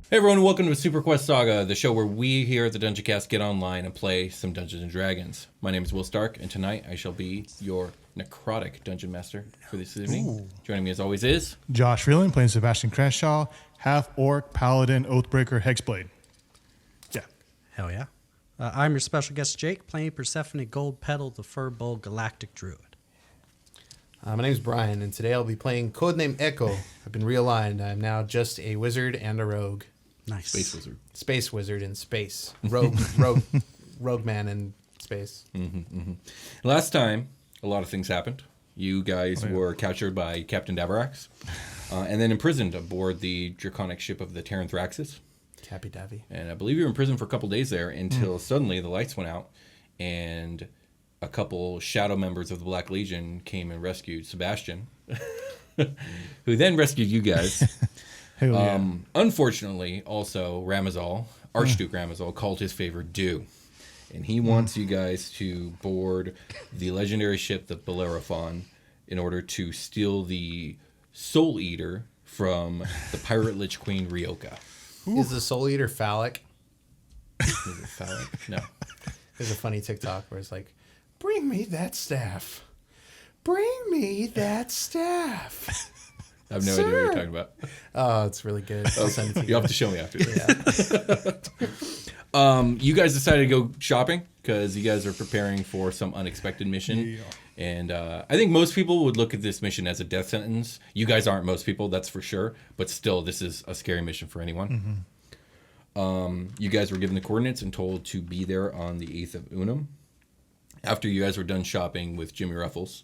Hey everyone, welcome to SuperQuest Saga, the show where we here at the Dungeoncast get online and play some Dungeons and Dragons. My name is Will Stark, and tonight I shall be your necrotic dungeon master for this evening. Ooh. Joining me as always is Josh Freeland playing Sebastian Crenshaw, half-orc, paladin, oathbreaker, hexblade. Yeah. Hell yeah. I'm your special guest Jake, playing Persephone Goldpetal, the Furbull Galactic Druid. My name is Brian, and today I'll be playing Codename Echo. I've been realigned. I'm now just a wizard and a rogue. Nice. Space Wizard. Space wizard in space. Rogue man in space. Last time, a lot of things happened. You guys were captured by Captain Davarax, and then imprisoned aboard the draconic ship of the Terran Thraxis. Cappy Davy. And I believe you were in prison for a couple days there until suddenly the lights went out, and a couple shadow members of the Black Legion came and rescued Sebastian, who then rescued you guys. Unfortunately, also, Ramazal, Archduke Ramazal, called his favor due. And he wants you guys to board the legendary ship, the Bellerophon, in order to steal the Soul Eater from the Pirate Lich Queen, Ryoka. Is the Soul Eater phallic? Is it phallic? No. There's a funny TikTok where it's like, bring me that staff. Bring me that staff. I have no idea what you're talking about. Oh, it's really good. I'll send it to you. You'll have to show me after this. You guys decided to go shopping because you guys are preparing for some unexpected mission. Yeah. And I think most people would look at this mission as a death sentence. You guys aren't most people, that's for sure. But still, this is a scary mission for anyone. You guys were given the coordinates and told to be there on the 8th of Unum. After you guys were done shopping with Jimmy Ruffles,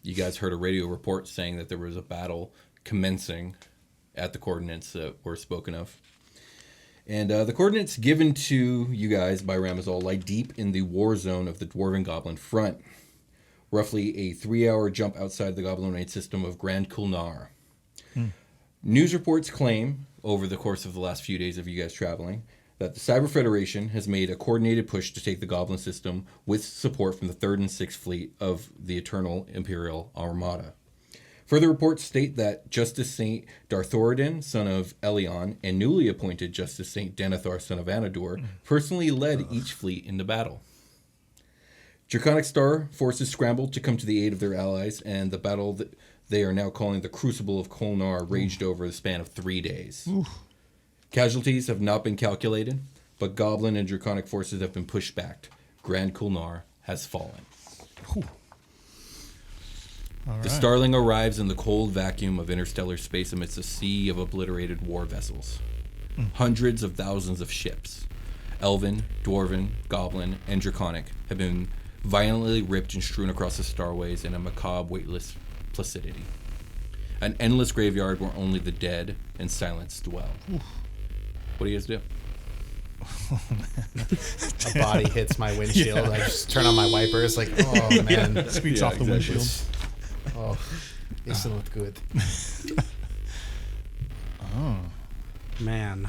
you guys heard a radio report saying that there was a battle commencing at the coordinates that were spoken of. And the coordinates given to you guys by Ramazal lie deep in the war zone of the Dwarven Goblin front. Roughly a 3-hour jump outside the Goblinoid system of Grand Khullnar. News reports claim, over the course of the last few days of you guys traveling, that the Cyber Federation has made a coordinated push to take the Goblin system with support from the 3rd and 6th Fleet of the Eternal Imperial Armada. Further reports state that Justice Saint Darthoradin, son of Elion, and newly appointed Justice Saint Denethor, son of Anador, personally led each fleet into battle. Draconic Star forces scrambled to come to the aid of their allies, and the battle that they are now calling the Crucible of Khullnar raged over the span of 3 days. Casualties have not been calculated, but Goblin and Draconic forces have been pushed back. Grand Khullnar has fallen. The Starling arrives in the cold vacuum of interstellar space amidst a sea of obliterated war vessels. Hundreds of thousands of ships, Elven, Dwarven, Goblin, and Draconic, have been violently ripped and strewn across the starways in a macabre, weightless placidity. An endless graveyard where only the dead and silence dwell. What do you guys do? A body hits my windshield. I just turn on my wipers like, oh, man. Squeaks off the windshield. Oh, it's not good. Man.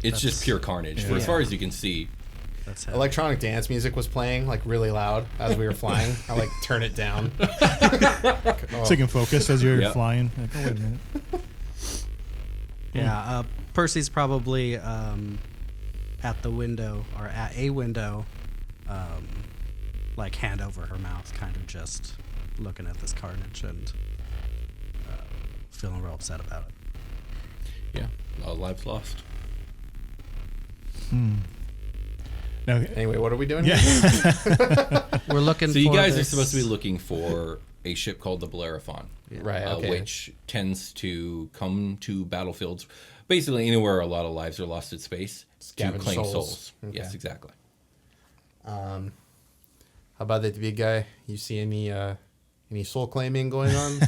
It's just pure carnage. For as far as you can see. That's Electronic dance music was playing like really loud as we were flying. I like turn it down. So you can focus as you're flying. Like, oh, wait a minute. Yeah, Percy's probably at the window, or at a window, like hand over her mouth, kind of just looking at this carnage and feeling real upset about it. Yeah, all lives lost. Now, anyway, what are we doing here? We're looking for So you guys are supposed to be looking for a ship called the Bellerophon. Right, okay. Which tends to come to battlefields, basically anywhere a lot of lives are lost at space, to claim souls. Okay. Yes, exactly. How about that big guy? You see any soul claiming going on?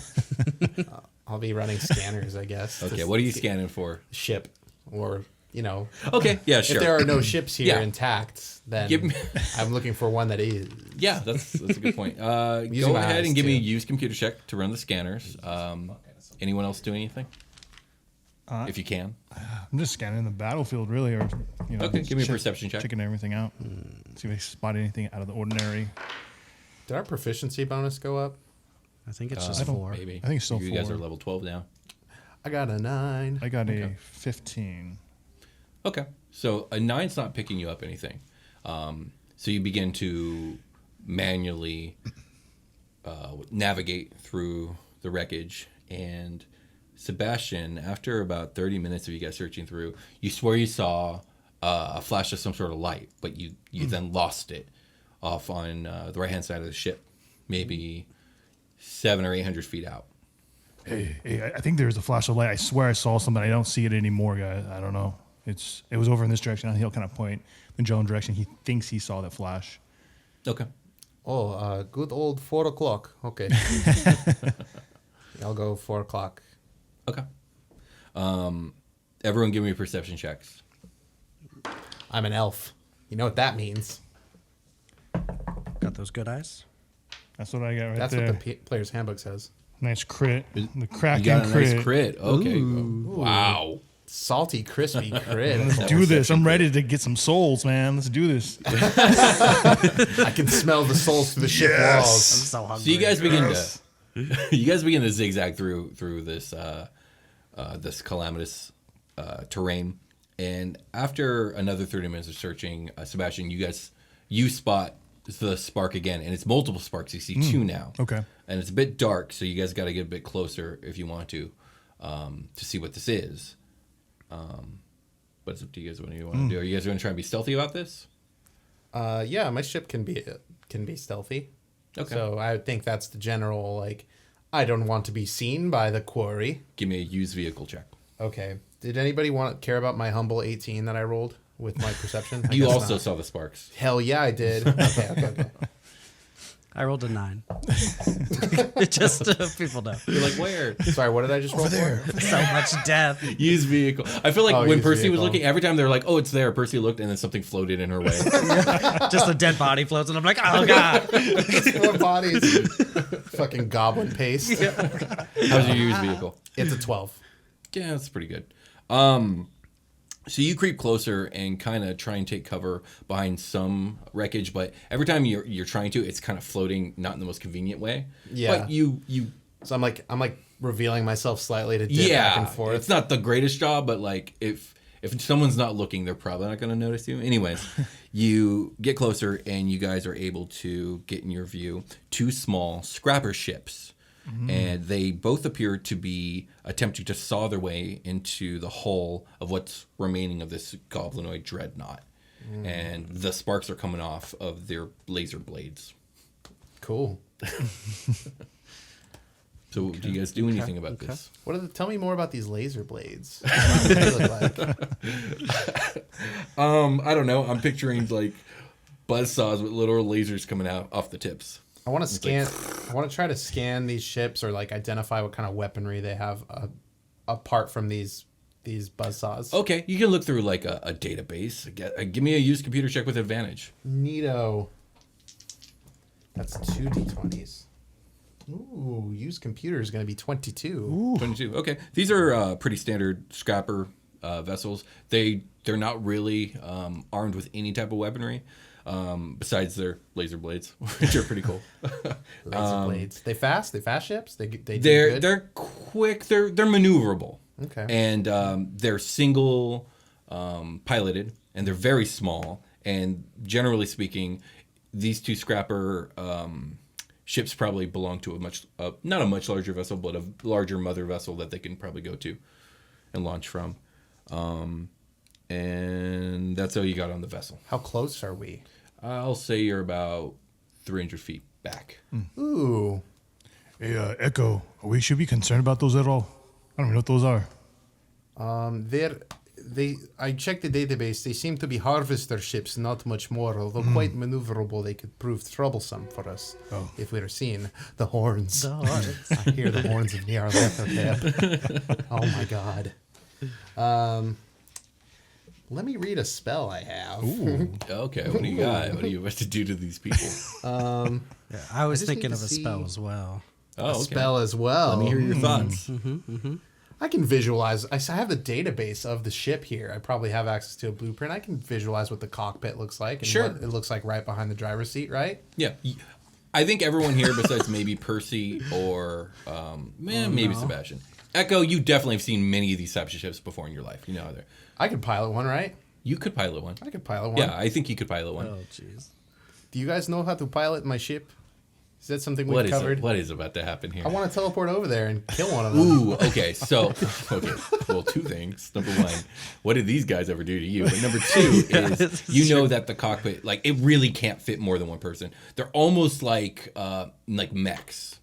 I'll be running scanners, I guess. Okay, what are you scanning for? Ship, or Okay, yeah, sure. If there are no ships here intact, then I'm looking for one that is. Yeah, that's a good point. Go ahead and give me a use computer check to run the scanners. Anyone else do anything? If you can. I'm just scanning the battlefield, really, or okay, give me a perception check. Checking everything out. See if I spot anything out of the ordinary. Did our proficiency bonus go up? I think it's just 4. Maybe. I think it's still 4. You guys are level 12 now. I got a 9. I got a 15. Okay. So a 9's not picking you up anything. So you begin to manually navigate through the wreckage. And Sebastian, after about 30 minutes of you guys searching through, you swear you saw a flash of some sort of light, but you then lost it off on the right-hand side of the ship, maybe 700 or 800 feet out. Hey, I think there's a flash of light. I swear I saw something. I don't see it anymore, guys. I don't know. It was over in this direction, and he'll kind of point the general direction. He thinks he saw that flash. Okay. Oh, good old 4 o'clock. Okay. I'll go 4 o'clock. Okay. Everyone give me perception checks. I'm an elf. You know what that means. Got those good eyes? That's what I got right That's there. what the player's handbook says. Nice crit. The Kraken You got a crit. nice crit. Okay. Ooh. Wow. Salty, crispy crit. Let's do this. I'm ready to get some souls, man. Let's do this. I can smell the souls through the ship I'm walls. so hungry. So you guys begin to zigzag through this this calamitous terrain, and after another 30 minutes of searching, Sebastian, you spot the spark again, and it's multiple sparks. You see two now. Okay. And it's a bit dark, so you guys got to get a bit closer if you want to see what this is. But it's up to you guys what you want to do. Are you guys going to try and be stealthy about this? Yeah, my ship can be stealthy. Okay. So I would think that's the general, like, I don't want to be seen by the quarry. Give me a used vehicle check. Okay. Did anybody care about my humble 18 that I rolled with my perception? I You guess also not. saw the sparks. Hell yeah, I did. Okay. I rolled a 9. Just people know. You're like, where? Sorry, what did I just roll for? So much death. Used vehicle. I feel like Oh, when used Percy was vehicle. looking, every time they were like, oh, it's there. Percy looked, and then something floated in her way. Just a dead body floats, and I'm like, oh god. Four bodies. Fucking goblin paste. How's your used vehicle? It's a 12. Yeah, that's pretty good. So you creep closer and kind of try and take cover behind some wreckage, but every time you're trying to, it's kind of floating, not in the most convenient way. Yeah. But you So I'm like revealing myself slightly to dip back and forth. it's not the greatest job, but like if someone's not looking, they're probably not going to notice you. Anyways, you get closer and you guys are able to get in your view two small scrapper ships. And they both appear to be attempting to saw their way into the hull of what's remaining of this goblinoid dreadnought. And the sparks are coming off of their laser blades. Cool. So do you guys do anything about this? Tell me more about these laser blades. What do they look like? I don't know. I'm picturing like buzzsaws with little lasers coming out off the tips. I want to scan. I want to try to scan these ships or like identify what kind of weaponry they have apart from these buzzsaws. Okay, you can look through like a database. Give me a used computer check with advantage. Neato. That's 2 d20s. Ooh, used computer is going to be 22. 22. Okay, these are pretty standard scrapper vessels. They're not really armed with any type of weaponry. Besides their laser blades, which are pretty cool. Laser blades. They fast? They fast ships? They do good? They're quick. They're maneuverable. Okay. And they're single piloted, and they're very small. And generally speaking, these two scrapper ships probably belong to not a much larger vessel, but a larger mother vessel that they can probably go to and launch from. And that's all you got on the vessel. How close are we? I'll say you're about 300 feet back. Ooh. Hey, Echo, we should be concerned about those at all? I don't even know what those are. I checked the database. They seem to be harvester ships, not much more. Although quite maneuverable, they could prove troublesome for us if we were seen. The horns. I hear the horns of Nyarlathotep. Oh my god. Let me read a spell I have. Okay, what do you got? What do you have to do to these people? Yeah, I was I just thinking need of to a see- spell as well. Oh, okay. Spell as well. Let me hear your thoughts. I can visualize. I have the database of the ship here. I probably have access to a blueprint. I can visualize what the cockpit looks like and Sure. what it looks like right behind the driver's seat, right? Yeah. I think everyone here, besides maybe Percy or maybe Sebastian, Echo, you definitely have seen many of these types of ships before in your life. You know they're. I could pilot one, right? You could pilot one. I could pilot one. Yeah, I think you could pilot one. Oh, jeez. Do you guys know how to pilot my ship? Is that something we've covered? What is about to happen here? I want to teleport over there and kill one of them. Ooh, okay. So, well, two things. Number one, what did these guys ever do to you? And number two is you know that the cockpit, like, it really can't fit more than one person. They're almost like mechs.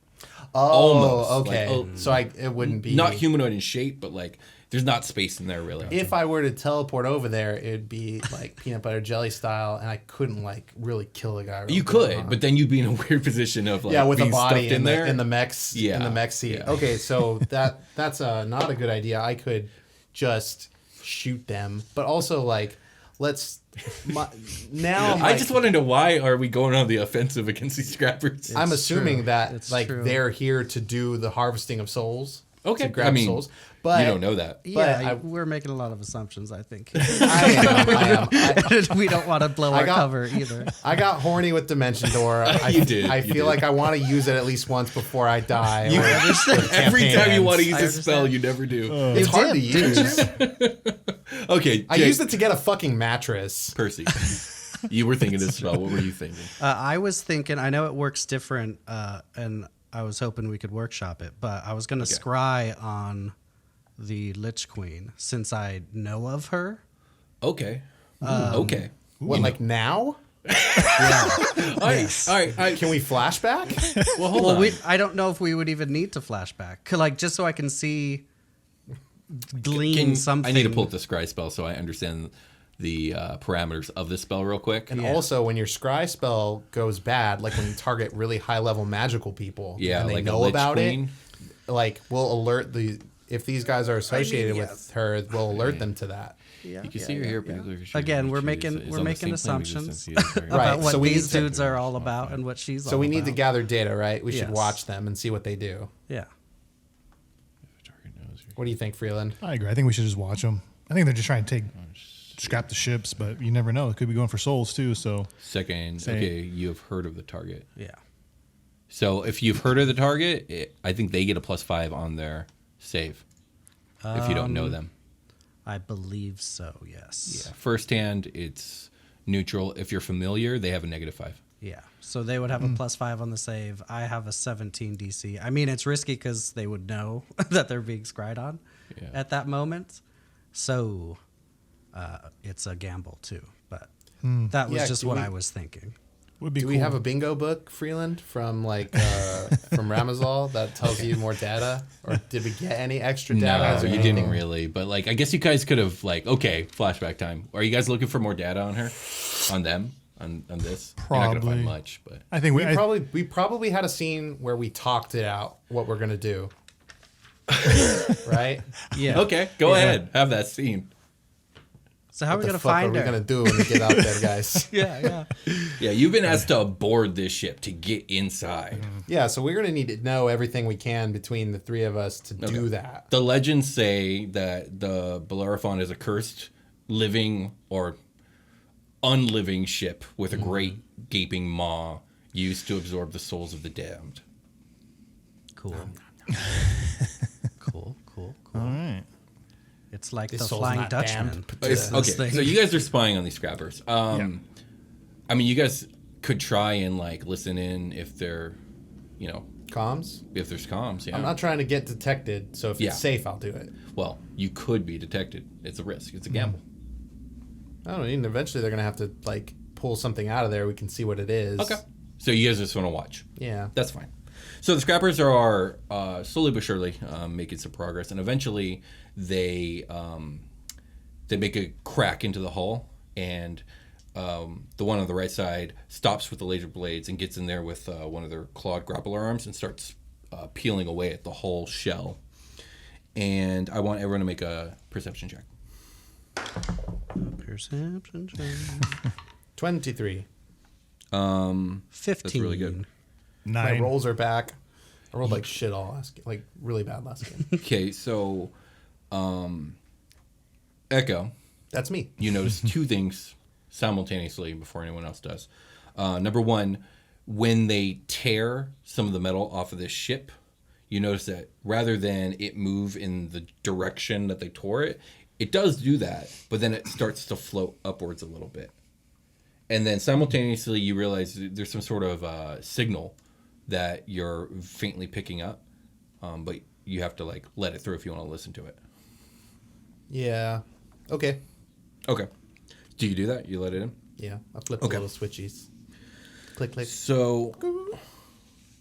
Oh, Almost. okay. So it wouldn't be not humanoid in shape, but like there's not space in there really. If I were to teleport over there, it'd be like peanut butter jelly style, and I couldn't like really kill a guy. You could, but then you'd be in a weird position of like with being a body stuffed in there in the mechs in the mech seat. Yeah. Okay, so that's not a good idea. I could just shoot them, but also like now. I just want to know, why are we going on the offensive against these scrappers? I'm assuming true. that It's like true. they're here to do the harvesting of souls. Okay, to grab souls. But you don't know that. Yeah, we're making a lot of assumptions, I think. I am. We don't want to blow our cover either. I got horny with Dimension Door. You did. I feel like I want to use it at least once before I die. Every time you want to use I a spell, understand. you never do. It's You hard did, to didn't use. Okay, I Jake, used it to get a fucking mattress. Percy. You were thinking this spell. What were you thinking? I was thinking, I know it works different, and I was hoping we could workshop it, but I was going to scry on the Lich Queen since I know of her. Okay. Okay. What, like now? All right. Can we flashback? Well, hold on. I don't know if we would even need to flashback. Like, just so I can see, glean something. I need to pull up the scry spell so I understand the parameters of this spell real quick. And also, when your scry spell goes bad, like when you target really high level magical people, and they like a know Lich about Queen. it, like we'll alert if these guys are associated with her, we'll alert them to that. Yeah, You can see her here. Particularly Again, we're making assumptions about Right, what so we these need to- dudes are all about and what she's all So about. we need to gather data, right? We should Yes. watch them and see what they do. Yeah. What do you think, Freeland? I agree. I think we should just watch them. I think they're just trying to scrap the ships, but you never know. It could be going for souls too. So Second, Same. okay, you have heard of the target. Yeah. So if you've heard of the target, I think they get a +5 on their save if you don't know them. I believe so, yes. Yeah. First hand, it's neutral. If you're familiar, they have a -5. Yeah. So they would have a +5 on the save. I have a 17 DC. I mean, it's risky because they would know that they're being scried on at that moment. So it's a gamble too. But that was Yeah, just do what we- I was thinking. would be Do cool. we have a bingo book, Freeland, from from Ramazal that tells you more data, or did we get any extra data? No, Is there you anything- didn't really. But like, I guess you guys could have like, okay, flashback time. Are you guys looking for more data on her, on them, on this? You're not gonna Probably. find much, but I think We probably had a scene where we talked it out what we're gonna do. Right? Yeah. okay, go ahead, have that scene. So how are we What going the to fuck are find we her? gonna do when we get out there, guys? Yeah. Yeah, you've been asked to board this ship to get inside. Yeah, so we're gonna need to know everything we can between the three of us to do that. The legends say that the Bellerophon is a cursed, living or unliving ship with a great gaping maw used to absorb the souls of the damned. Cool. Cool. All right. It's like This the soul's Flying not Dutchman. damned. This Okay, thing. so you guys are spying on these scrappers. I mean, you guys could try and like listen in if they're, Comms? if there's comms. Yeah. I'm not trying to get detected, so if Yeah. it's safe, I'll do it. Well, you could be detected. It's a risk. It's a gamble. I don't know. And eventually, they're gonna have to like pull something out of there. We can see what it is. Okay. So you guys just want to watch. Yeah. That's fine. So the scrappers are slowly but surely making some progress, and eventually they make a crack into the hull, and the one on the right side stops with the laser blades and gets in there with one of their clawed grappler arms and starts peeling away at the whole shell. And I want everyone to make a perception check. Perception check. 23. 15. That's really good. My 9. rolls are back. I rolled like shit all last game, like really bad last game. Okay, so Echo, That's me. you notice two things simultaneously before anyone else does. Number one, when they tear some of the metal off of this ship, you notice that rather than it move in the direction that they tore it, it does do that, but then it starts to float upwards a little bit. And then simultaneously, you realize there's some sort of signal that you're faintly picking up, but you have to like let it through if you want to listen to it. Yeah. Okay. Okay. Do you do that? You let it in? Yeah. I flip the little switchies. Click, click. So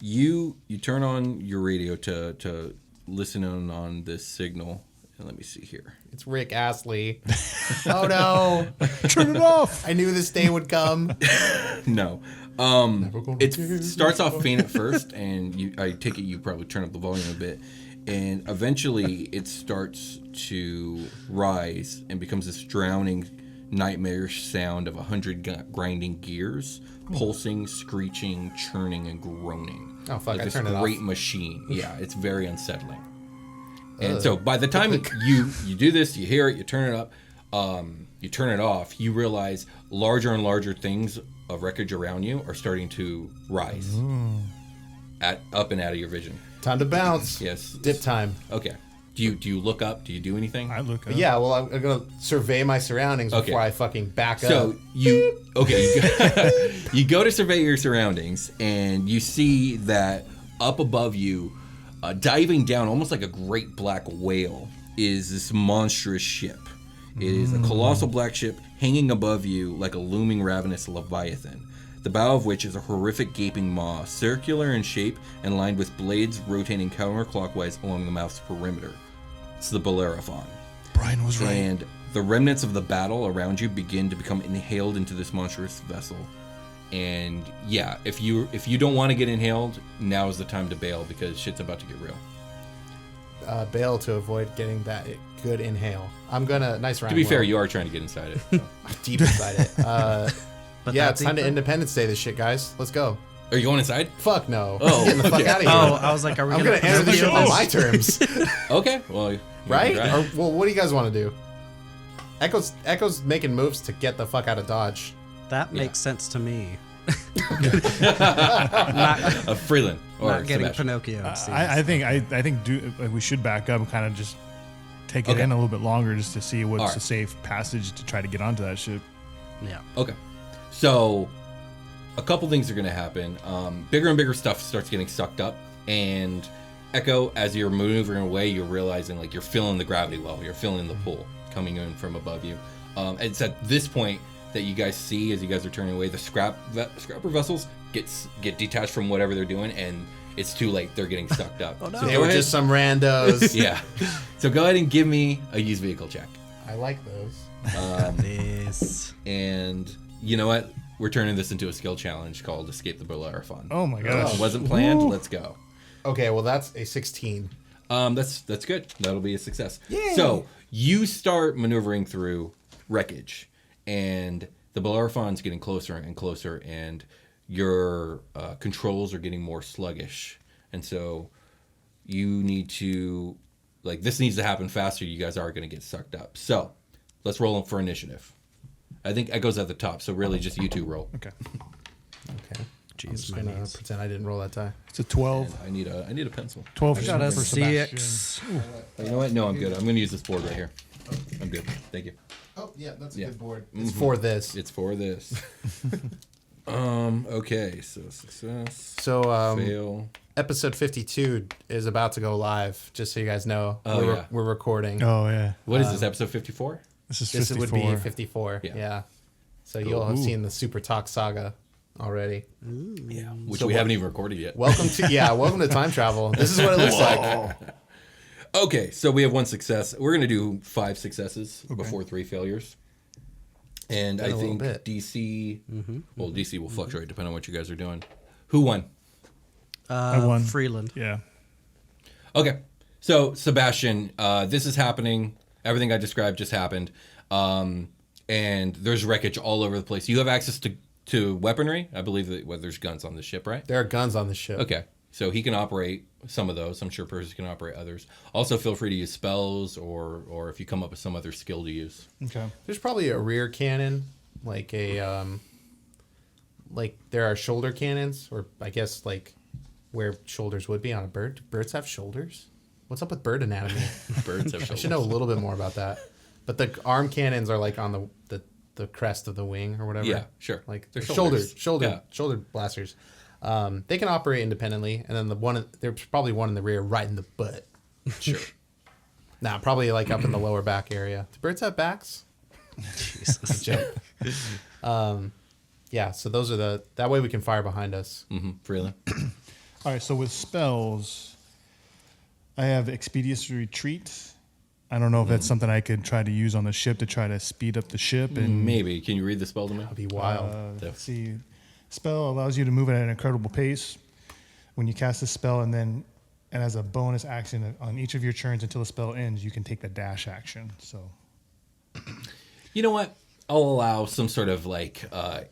you turn on your radio to listen in on this signal. And let me see here. It's Rick Astley. Oh no! Turn it off. I knew this day would come. No. It starts off faint at first, and I take it you probably turn up the volume a bit, and eventually it starts to rise and becomes this drowning, nightmarish sound of 100 grinding gears, pulsing, screeching, churning, and groaning. Oh fuck! Like I this turned it off. great machine. Yeah, it's very unsettling. And so by the time you do this, you hear it, you turn it up, you turn it off, you realize larger and larger things of wreckage around you are starting to rise up and out of your vision. Time to bounce. Yes. Dip time. Okay. Do you look up? Do you do anything? I look up. Yeah, well, I'm gonna survey my surroundings Okay. before I fucking back up. So you go to survey your surroundings, and you see that up above you, diving down almost like a great black whale, is this monstrous ship. It is a colossal black ship hanging above you like a looming ravenous leviathan, the bow of which is a horrific gaping maw, circular in shape and lined with blades rotating counterclockwise along the mouth's perimeter. It's the Bellerophon. Brian was right. And the remnants of the battle around you begin to become inhaled into this monstrous vessel. And yeah, if you don't want to get inhaled, now is the time to bail because shit's about to get real. Bail to avoid getting that good inhale. I'm gonna nice round. To be fair, you are trying to get inside it. So. deep inside it. But Yeah, that it's time to deeper? Independence Day this shit, guys. Let's go. Are you going inside? Fuck no. Oh, Getting the fuck okay. out of here. Oh, I was like, are we I'm gonna enter the ship on my terms. Okay, well, Right? right. Or, well, what do you guys want to do? Echo's making moves to get the fuck out of Dodge. That makes sense to me. A Freeland or Not getting Sebastian. Pinocchio. I think we should back up and kind of just take it Okay. in a little bit longer just to see what's All right. a safe passage to try to get onto that ship. Yeah. Okay, so a couple things are going to happen. Bigger and bigger stuff starts getting sucked up, and Echo, as you're maneuvering away, you're realizing like you're feeling the gravity well, you're feeling the pull coming in from above you. It's at this point that you guys see as you guys are turning away, the scrapper vessels get detached from whatever they're doing, and it's too late. They're getting sucked up. Oh, no. So They go were ahead. just some randos. Yeah. So go ahead and give me a used vehicle check. I like those. This. And you know what? We're turning this into a skill challenge called Escape the Bellerophon. Oh my gosh. Wasn't planned. Let's go. Okay, well that's a 16. That's good. That'll be a success. Yay. So you start maneuvering through wreckage, and the Bellerophon's getting closer and closer, and your controls are getting more sluggish, and so you need to this needs to happen faster. You guys are going to get sucked up. So let's roll for initiative. I think Echo's at the top, so really just you two roll. Okay. Okay. I'm Jeez, just my gonna knees. pretend I didn't roll that die. It's a 12. I need a pencil. 12 I got a for Sebastian. CX. You know what? No, I'm good. I'm going to use this board right here. I'm good. Thank you. Oh yeah, that's a Yeah. good board. It's for this. It's for this. Okay, so success. So Fail. episode 52 is about to go live. Just so you guys know, Oh, yeah. we're recording. Oh, yeah. What is this, episode 54? This is This 54. would be 54. Yeah. Yeah. So you'll have seen the Super Talk Saga already. Yeah. Which So we what- haven't even recorded yet. Welcome to time travel. This is what it looks like. Okay, so we have one success. We're going to do 5 successes before 3 failures. And I a little think bit. DC, well, DC will fluctuate depending on what you guys are doing. Who won? I won. Freeland. Yeah. Okay, so Sebastian, this is happening. Everything I described just happened. And there's wreckage all over the place. You have access to weaponry. I believe that there's guns on the ship, right? There are guns on the ship. Okay, so he can operate some of those. I'm sure Percy can operate others. Also, feel free to use spells or if you come up with some other skill to use. Okay. There's probably a rear cannon, like there are shoulder cannons, or I guess like where shoulders would be on a bird. Do birds have shoulders? What's up with bird anatomy? Birds have I shoulders. should know a little bit more about that. But the arm cannons are like on the crest of the wing or whatever. Yeah, sure. Like They're shoulder shoulders. shoulder blasters. They can operate independently, and then there's probably one in the rear right in the butt. Sure. Nah, probably like up in the lower back area. Do birds have backs? Jesus. Joke. Yeah, so those are that way we can fire behind us. Mm-hmm. Freeland. All right, so with spells, I have Expeditious Retreat. I don't know if that's something I could try to use on the ship to try to speed up the ship. And Maybe. Can you read the spell to me? That'd be wild. let's see. Spell allows you to move at an incredible pace when you cast a spell, and as a bonus action on each of your turns until the spell ends, you can take the dash action. So, You know what? I'll allow some sort of like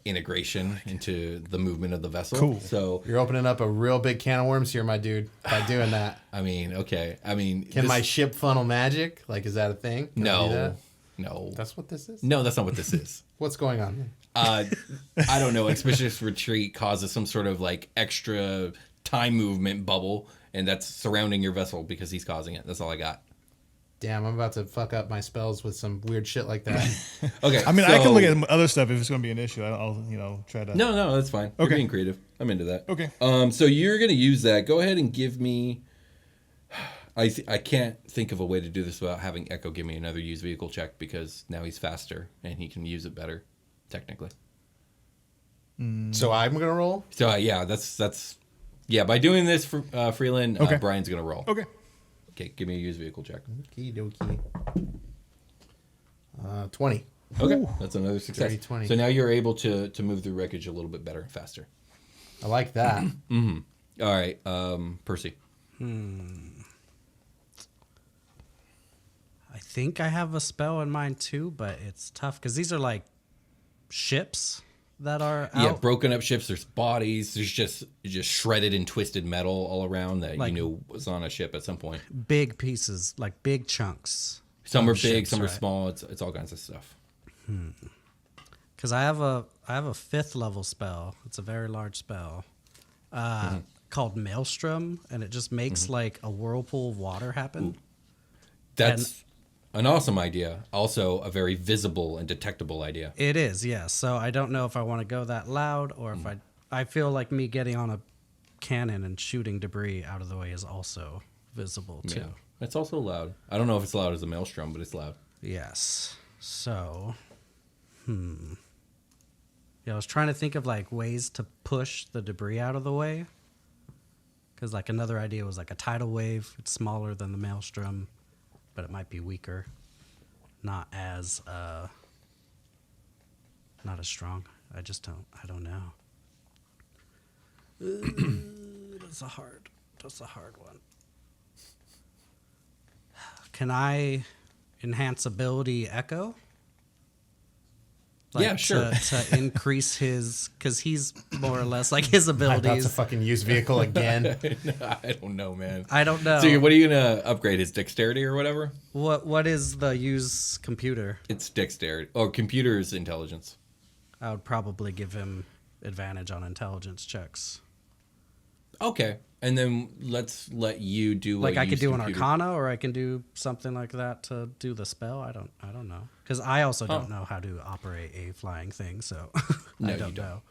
integration into the movement of the vessel. Cool. So, You're opening up a real big can of worms here, my dude, by doing that. I mean, okay. I mean, Can my ship funnel magic? Like, is that a thing? Can I do that? No. That's what this is? No, that's not what this is. What's going on? I don't know. Expeditious Retreat causes some sort of like extra time movement bubble, and that's surrounding your vessel because he's causing it. That's all I got. Damn, I'm about to fuck up my spells with some weird shit like that. Okay. I mean, I can look at other stuff if it's going to be an issue. I'll try to. No, that's fine. You're Okay. being creative. I'm into that. Okay. So you're gonna use that. Go ahead and give me. I can't think of a way to do this without having Echo give me another used vehicle check because now he's faster and he can use it better, technically. So I'm going to roll? So yeah, that's by doing this for Freeland, Okay. Brian's gonna roll. Okay. Okay, give me a used vehicle check. Okie dokie. 20. Okay, that's another success. Dirty 20. So now you're able to move through wreckage a little bit better and faster. I like that. All right, Percy. I think I have a spell in mind too, but it's tough because these are like ships that are out. Yeah, broken up ships. There's bodies. There's just shredded and twisted metal all around that Like- you knew was on a ship at some point. Big pieces, like big chunks. Some of are big, ships, some are right? small. It's all kinds of stuff. Because I have a 5th level spell. It's a very large spell called Maelstrom, and it just makes like a whirlpool of water happen. That's an awesome idea. Also, a very visible and detectable idea. It is, yes. So I don't know if I want to go that loud or if I feel like me getting on a cannon and shooting debris out of the way is also visible too. Yeah, it's also loud. I don't know if it's loud as a maelstrom, but it's loud. Yes. So, yeah, I was trying to think of like ways to push the debris out of the way. Because like another idea was like a tidal wave. It's smaller than the maelstrom, but it might be weaker. Not as strong. I don't know. That's a hard one. Can I enhance ability Echo? Yeah, sure. To increase his, because he's more or less like his I'm about to abilities. fucking use vehicle again. I don't know, man. I don't know. So what are you gonna upgrade? His dexterity or whatever? What is the use computer? It's dexterity. Oh, computer's intelligence. I would probably give him advantage on intelligence checks. Okay, and then let's let you do. Like a I could used do an computer. Arcana, or I can do something like that to do the spell. I don't know, because I also don't know how to operate a flying thing, so No, I you don't don't. know.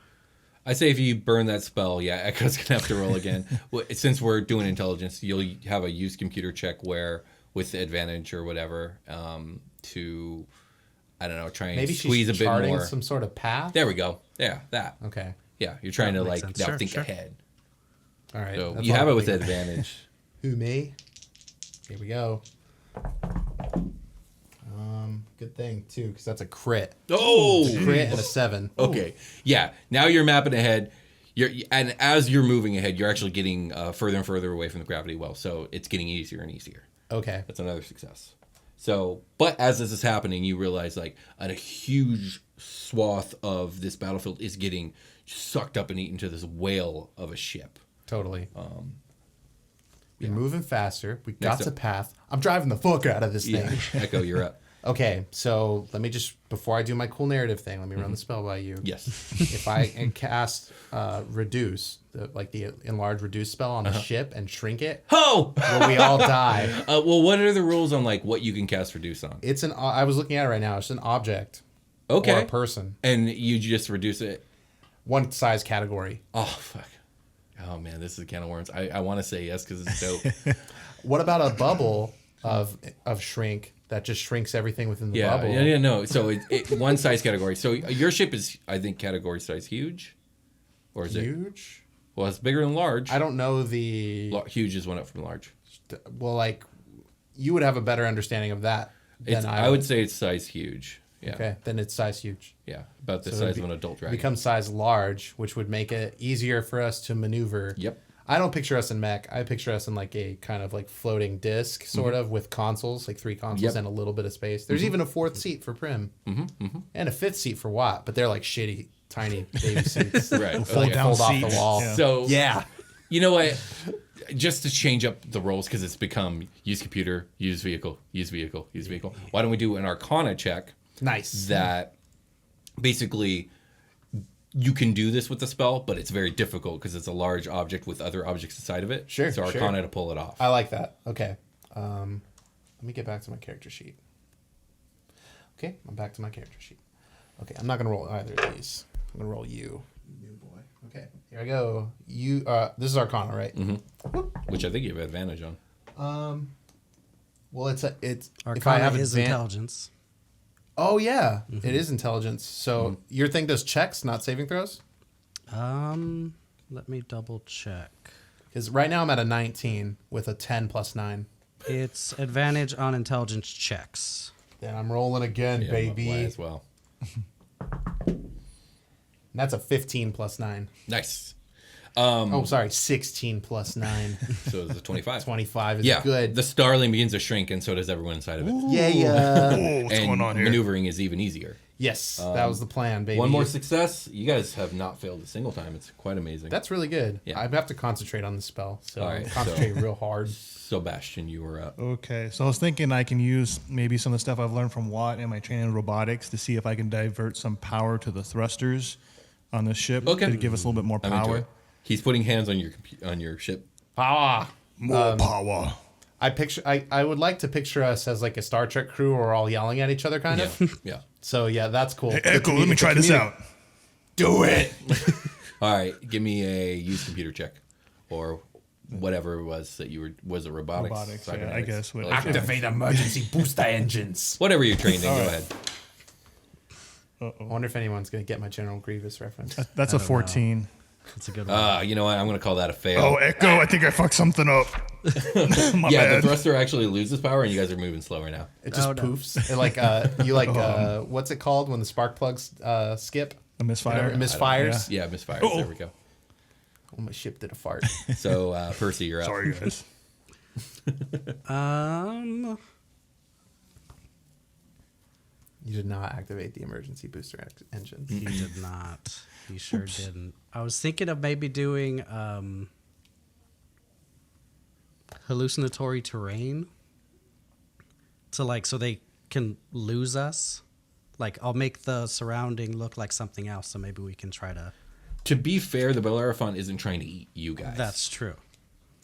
I say if you burn that spell, yeah, Echo's gonna have to roll again. Well, since we're doing intelligence, you'll have a use computer check where with the advantage or whatever to, I don't know, try and Maybe squeeze she's a bit charting more. some sort of path. There we go. Yeah, that. Okay. Yeah, you're trying That to makes like sense. now Sure, think sure. ahead. All right. So that's you all have I'm it with thinking. advantage. Who, me? Here we go. Good thing too, because that's a crit. Oh, Crit and a 7. okay. Yeah. Now you're mapping ahead. And as you're moving ahead, you're actually getting further and further away from the gravity well. So it's getting easier and easier. Okay. That's another success. So, but as this is happening, you realize like a huge swath of this battlefield is getting sucked up and eaten to this whale of a ship. Totally. We're moving faster. We got Next to up. path. I'm driving the fuck out of this Yeah. thing. Echo, you're up. Okay, so let me before I do my cool narrative thing, let me run the spell by you. Yes. If I cast reduce, the enlarge reduce spell on the ship and shrink it, Oh! will we all die? Well, what are the rules on like what you can cast reduce on? It's I was looking at it right now. It's an object Okay. or a person. And you just reduce it. One size category. Oh fuck. Oh man, this is a can of worms. I want to say yes because it's dope. What about a bubble of shrink that just shrinks everything within the bubble? Yeah, no. So it one size category. So your ship is, I think, category size huge, or is it? Huge? Well, it's bigger than large. I don't know the. Huge is one up from large. Well, like, you would have a better understanding of that than I would say it's size huge. Yeah. Okay, then it's size huge. Yeah, about the So size of an adult dragon. Become size large, which would make it easier for us to maneuver. Yep. I don't picture us in mech. I picture us in like a kind of like floating disc, sort of, with consoles, like 3 consoles Yep. and a little bit of space. There's even a 4th seat for Prim, and a 5th seat for Watt, but they're like shitty, tiny baby seats. Right. That like down fold off seat. the wall. Yeah. So Yeah. you know what? Just to change up the roles because it's become use computer, use vehicle, use vehicle, use vehicle. Why don't we do an Arcana check? Nice. That basically you can do this with the spell, but it's very difficult because it's a large object with other objects inside of it. Sure, So sure. Arcana to pull it off. I like that. Okay. Let me get back to my character sheet. Okay, I'm back to my character sheet. Okay, I'm not gonna roll either of these. I'm gonna roll you, new boy. Okay, here I go. You. This is Arcana, right? Which I think you have advantage on. Well, it's if I Arcana have is intelligence. Oh yeah, it is intelligence. So your thing does checks, not saving throws. Let me double check. Because right now I'm at a 19 with a 10 plus 9. It's advantage on intelligence checks. Then I'm rolling again, Yeah, baby. Y as well. And that's a 15 plus 9. Nice. Oh, sorry, 16 plus 9. So it's a 25. 25 is Yeah, good. the Starling begins to shrink, and so does everyone inside of it. Yeah. Oh, what's And going on here? maneuvering is even easier. Yes, that was the plan, baby. One more success. You guys have not failed a single time. It's quite amazing. That's really good. Yeah. I have to concentrate on the spell, so All right, concentrate real hard. So Bastion, you were up. Okay, so I was thinking I can use maybe some of the stuff I've learned from Watt and my training in robotics to see if I can divert some power to the thrusters on the ship Okay. to give us a little bit more I'm into power. it. He's putting hands on your ship. Ah, More power. I would like to picture us as like a Star Trek crew, where we're all yelling at each other, kind Yeah, of. yeah. So yeah, that's cool. Hey, The Echo, let me community- try this community- out. Do it. All right, give me a use computer check, or whatever it was that you were. Was it robotics? Robotics, yeah, Cybernetics? I guess. What- Electronics? Activate emergency booster engines. Whatever you're trained in, go ahead. I wonder if anyone's gonna get my General Grievous reference. That's a 14. That's a good one. You know what? I'm going to call that a fail. Oh, Echo, I think I fucked something up. My yeah, bad. the thruster actually loses power, and you guys are moving slower now. It just Oh, no. poofs. It like you like what's it called when the spark plugs skip? A misfire. It misfires. Yeah, misfires. Oh. There we go. Oh, my ship did a fart. So Percy, you're up. Sorry, guys. You did not activate the emergency booster engines. He did not. He sure didn't. I was thinking of maybe doing hallucinatory terrain to like so they can lose us. Like I'll make the surrounding look like something else, so maybe we can try to. To be fair, the Bellerophon isn't trying to eat you guys. That's true.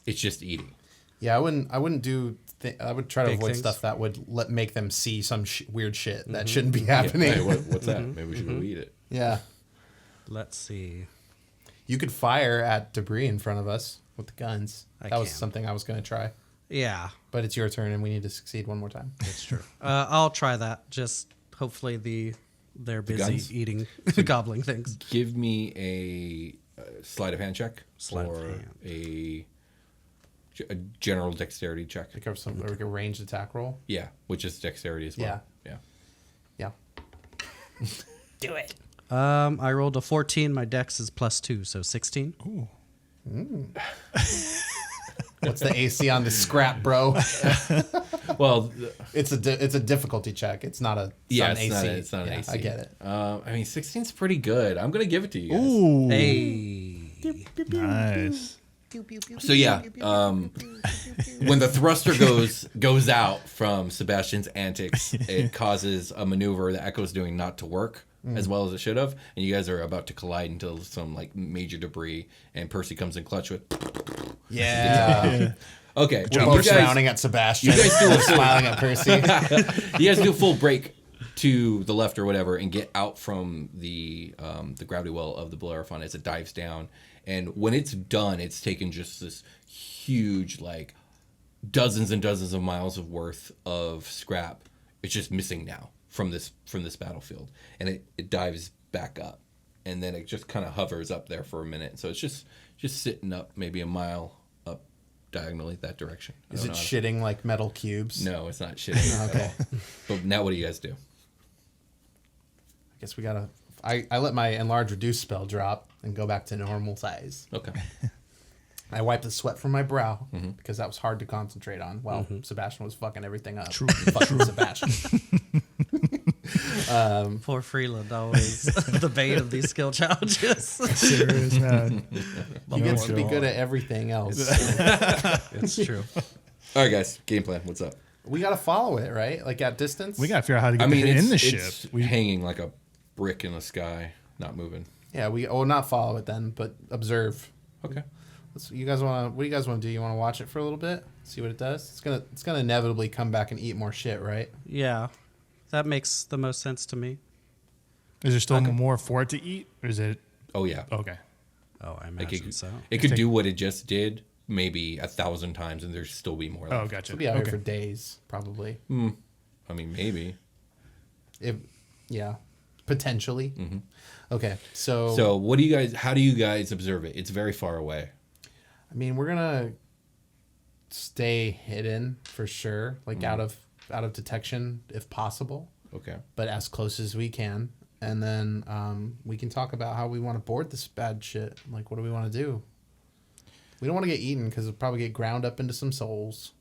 It's just eating. Yeah, I wouldn't do. I would try to Big avoid things. stuff that would make them see some weird shit that shouldn't be happening. Hey, what's that? Maybe we should go eat it. Yeah, Let's see. you could fire at debris in front of us with the guns. I That was can. something I was going to try, Yeah, but it's your turn, and we need to succeed one more time. it's true. I'll try that. Just hopefully they're busy guns? eating gobbling things. Give me a sleight of hand check Sleight of or hand. a general dexterity check. Pick up some like a ranged attack roll. Yeah, which is dexterity as well. Yeah. Yeah. Do it. I rolled a 14. My dex is +2, so 16. Ooh. What's the AC on the scrap, bro? Well, It's a difficulty check. It's not a yeah, not an it's AC. not. It's not an Yeah, AC. I get it. I mean, 16's pretty good. I'm gonna give it to you guys. Ooh. Hey, Nice. So yeah, when the thruster goes out from Sebastian's antics, it causes a maneuver that Echo's doing not to work as well as it should have, and you guys are about to collide into some like major debris, and Percy comes in clutch with. Yeah. Okay, We're well, both frowning at Sebastian. You guys do a smiling at Percy. You guys do a full break to the left or whatever, and get out from the gravity well of the Bellerophon as it dives down. And when it's done, it's taken just this huge, like, dozens and dozens of miles of worth of scrap. It's just missing now from this battlefield, and it dives back up, and then it just kind of hovers up there for a minute. So it's just sitting up maybe a mile up diagonally that direction. Is it shitting like metal cubes? No, it's not shitting. Okay. But now what do you guys do? I guess we gotta. I let my enlarge reduce spell drop and go back to normal size. Okay. I wiped the sweat from my brow because that was hard to concentrate on while Sebastian was fucking everything up. True. Sebastian. Poor Freeland, always the bane of these skill challenges. Serious, man. He gets to be good at everything else. It's true. All right, guys. Game plan. What's up? We gotta follow it, right? Like at distance. We gotta figure out how to get it's in the ship. hanging like a brick in the sky, not moving. Yeah, we not follow it then, but observe. Okay. What do you guys want to do? You want to watch it for a little bit, see what it does? It's gonna inevitably come back and eat more shit, right? Yeah, that makes the most sense to me. Is there still more for it to eat, or is it? Oh yeah. Okay. Oh, I imagine so. It could do what it just did, maybe 1,000 times, and there'd still be more. Oh, gotcha. It'll be out here for days, probably. I mean, maybe. Yeah, potentially. Okay, so how do you guys observe it? It's very far away. I mean, we're gonna stay hidden for sure, like out of detection if possible. Okay. But as close as we can, and then we can talk about how we want to board this bad shit. Like, what do we want to do? We don't want to get eaten because we'll probably get ground up into some souls.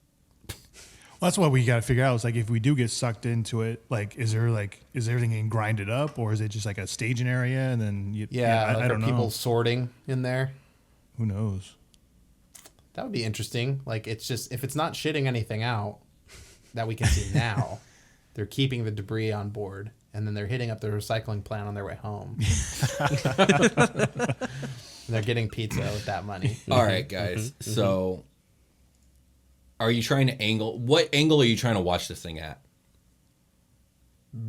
Well, that's what we got to figure out. Is like if we do get sucked into it, like is everything getting grinded up, or is it just like a staging area and then I don't know. People sorting in there. Who knows? That would be interesting. Like it's just if it's not shitting anything out that we can see now, they're keeping the debris on board, and then they're hitting up the recycling plant on their way home. They're getting pizza with that money. All right, guys. So, are you trying to angle? What angle are you trying to watch this thing at?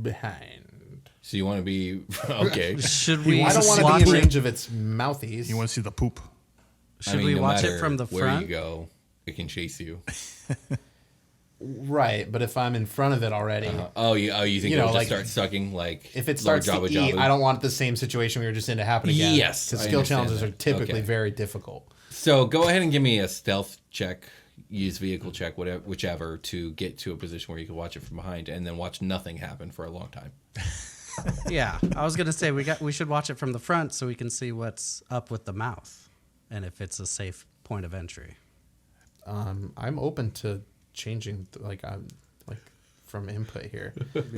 Behind. So you want to be okay? Should we? I don't want to be in range of its mouthies. You want to see the poop? Should we watch it from the where front? you go, it can chase you. Right, but if I'm in front of it already, you think it'll just start sucking like if it starts to eat, I don't want the same situation we were just in to happen again. Yes, because I skill understand challenges that. are typically Okay. very difficult. So go ahead and give me a stealth check, use vehicle check, whichever, to get to a position where you can watch it from behind, and then watch nothing happen for a long time. Yeah, I was gonna say we should watch it from the front so we can see what's up with the mouth, and if it's a safe point of entry. I'm open to changing, from input here.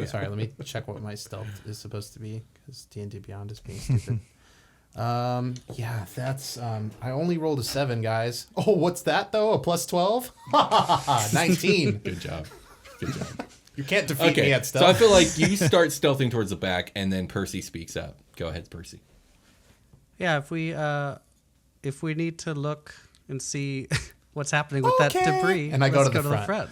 Sorry, let me check what my stealth is supposed to be because D&D Beyond is being stupid. That's I only rolled a 7, guys. Oh, what's that though? A plus 12? 19. Good job. You can't defeat me at stealth. So I feel like you start stealthing towards the back, and then Percy speaks up. Go ahead, Percy. Yeah, if we need to look and see what's happening with that debris, and I go let's to the front.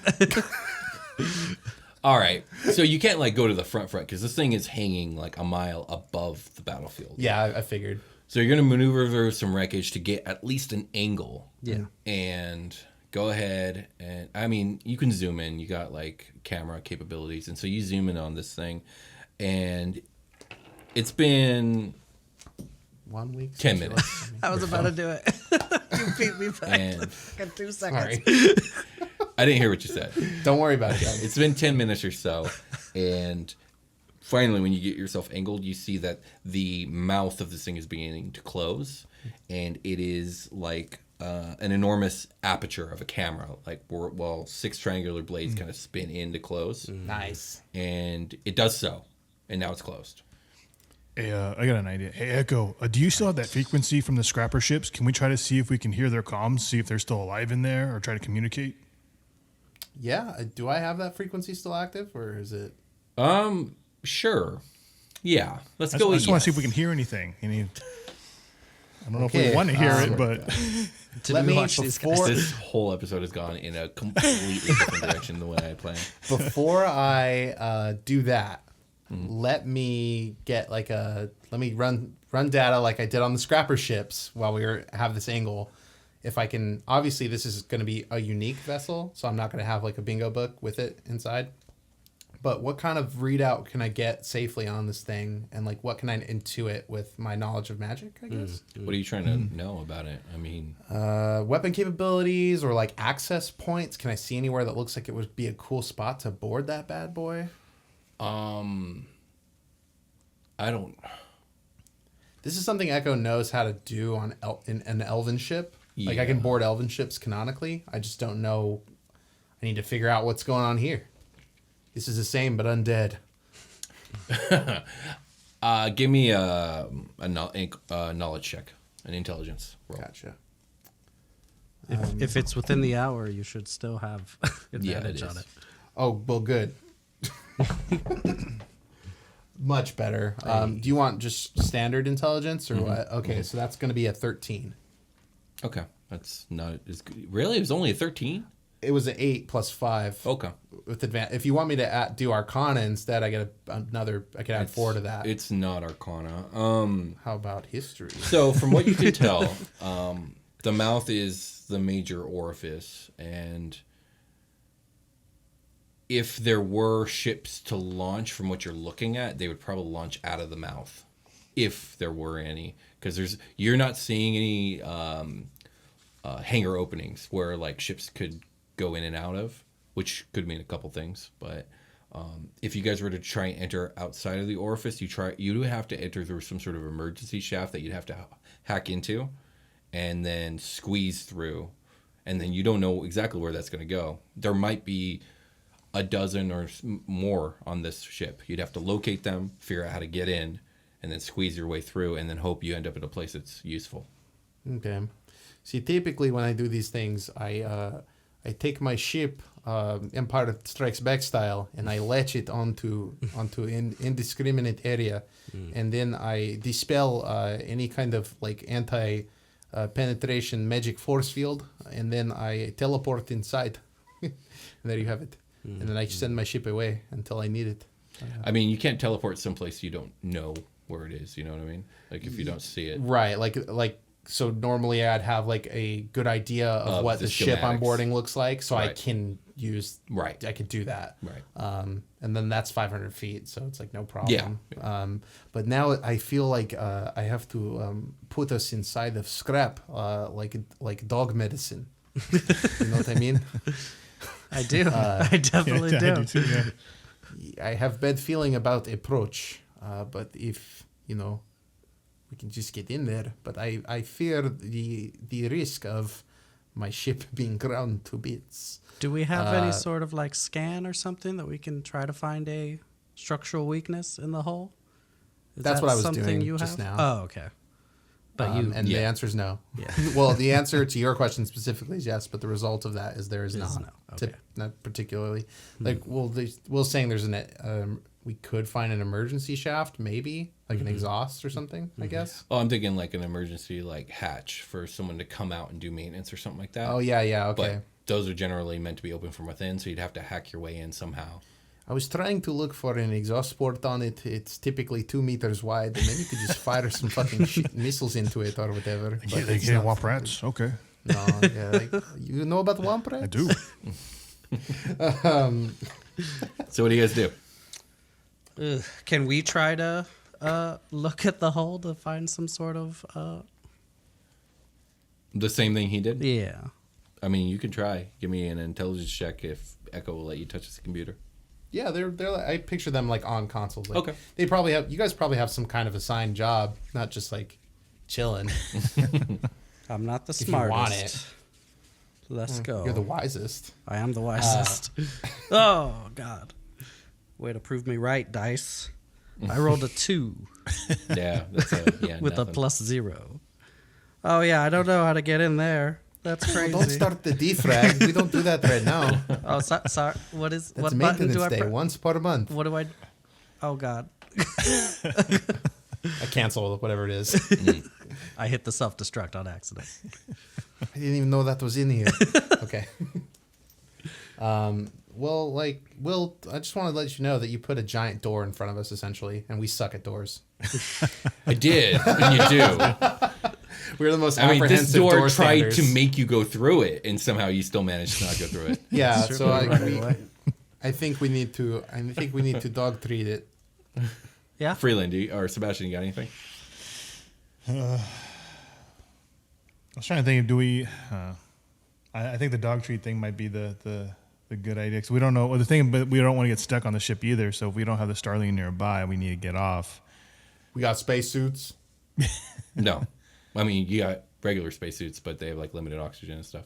All right. So you can't go to the front because this thing is hanging like a mile above the battlefield. Yeah, I figured. So you're going to maneuver through some wreckage to get at least an angle. Yeah. And go ahead and, I mean, you can zoom in. You got camera capabilities. And so you zoom in on this thing, and it's been 1 week. 10 minutes. I was about to do it. You beat me back And in 2 seconds. Sorry. I didn't hear what you said. Don't worry about it, guys. It's been 10 minutes or so, and finally, when you get yourself angled, you see that the mouth of this thing is beginning to close, and it is like an enormous aperture of a camera, while 6 triangular blades kind of spin in to close. Nice. And it does so, and now it's closed. Hey, I got an idea. Hey, Echo, do you still have that frequency from the scrapper ships? Can we try to see if we can hear their comms, see if they're still alive in there, or try to communicate? Yeah. Do I have that frequency still active, or is it? Sure. Yeah. Let's I go with just want to see if we can hear anything. I don't know if we Okay, want to hear it, but Let me watch these guys. before This whole episode has gone in a completely different direction than the way I planned. before I do that. Let me get let me run data like I did on the scrapper ships while have this angle. If I can, obviously this is going to be a unique vessel, so I'm not going to have like a bingo book with it inside. But what kind of readout can I get safely on this thing, and like what can I intuit with my knowledge of magic? I guess. What are you trying to know about it? I mean, Weapon capabilities or like access points. Can I see anywhere that looks like it would be a cool spot to board that bad boy? I don't. This is something Echo knows how to do on in an elven ship. Like I can board elven ships canonically. I just don't know. I need to figure out what's going on here. This is the same but undead. Give me a knowledge check, an intelligence roll. Gotcha. If it's within the hour, you should still have advantage on it. Oh, well, good. Much better. Do you want just standard intelligence or what? Okay, so that's going to be a 13. Okay, that's not as good. Really? It was only a 13? It was an 8 plus 5. Okay. With advantage. If you want me to do Arcana instead, I get another. I can add 4 to that. It's not Arcana. How about history? So from what you can tell, the mouth is the major orifice, and if there were ships to launch from what you're looking at, they would probably launch out of the mouth, if there were any, because you're not seeing any hangar openings where like ships could go in and out of, which could mean a couple things. But if you guys were to try and enter outside of the orifice, you do have to enter through some sort of emergency shaft that you'd have to hack into, and then squeeze through, and then you don't know exactly where that's going to go. There might be a dozen or more on this ship. You'd have to locate them, figure out how to get in, and then squeeze your way through, and then hope you end up at a place that's useful. Okay. See, typically when I do these things, I take my ship, Empire Strikes Back style, and I latch it onto indiscriminate area, and then I dispel any kind of like anti penetration magic force field, and then I teleport inside. And there you have it. And then I send my ship away until I need it. I mean, you can't teleport someplace you don't know where it is. You know what I mean? Like if you don't see it. Right. Like so normally I'd have like a good idea of what the ship I'm schematics. boarding looks like, so I Right. can use. Right. I could do that. Right. And then that's 500 feet, so it's like no problem. Yeah. But now I feel like I have to put us inside of scrap, like dog medicine. You know what I mean? I do. I definitely I do too, yeah. I have bad feeling about approach, but if we can just get in there. But I fear the risk of my ship being ground to bits. Do we have any sort of like scan or something that we can try to find a structural weakness in the hull? Is That's that what I was something doing you just have? now. Oh, okay. But the answer is no. Yeah. Well, the answer to your question specifically is yes, but the result of that is there is Is not. no. Okay. Not particularly. Like, we're saying there's we could find an emergency shaft, maybe like an exhaust or something. I guess. Oh, I'm thinking like an emergency like hatch for someone to come out and do maintenance or something like that. Oh yeah, okay. But those are generally meant to be open from within, so you'd have to hack your way in somehow. I was trying to look for an exhaust port on it. It's typically 2 meters wide, and then you could just fire some fucking shit missiles into it or whatever. Yeah, But they it's can't not- walk rats. Okay. No, yeah, like, you know about womp rats? I do. So what do you guys do? can we try to look at the hull to find some sort of The same thing he did? yeah. I mean, you can try. Give me an intelligence check if Echo will let you touch the computer. Yeah, they're like, I picture them like on consoles. Like, Okay. They probably have. You guys probably have some kind of assigned job, not just like chilling. I'm not the If you smartest. want it. Let's go. You're the wisest. I am the wisest. Oh God. Way to prove me right, dice. I rolled a 2 Yeah, that's with nothing. a +0. Oh yeah, I don't know how to get in there. That's crazy. Don't start the defrag. We don't do that right now. Oh, sorry. What That's button do maintenance I day, press? once per month. What do I? Oh God. I cancel whatever it is. I hit the self-destruct on accident. I didn't even know that was in here. Okay. Well, I just want to let you know that you put a giant door in front of us, essentially, and we suck at doors. I did, and you do. We're the most I mean, apprehensive this door tried standers. to make you go through it, and somehow you still managed to not go through it. Yeah, Sure, so right I think we need to dog treat it. Yeah. Freeland, or Sebastian, you got anything? I was trying to think. Do we? I think the dog treat thing might be the good idea. Cause we don't know. Well, the thing, but we don't want to get stuck on the ship either. So if we don't have the Starling nearby, we need to get off. We got spacesuits. No. I mean, you got regular spacesuits, but they have like limited oxygen and stuff.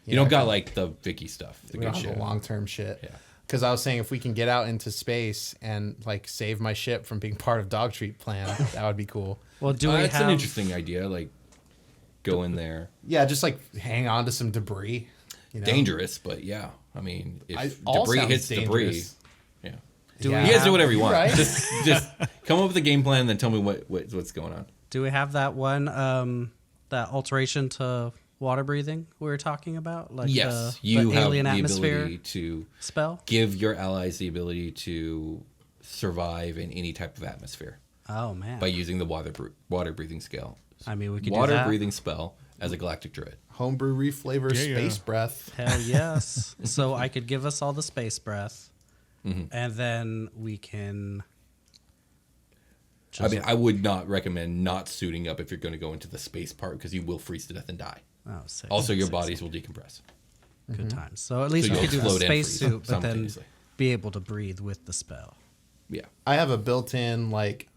You Yeah, don't got like the Vicky stuff, the We good don't have shit. the long-term shit. Yeah. Because I was saying if we can get out into space and like save my ship from being part of dog treat plan, that would be cool. Well, do we That's have? an interesting idea. Like, go in there. Yeah, just like hang on to some debris. You know? Dangerous, but yeah. I mean, if All debris sounds hits debris, dangerous. yeah. Do Yeah. we You guys have, do whatever you want. Right. Just come up with a game plan, and then tell me what's going on. Do we have that one? That alteration to water breathing we were talking about? Like Yes, the you have alien the atmosphere ability to spell. give your allies the ability to survive in any type of atmosphere Oh man. by using the water breathing scale. I mean, we could do Water that. breathing spell as a galactic druid. Homebrew reflavor Yeah. space breath. Hell yes. So I could give us all the space breath, Mm-hmm. and then we can. I mean, I would not recommend not suiting up if you're going to go into the space part because you will freeze to death and die. Oh, sick, Also, your sick, bodies will decompress. sick. Good times. So at least So we you'll could do the explode and space freeze suit, but then simultaneously. be able to breathe with the spell. Yeah. I have a built-in like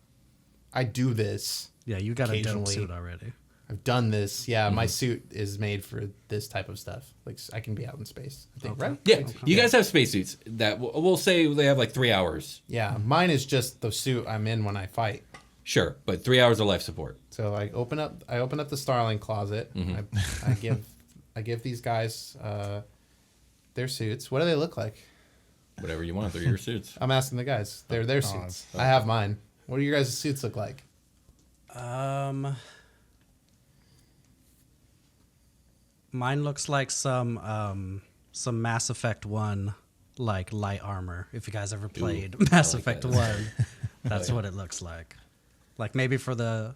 I do this. Yeah, you got a dope Occasionally. suit already. I've done this. Yeah, my Mm-hmm. suit is made for this type of stuff. Like I can be out in space. I think, right? Yeah. You guys have spacesuits that we'll say they have like 3 hours. Yeah, mine is just the suit I'm in when I fight. Sure. But 3 hours of life support. So I open up the Starling closet. Mm-hmm. I give these guys their suits. What do they look like? Whatever you want. They're your suits. I'm asking the guys. They're their suits. I have mine. What do your guys' suits look like? Mine looks like some Mass Effect 1 like light armor. If you guys ever played Mass like Effect that. 1, that's what it looks like. Like maybe for the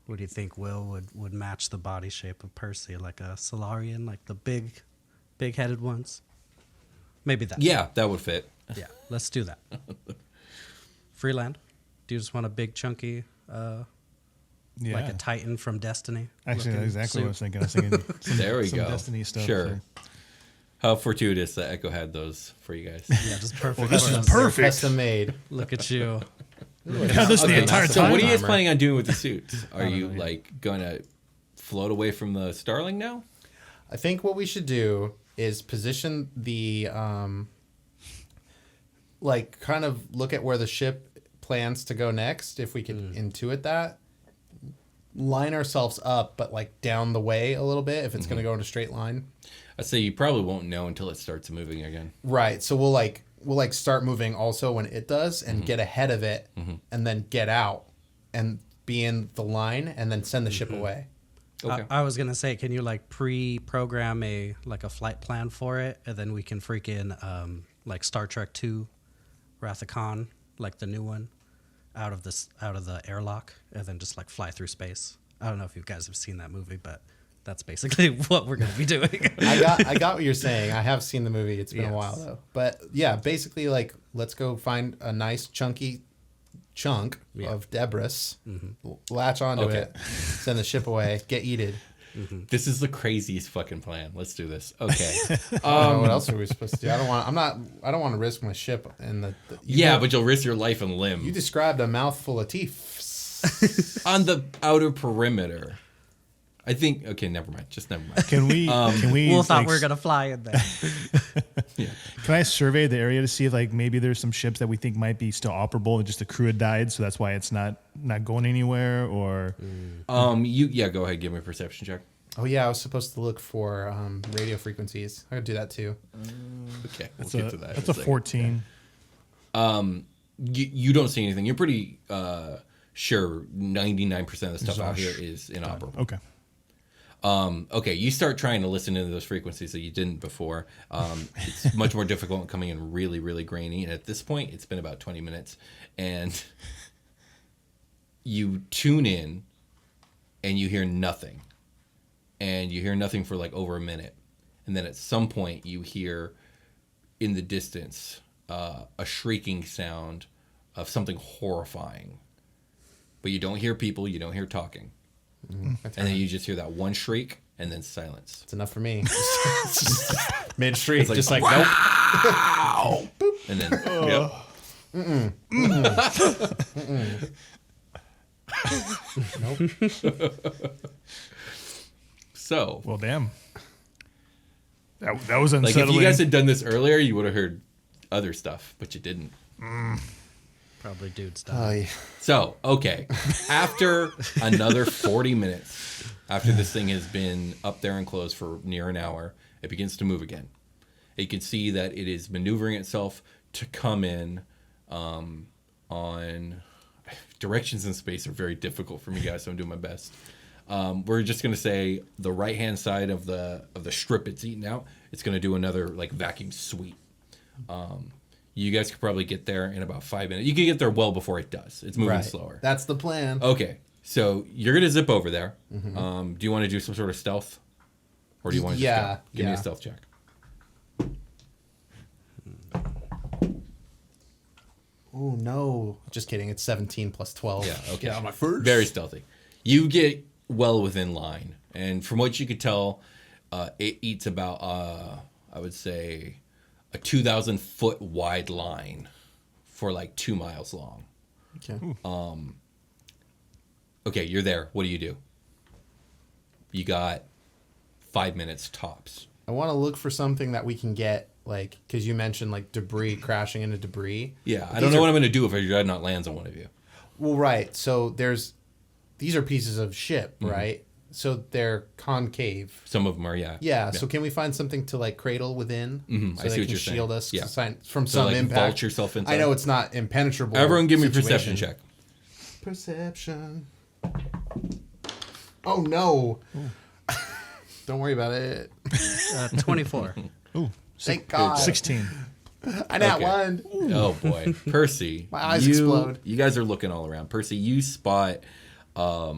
what do you think Will would match the body shape of Percy, like a Solarian, like the big headed ones? Maybe that. Yeah, that would fit. Yeah, let's do that. Freeland. Do you just want a big chunky Yeah. like a Titan from Destiny? Actually, looking that's exactly what I was suit? thinking. I was thinking some, There we some go. Destiny stuff. Sure. so. How fortuitous that Echo had those for you guys. Yeah, just perfect. this for is us. perfect. Custom made. Look at you. Had this the entire So time. what are you guys Armor. planning on doing with the suits? Are you know yet. like going to float away from the Starling now? I think what we should do is position the like kind of look at where the ship plans to go next, if we can intuit that. Line ourselves up, but like down the way a little bit if it's going to go in a straight line. I'd say you probably won't know until it starts moving again. Right. So we'll start moving also when it does and get ahead of it and then get out and be in the line and then send the ship away. Okay. I was gonna say, can you like pre-program a flight plan for it, and then we can freaking like Star Trek 2, Wrath of Khan, like the new one, out of the airlock, and then just like fly through space. I don't know if you guys have seen that movie, but that's basically what we're gonna be doing. I got what you're saying. I have seen the movie. It's been Yes. a while though. But yeah, basically like let's go find a nice chunky chunk of debris, latch onto Okay. it, send the ship away, get yeeted. This is the craziest fucking plan. Let's do this. Okay. I don't know what else are we supposed to do? I don't want to risk my ship and But you'll risk your life and limb you described a mouthful of teeth. on the outer perimeter. I think. Okay, never mind. Just never mind. Can we? We'll thought like, we were gonna fly in there. Can I survey the area to see if like maybe there's some ships that we think might be still operable and just the crew had died, so that's why it's not going anywhere? Or Go ahead. Give me a perception check. Oh yeah, I was supposed to look for radio frequencies. I could do that too. Okay, that's we'll get to that. That's a 14. You don't see anything. You're pretty sure 99% of the stuff out here is inoperable. Okay. Okay, you start trying to listen into those frequencies that you didn't before. It's much more difficult and coming in really, really grainy. And at this point, it's been about 20 minutes. And you tune in and you hear nothing. And you hear nothing for like over a minute. And then at some point, you hear in the distance a shrieking sound of something horrifying. But you don't hear people, you don't hear talking. And then you just hear that one shriek and then silence. It's enough for me. Mid shriek, like, just like wow! Nope. And then Nope. So, Well, damn. That was like unsettling. if you guys had done this earlier, you would have heard other stuff, but you didn't. Probably dude stuff. Oh, yeah. So, okay, after another 40 minutes, after this thing has been up there and closed for near an hour, it begins to move again. You can see that it is maneuvering itself to come in on directions in space are very difficult for me, guys, so I'm doing my best. We're just going to say the right-hand side of the strip it's eaten out, it's going to do another like vacuum sweep. You guys could probably get there in about 5 minutes. You can get there well before it does. It's moving slower. That's the plan. Okay, so you're going to zip over there. Do you want to do some sort of stealth? Or do you want to just go? Give me a stealth check. Oh, no. Just kidding. It's 17 plus 12. Yeah, okay. Get on my first. Very stealthy. You get well within line. And from what you could tell, it eats about, I would say, a 2,000 foot wide line for like 2 miles long. Okay. Okay, you're there. What do? You got 5 minutes tops. I want to look for something that we can get, like, because you mentioned like debris crashing into debris. Yeah, I don't know what I'm going to do if a dreadnought lands on one of you. Well, right. So these are pieces of ship, right? So they're concave. Some of them are, yeah. Yeah. So can we find something to like cradle within? I see what you're saying. Shield us Yeah. from So some like impact. vault yourself inside. I know it's not impenetrable. Everyone give me a situation. perception check. Perception. Oh no. Don't worry about it. 24. Ooh, Thank God. 16. I nat one. Oh boy, Percy! My eyes explode. You guys are looking all around. Percy, you spot a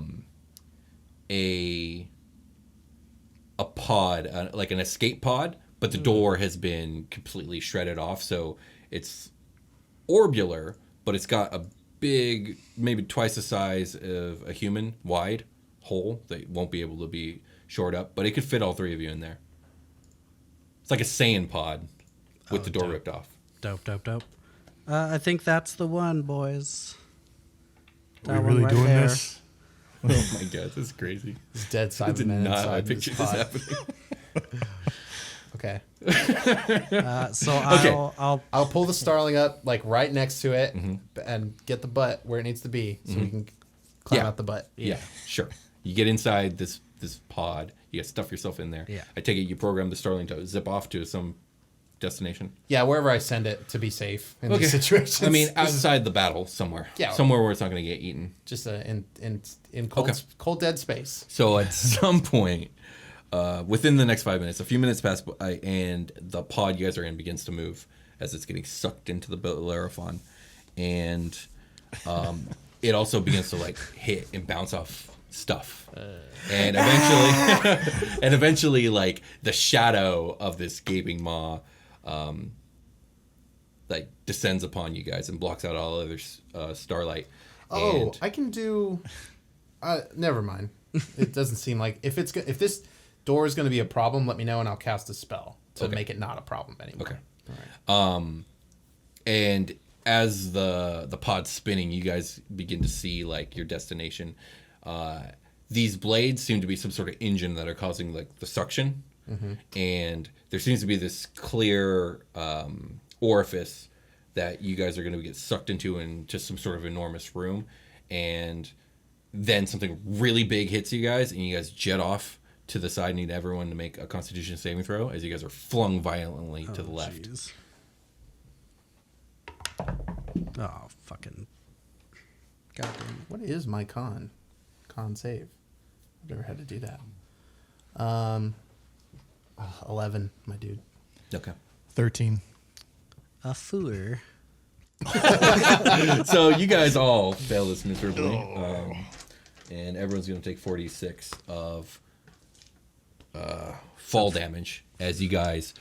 pod, like an escape pod, but the door has been completely shredded off. So it's orbular, but it's got a big, maybe twice the size of a human wide hole that won't be able to be shored up, but it could fit all three of you in there. It's like a Saiyan pod with the door ripped off. Dope. I think that's the one, boys. Are That we one really right doing there. this? Oh my god, this is crazy. It's dead I silent did man not inside this picture this pod. happening. Okay. So Okay. I'll pull the Starling up like right next to it and get the butt where it needs to be so we can climb out the butt. Yeah, sure. You get inside this pod. You get stuff yourself in there. Yeah. I take it you program the Starling to zip off to some destination. Yeah, wherever I send it to be safe in these situations. I mean, outside the battle somewhere. Yeah. Somewhere where it's not going to get eaten. just in cold, Okay. cold dead space. So at some point, within the next 5 minutes, a few minutes pass by, and the pod you guys are in begins to move as it's getting sucked into the Bellerophon. And it also begins to like hit and bounce off stuff. And eventually like the shadow of this gaping maw like descends upon you guys and blocks out all other starlight. Oh, And I can do. Never mind. It doesn't seem like if this door is going to be a problem, let me know and I'll cast a spell to make it not a problem anymore. Okay. All right. And as the pod's spinning, you guys begin to see like your destination. these blades seem to be some sort of engine that are causing like the suction, and there seems to be this clear orifice that you guys are going to get sucked into some sort of enormous room, and then something really big hits you guys, and you guys jet off to the side. Need everyone to make a Constitution saving throw as you guys are flung violently to the left. Geez. Oh, fucking. Goddamn. What is my con save? I've never had to do that. 11, my dude. Okay. 13. A four. So you guys all fail this miserably, and everyone's going to take 46 of fall damage as you guys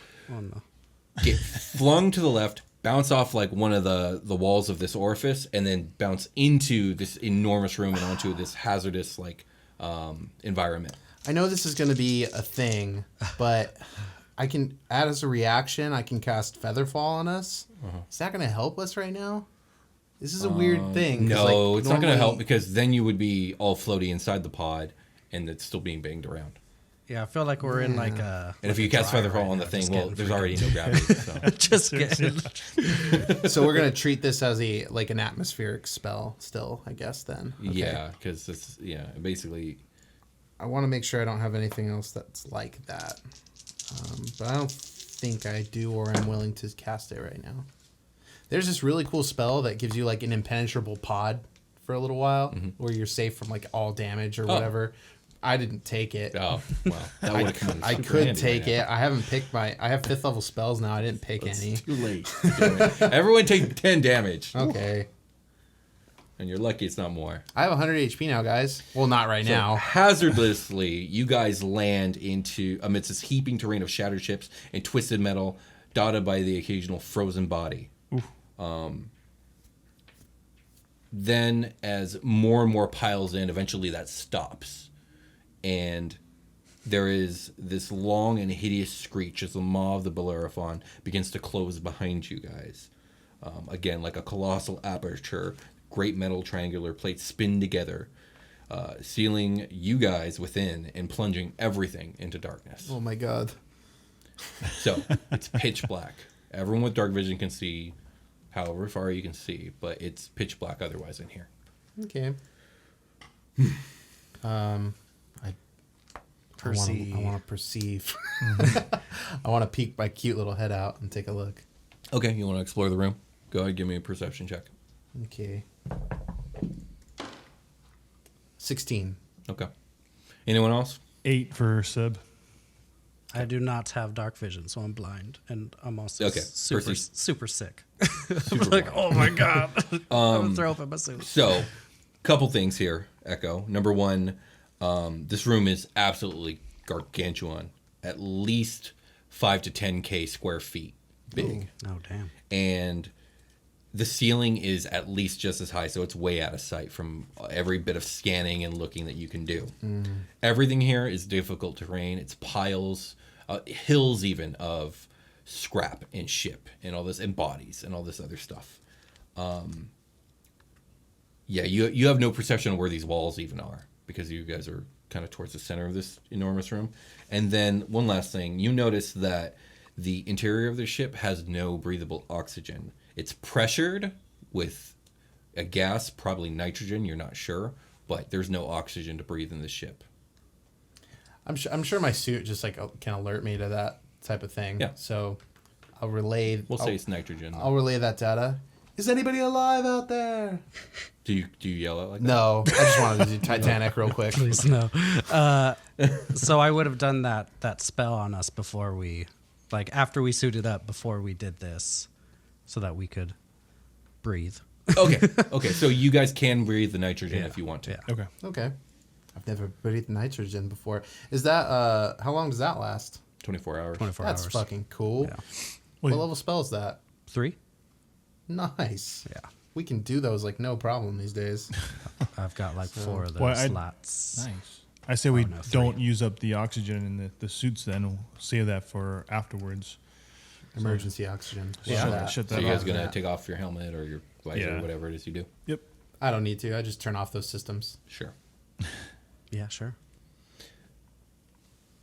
get flung to the left, bounce off like one of the walls of this orifice, and then bounce into this enormous room and onto this hazardous like environment. I know this is going to be a thing, but I can add as a reaction. I can cast Featherfall on us. Is that going to help us right now? This is a weird thing. No, it's not going to help because then you would be all floaty inside the pod, and it's still being banged around. Yeah, I feel like we're in like a. And if you cast Featherfall on the thing, well, there's already no gravity. So. Just kidding. So we're gonna treat this as an atmospheric spell still, I guess. Then. Okay. Yeah, because it's basically. I want to make sure I don't have anything else that's like that, but I don't think I do, or I'm willing to cast it right now. There's this really cool spell that gives you like an impenetrable pod for a little while, where you're safe from like all damage or whatever. I didn't take it. Oh, well, that would have come in. I could take it. I haven't picked I have 5th level spells now. I didn't pick any. Too late. Everyone take 10 damage. Okay. And you're lucky it's not more. I have 100 HP now, guys. Well, not right now. Hazardously, you guys land amidst this heaping terrain of shattered ships and twisted metal, dotted by the occasional frozen body. Then, as more and more piles in, eventually that stops. And there is this long and hideous screech as the maw of the Bellerophon begins to close behind you guys. Again, like a colossal aperture, great metal triangular plates spin together, sealing you guys within and plunging everything into darkness. Oh my god. So, it's pitch black. Everyone with dark vision can see however far you can see, but it's pitch black otherwise in here. Okay. Perceive. I want to perceive. I want to peek my cute little head out and take a look. Okay, you want to explore the room? Go ahead, give me a perception check. Okay. 16. Okay. Anyone else? 8 for Seb. I do not have dark vision, so I'm blind, and I'm also super sick. I'm like, oh my god, I'm gonna throw up in my suit. So, couple things here, Echo. Number one, this room is absolutely gargantuan, at least 5 to 10K square feet big. Oh damn! And the ceiling is at least just as high, so it's way out of sight from every bit of scanning and looking that you can do. Everything here is difficult terrain. It's piles, hills even of scrap and ship and all this, and bodies and all this other stuff. Yeah, you have no perception of where these walls even are because you guys are kind of towards the center of this enormous room. And then one last thing, you notice that the interior of the ship has no breathable oxygen. It's pressured with a gas, probably nitrogen, you're not sure, but there's no oxygen to breathe in the ship. I'm sure my suit just like can alert me to that type of thing. Yeah. So I'll relay. We'll say it's nitrogen. I'll relay that data. Is anybody alive out there? Do you yell out like that? No, I just wanted to do Titanic real quick. Please no. So I would have done that spell on us before we, like after we suited up before we did this, so that we could breathe. Okay. So you guys can breathe the nitrogen if you want to. Yeah. Okay. I've never breathed nitrogen before. Is that how long does that last? 24 hours. 24 That's hours. fucking cool. Yeah. What level spell is that? 3. Nice. Yeah. We can do those like no problem these days. I've got like 4 of those Well, slots. Nice. I say we no, 3. don't use up the oxygen in the suits then. We'll save that for afterwards. Emergency oxygen. Yeah. Shut Shut So that you guys off. going to take off your helmet or your visor Yeah. or whatever it is you do? Yep. I don't need to. I just turn off those systems. Sure. Yeah, sure.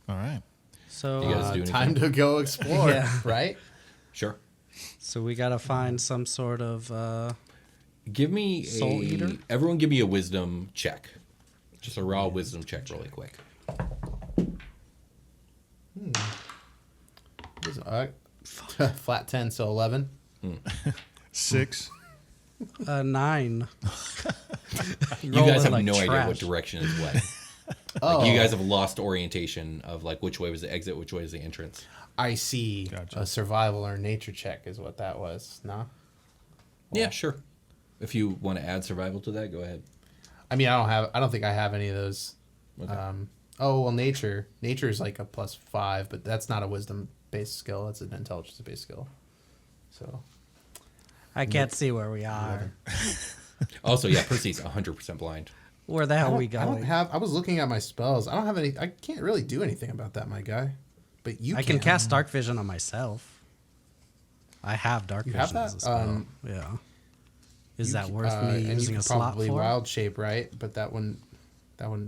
All right. So You guys do Time anything? to go explore, Yeah. right? Sure. So we gotta find some sort of Give me Soul Eater? Everyone give me a wisdom check. Just a raw wisdom check really quick. Flat 10, so 11. 6. 9. You guys have like no idea trash. what direction is what. Oh, Like, you guys have lost orientation of like which way was the exit, which way is the entrance. I see. Gotcha. A survival or nature check is what that was. No? Yeah, sure. If you want to add survival to that, go ahead. I mean, I don't think I have any of those. Okay. Oh, well, nature. Nature is like a +5, but that's not a wisdom-based skill. It's an intelligence-based skill. So, I can't see where we are. Also, yeah, Percy's 100% blind. Where the hell are we I don't going? have. I was looking at my spells. I don't have any. I can't really do anything about that, my guy. But you I can cast dark vision on myself. I have dark You vision have that? as a spell. Yeah. Is that worth me and using you a could slot probably for? wild shape, right? But that wouldn't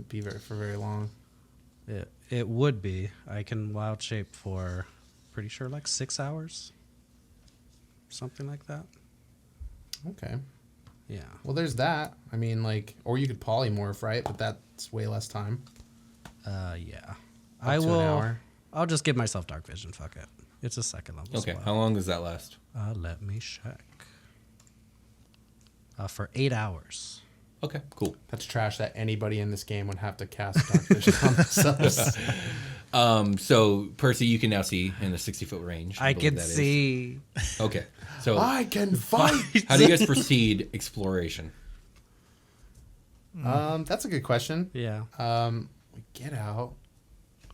be for very long. It would be. I can wild shape for pretty sure like 6 hours. Something like that. Okay. Yeah. Well, there's that. I mean, like, or you could polymorph, right? But that's way less time. Yeah. Up to an hour. I'll just give myself dark vision. Fuck it. It's a second level Okay, spell. how long does that last? Let me check. For 8 hours. Okay, cool. That's trash that anybody in this game would have to cast dark vision on themselves. So, Percy, you can now see in the 60-foot range. I believe can that is. see. Okay, so I can fight. how do you guys proceed exploration? That's a good question. Yeah. We get out.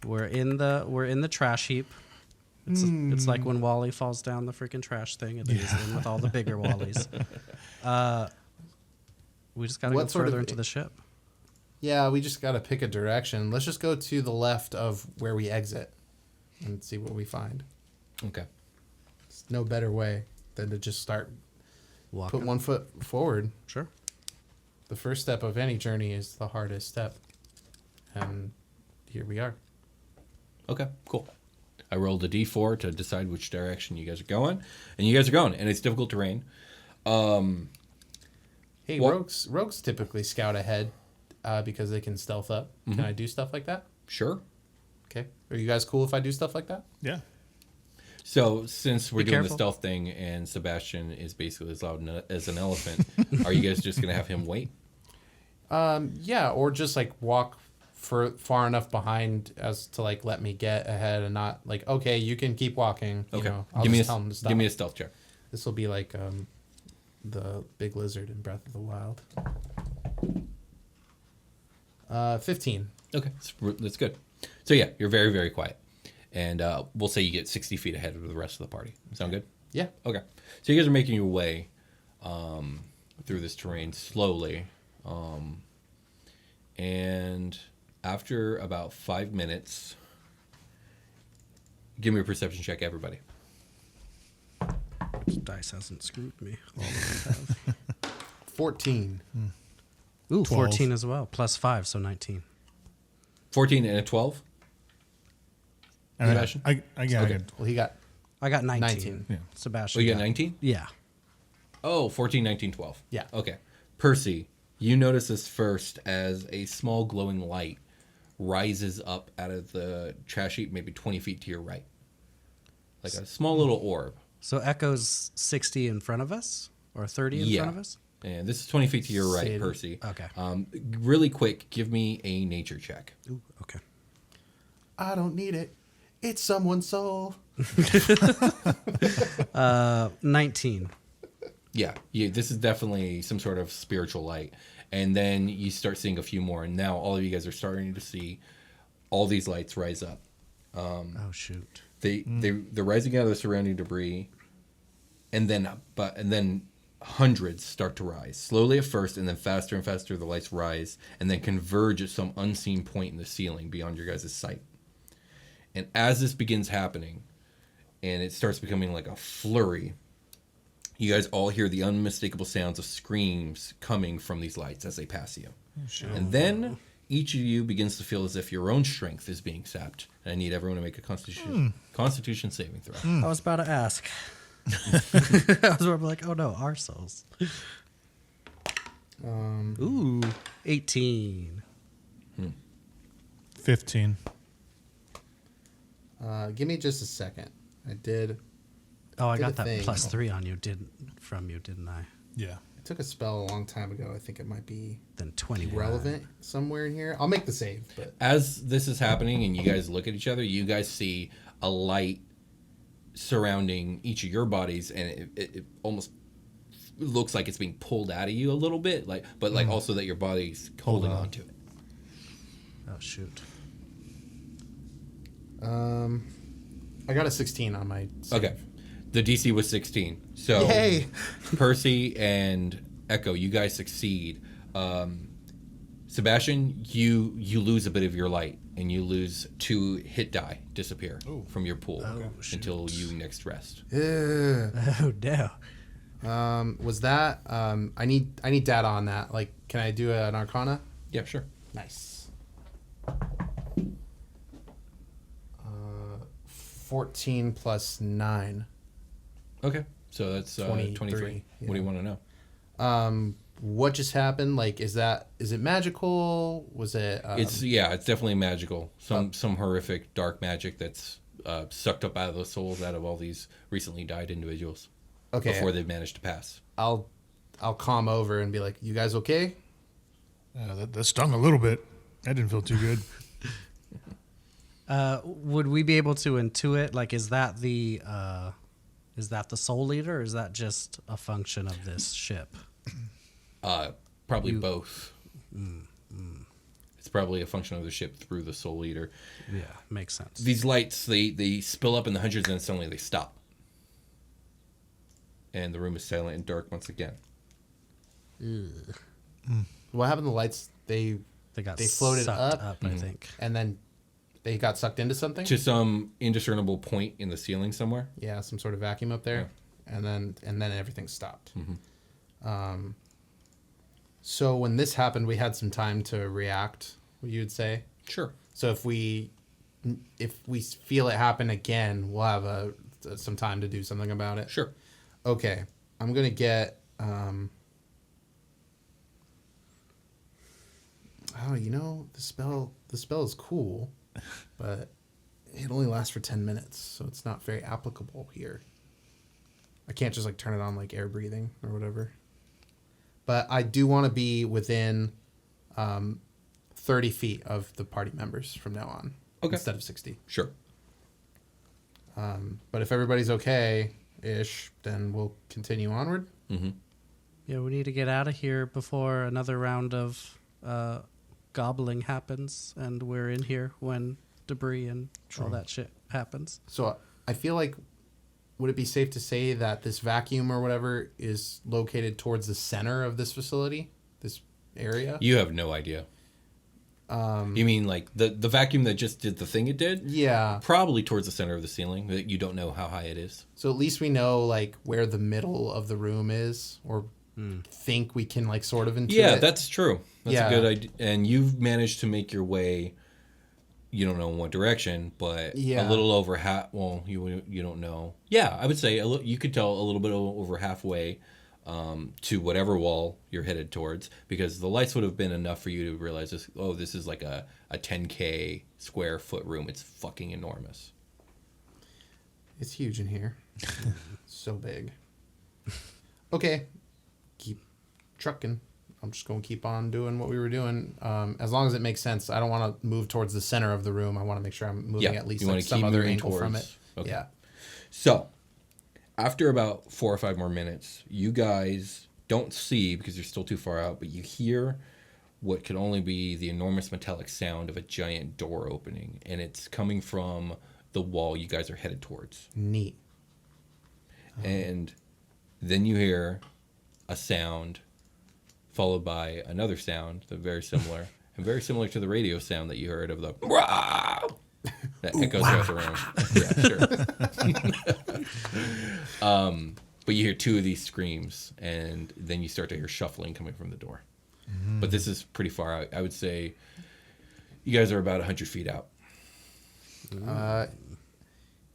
We're in the trash heap. It's like when Wally falls down the freaking trash thing, and he's in with all the bigger Wallies. We just gotta What go sort further of- into the ship. Yeah, we just gotta pick a direction. Let's just go to the left of where we exit and see what we find. Okay. There's no better way than to just start Walking. put one foot forward. Sure. The first step of any journey is the hardest step. And here we are. Okay, cool. I rolled a d4 to decide which direction you guys are going, and you guys are going, and it's difficult terrain. Hey, What- rogues typically scout ahead because they can stealth up. Can I do stuff like that? Sure. Okay. Are you guys cool if I do stuff like that? Yeah. So, since we're Be doing the careful. stealth thing, and Sebastian is basically as loud as an elephant, are you guys just gonna have him wait? Yeah, or just like walk for far enough behind as to like let me get ahead and not like, okay, you can keep walking. You Okay. know, I'll Give me just tell them to stop. give me a stealth check. This will be like the big lizard in Breath of the Wild. 15. Okay, that's good. So yeah, you're very, very quiet, and we'll say you get 60 feet ahead of the rest of the party. Sound good? Yeah. Okay. So you guys are making your way through this terrain slowly, and after about 5 minutes, give me a perception check, everybody. This dice hasn't screwed me. All of them have. 14. Ooh, 12. 14 as well. Plus 5, so 19. 14 and a 12. And Sebastian? I got Okay. it. Well, he got I got 19. 19. Yeah. Sebastian. Oh, you got got 19? Yeah. Oh, 14, 19, 12. Yeah. Okay. Percy, you notice this first as a small glowing light rises up out of the trash heap, maybe 20 feet to your right. Like a small little orb. So Echo's 60 in front of us? Or 30 in front of us? And this is 20 feet to your right, Say- Percy. Okay. Really quick, give me a nature check. Ooh, okay. I don't need it. It's someone's soul. 19. Yeah, this is definitely some sort of spiritual light. And then you start seeing a few more. And now all of you guys are starting to see all these lights rise up. Oh, shoot. They're rising out of the surrounding debris, and then hundreds start to rise slowly at first, and then faster and faster the lights rise, and then converge at some unseen point in the ceiling beyond your guys' sight. And as this begins happening, and it starts becoming like a flurry, you guys all hear the unmistakable sounds of screams coming from these lights as they pass you. And then each of you begins to feel as if your own strength is being sapped. And I need everyone to make a Constitution saving throw. I was about to ask. I was like, oh no, our souls. Ooh, 18. 15. Give me just a second. I did. Oh, I Did got a that thing. +3 on you, didn't I? Yeah. I took a spell a long time ago. I think it might be Then 21. relevant somewhere in here. I'll make the save, but As this is happening and you guys look at each other, you guys see a light surrounding each of your bodies, and it almost looks like it's being pulled out of you a little bit, but also that your body's holding on to it. Oh shoot. I got a 16 on my save. Okay. The DC was 16. So Yay! Percy and Echo, you guys succeed. Sebastian, you lose a bit of your light, and you lose 2 hit die disappear from your pool until you next rest. Ugh. Oh no. Was that? I need data on that. Like, can I do an Arcana? Yeah, sure. Nice. 14 plus 9. Okay. So that's 23. Yeah. What do you want to know? What just happened? Like, is it magical? Was it? It's definitely magical. Some horrific dark magic that's sucked up out of the souls out of all these recently died individuals. Okay. Before they've managed to pass. I'll calm over and be like, "You guys okay?" That stung a little bit. That didn't feel too good. Would we be able to intuit? Like, is that the soul leader, or is that just a function of this ship? Probably both. It's probably a function of the ship through the soul eater. Yeah, makes sense. These lights, they spill up in the hundreds, and then suddenly they stop. And the room is silent and dark once again. What happened to the lights? They floated sucked up, I think. and then they got sucked into something. To some indiscernible point in the ceiling somewhere. Yeah, some sort of vacuum up there, and then everything stopped. So when this happened, we had some time to react. You would say. Sure. So if we feel it happen again, we'll have some time to do something about it. Sure. Okay, I'm gonna get. The spell is cool, but it only lasts for 10 minutes, so it's not very applicable here. I can't just like turn it on like air breathing or whatever. But I do want to be within 30 feet of the party members from now on, instead of 60. Sure. But if everybody's okay-ish, then we'll continue onward. Mm-hmm. Yeah, we need to get out of here before another round of gobbling happens, and we're in here when debris and all that shit happens. So I feel like, would it be safe to say that this vacuum or whatever is located towards the center of this facility, this area? You have no idea. You mean like the vacuum that just did the thing it did? Yeah. Probably towards the center of the ceiling. That you don't know how high it is. So at least we know like where the middle of the room is, or think we can like sort of intuit. Yeah, that's true. That's Yeah. a good idea. And you've managed to make your way. You don't know in what direction, but a little over half. Well, you don't know. Yeah, I would say you could tell a little bit over halfway to whatever wall you're headed towards, because the lights would have been enough for you to realize this. Oh, this is like a 10K square foot room. It's fucking enormous. It's huge in here. So big. Okay, keep trucking. I'm just going to keep on doing what we were doing. As long as it makes sense. I don't want to move towards the center of the room. I want to make sure I'm moving at least you like wanna some keep other moving angle from it. towards- okay. Yeah. So, after about 4 or 5 more minutes, you guys don't see because you're still too far out, but you hear what could only be the enormous metallic sound of a giant door opening, and it's coming from the wall you guys are headed towards. Neat. And then you hear a sound followed by another sound that's very similar, and very similar to the radio sound that you heard of the that echoes throughout the room. Yeah, sure. But you hear 2 of these screams, and then you start to hear shuffling coming from the door. But this is pretty far out. I would say You guys are about 100 feet out.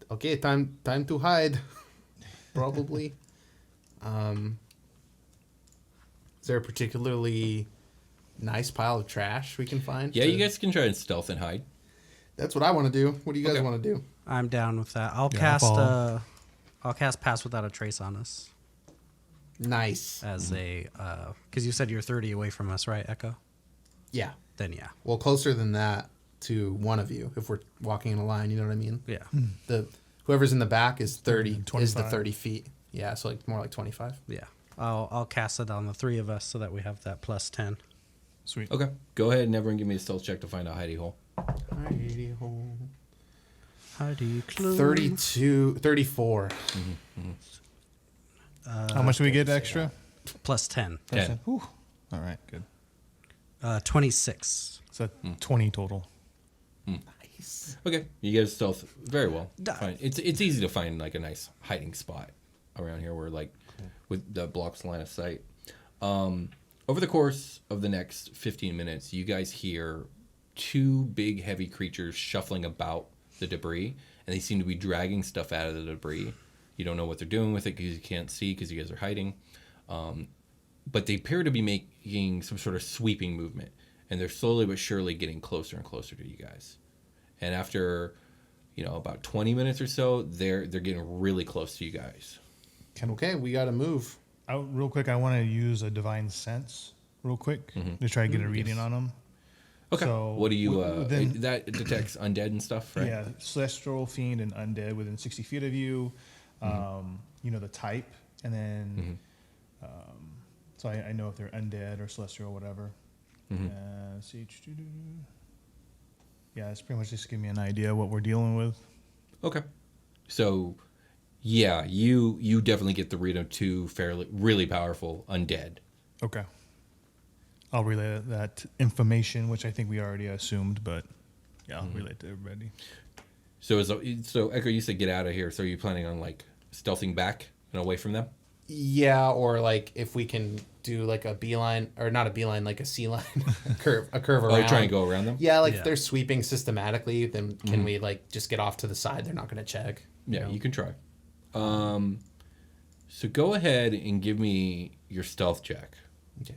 Okay, time to hide. Probably. Is there a particularly nice pile of trash we can find? Yeah, you guys can try and stealth and hide. That's what I want to do. What do you guys Okay. want to do? I'm down with that. I'll Yeah, I'll cast Pass Without a Trace on us Nice. as a because you said you're 30 away from us, right, Echo? Yeah. Then yeah, Well, closer than that to one of you if we're walking in a line. You know what I mean? yeah, The whoever's in the back is 30. Is the 25. 30 feet. Yeah, so like more like 25. yeah. I'll cast it on the three of us so that we have that plus 10. Sweet. Okay. Go ahead and everyone give me a stealth check to find a hidey hole. Hidey clue. 32, 34. How much do we get extra? Plus 10. 10. Whew. All right, good. 26. So 20 total. Nice. Okay. You guys stealth very well. Dive. Fine. It's easy to find like a nice hiding spot around here where like with the blocks line of sight. Over the course of the next 15 minutes, you guys hear two big heavy creatures shuffling about the debris, and they seem to be dragging stuff out of the debris. You don't know what they're doing with it because you can't see because you guys are hiding. But they appear to be making some sort of sweeping movement, and they're slowly but surely getting closer and closer to you guys. And after, about 20 minutes or so, they're getting really close to you guys. Okay, we got to move. Real quick, I want to use a divine sense real quick to try to get a reading on them. Okay. So what do you? then- That detects undead and stuff, right? Yeah, celestial, fiend, and undead within 60 feet of you. The type, and then so I know if they're undead or celestial or whatever. See, yeah, it's pretty much just give me an idea what we're dealing with. Okay. So, yeah, you definitely get the read of two really powerful undead. Okay. I'll relay that information, which I think we already assumed, but yeah, I'll relay it to everybody. So Echo, you said get out of here. So are you planning on like stealthing back and away from them? Yeah, or like if we can do like a beeline, or not a beeline, like a C line, a curve around. Oh, try and go around them? Yeah, like Yeah. if they're sweeping systematically, then can we like just get off to the side? They're not going to check. Yeah, you can try. So go ahead and give me your stealth check. Okay.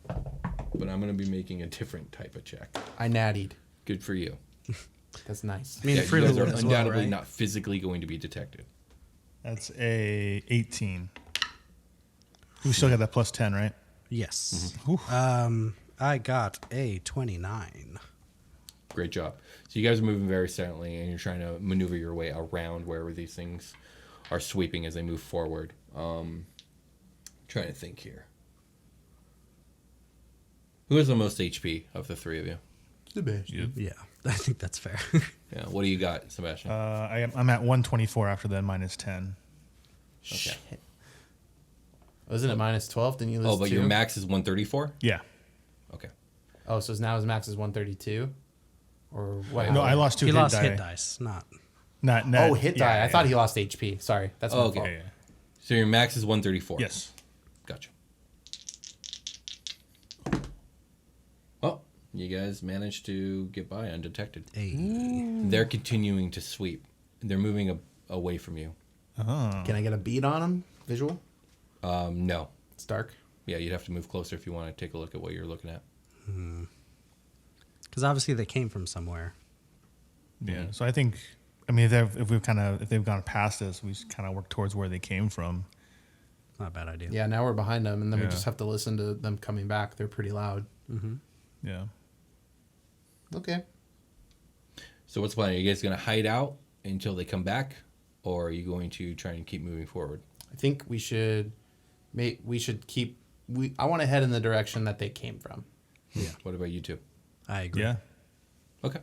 But I'm going to be making a different type of check. I nattied. Good for you. That's nice. I mean, Yeah, Fruit you of guys the are Loom as well, undoubtedly right? not physically going to be detected. That's a 18. We still got that plus 10, right? Yes. Whew. I got a 29. Great job. So you guys are moving very silently, and you're trying to maneuver your way around wherever these things are sweeping as they move forward. Trying to think here. Who has the most HP of the three of you? The best. Yeah, I think that's fair. Yeah. What do you got, Sebastian? I'm at 124 after that, minus 10. Okay. Shit. Wasn't it minus 12? Didn't you lose But 2? your max is 134? Yeah. Okay. Oh, so now his max is 132? Or what? No, I lost 2 he hit lost die. hit dice, not. Not, Oh, hit die. yeah, I thought he lost HP. Sorry. That's my Okay. fault. Yeah. So your max is 134? Yes. Gotcha. Well, you guys managed to get by undetected. Hey. They're continuing to sweep. They're moving away from you. Can I get a beat on him? Visual? No. It's dark. Yeah, you'd have to move closer if you want to take a look at what you're looking at. Because obviously they came from somewhere. Yeah. So I think, if they've gone past us, we kind of work towards where they came from. Not a bad idea. Yeah, now we're behind them, and then we Yeah. just have to listen to them coming back. They're pretty loud. Yeah. Okay. So what's the plan? Are you guys going to hide out until they come back? Or are you going to try and keep moving forward? I think we should keep... I want to head in the direction that they came from. Yeah. What about you two? I agree. Yeah. Okay.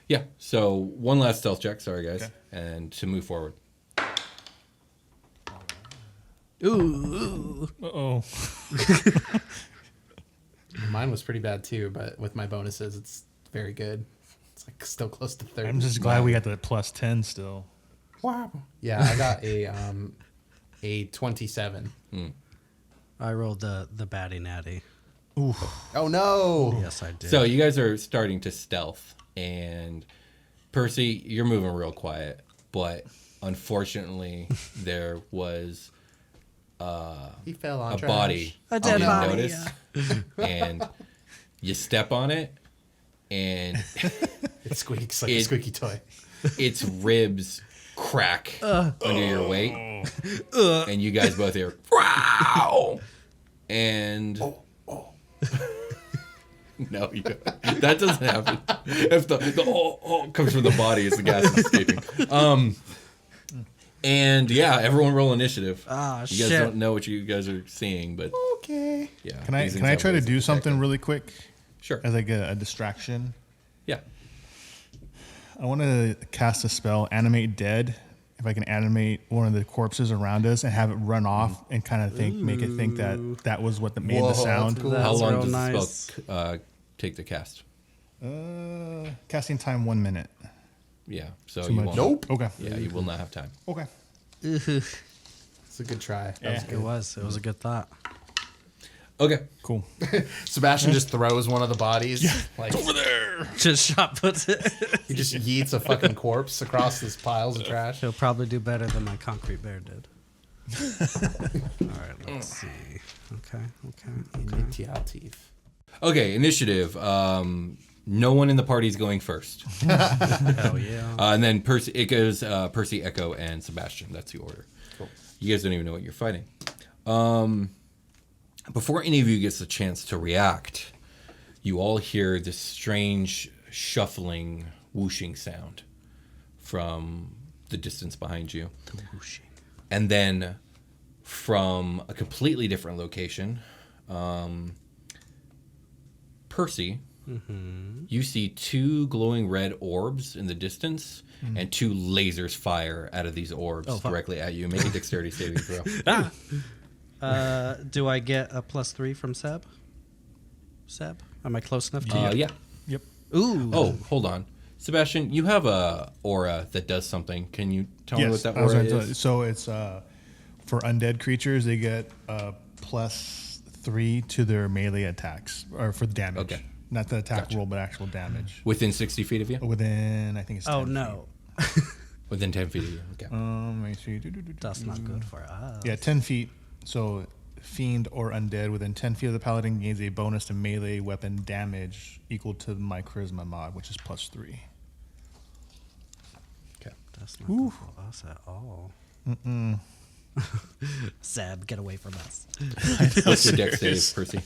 Yeah. So one last stealth check. Sorry, guys. Okay. And to move forward. Ooh. Uh-oh. Mine was pretty bad too, but with my bonuses, it's very good. It's like still close to 30. I'm just glad we got the plus 10 still. Wow. Yeah, I got a 27. I rolled the baddie natty. Oh no! Yes, I did. So you guys are starting to stealth, and Percy, you're moving real quiet, but unfortunately, there was He fell on a trash. body A you dead didn't body, notice, and you step on it, and It squeaks like a squeaky toy. its ribs crack under your weight, and you guys both hear wow, and no, you don't. That doesn't happen. If the comes from the body as the gas is escaping. And yeah, everyone roll initiative. Ah, you guys shit. don't know what you guys are seeing, but Okay. yeah. Can I these can I things try have to ways do of something protecting. really quick Sure. as like a distraction? Yeah. I want to cast a spell, Animate Dead. If I can animate one of the corpses around us and have it run off and kind of make it think that was what made Whoa, the sound. that's cool. That's How long real does nice. the spell take to cast? Casting time 1 minute. Yeah. So Too you much. won't. Nope. Okay. Yeah, you will not have time. Okay. It's a good try. That was It good. was. It was a good thought. Okay. Cool. Sebastian just throws one of the bodies. Like Over there. Just shot puts it. he just yeets a fucking corpse across this piles of trash. He'll probably do better than my concrete bear did. All right, let's see. Okay. Initiative. Okay. Initiative. No one in the party is going first. Hell yeah. And then Percy, it goes Percy, Echo, and Sebastian. That's the order. Cool. You guys don't even know what you're fighting. Before any of you gets a chance to react, you all hear this strange shuffling, whooshing sound from the distance behind you. The whooshing. And then from a completely different location, Percy, you see two glowing red orbs in the distance and two lasers fire out of these orbs directly at you. Make a dexterity saving throw. Do I get a +3 from Seb? Am I close enough to you? Yeah. Yep. Ooh. Oh, hold on. Sebastian, you have a aura that does something. Can you tell me what that I was aura gonna tell you. is? So it's for undead creatures, they get +3 to their melee attacks or for the damage. Okay. Not the attack Gotcha. roll, but actual damage. Within 60 feet of you? Within, I think it's 10 Oh no. Within 10 feet of you. Okay. Let me see. That's not good for us. Yeah, 10 feet. So fiend or undead within 10 feet of the paladin gains a bonus to melee weapon damage equal to my charisma mod, which is +3. Okay. That's not good for us at all. Seb, get away from us. What's your dex save, Percy?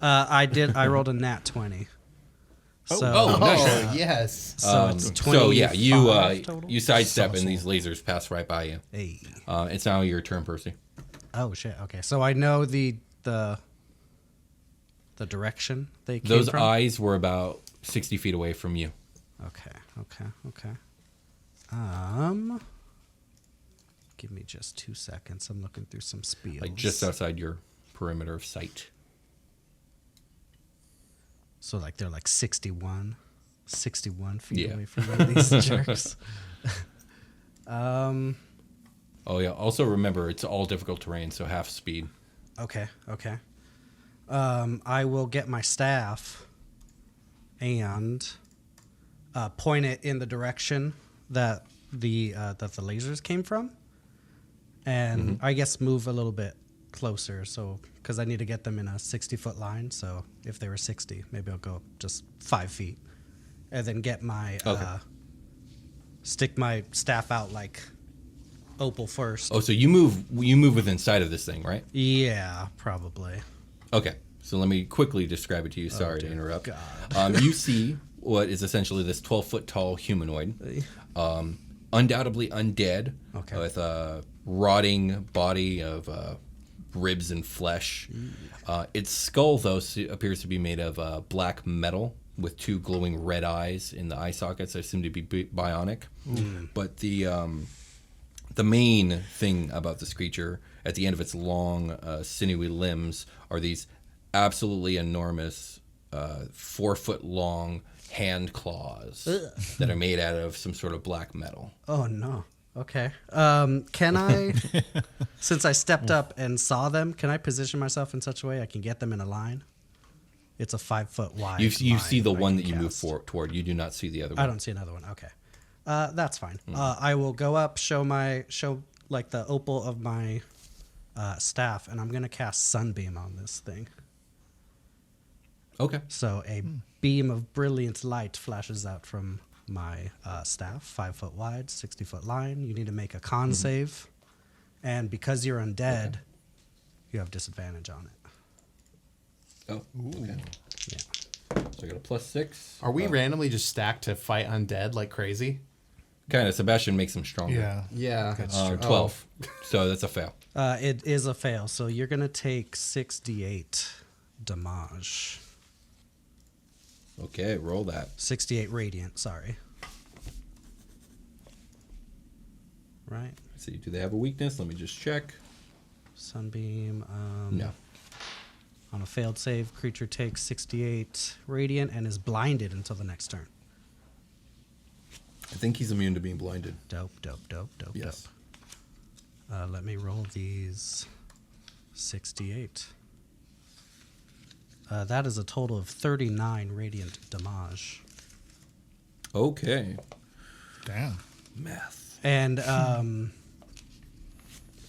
I rolled a nat 20. So, Oh, nice. Oh, yes. so it's 25 So yeah, you total? you sidestep and these lasers pass right by you. Hey. It's now your turn, Percy. Oh shit. Okay. So I know the direction they came Those from. eyes were about 60 feet away from you. Okay. Give me just 2 seconds. I'm looking through some spiels. Like just outside your perimeter of sight. So like they're like 61 feet Yeah. away from me, these jerks. Oh yeah. Also remember, it's all difficult terrain, so half speed. Okay. I will get my staff and point it in the direction that the lasers came from, and I guess move a little bit closer. So because I need to get them in a 60-foot line. So if they were 60, maybe I'll go just 5 feet, and then get my stick my staff out like Opal first. Oh, so you move within sight of this thing, right? Yeah, probably. Okay. So let me quickly describe it to you. Sorry to dear interrupt. God. You see what is essentially this 12-foot tall humanoid, undoubtedly undead, Okay. with a rotting body of ribs and flesh. Its skull, though, appears to be made of black metal with two glowing red eyes in the eye sockets that seem to be bionic. But the main thing about this creature, at the end of its long, sinewy limbs, are these absolutely enormous, 4-foot-long hand claws that are made out of some sort of black metal. Oh no. Okay. Can I, since I stepped up and saw them, can I position myself in such a way I can get them in a line? It's a 5 foot wide. You see the line one I that can you move cast. toward. You do not see the other one. I don't see another one. Okay, that's fine. I will go up, show like the opal of my staff, and I'm gonna cast Sunbeam on this thing. Okay. So a beam of brilliant light flashes out from my staff, 5 foot wide, 60 foot line. You need to make a con save, and because you're undead, you have disadvantage on it. Oh, okay. Yeah. So I got a +6. Are we randomly just stacked to fight undead like crazy? Kind of. Sebastian makes them stronger. Yeah. Yeah. That's true. 12. So that's a fail. It is a fail, so you're gonna take 6d8 damage. Okay, roll that. 68 radiant, sorry. Right. Let's see, do they have a weakness? Let me just check. Sunbeam. No. On a failed save, creature takes 68 radiant and is blinded until the next turn. I think he's immune to being blinded. Dope. Yes. Let me roll these 68. That is a total of 39 radiant damage. Okay. Damn. Math. And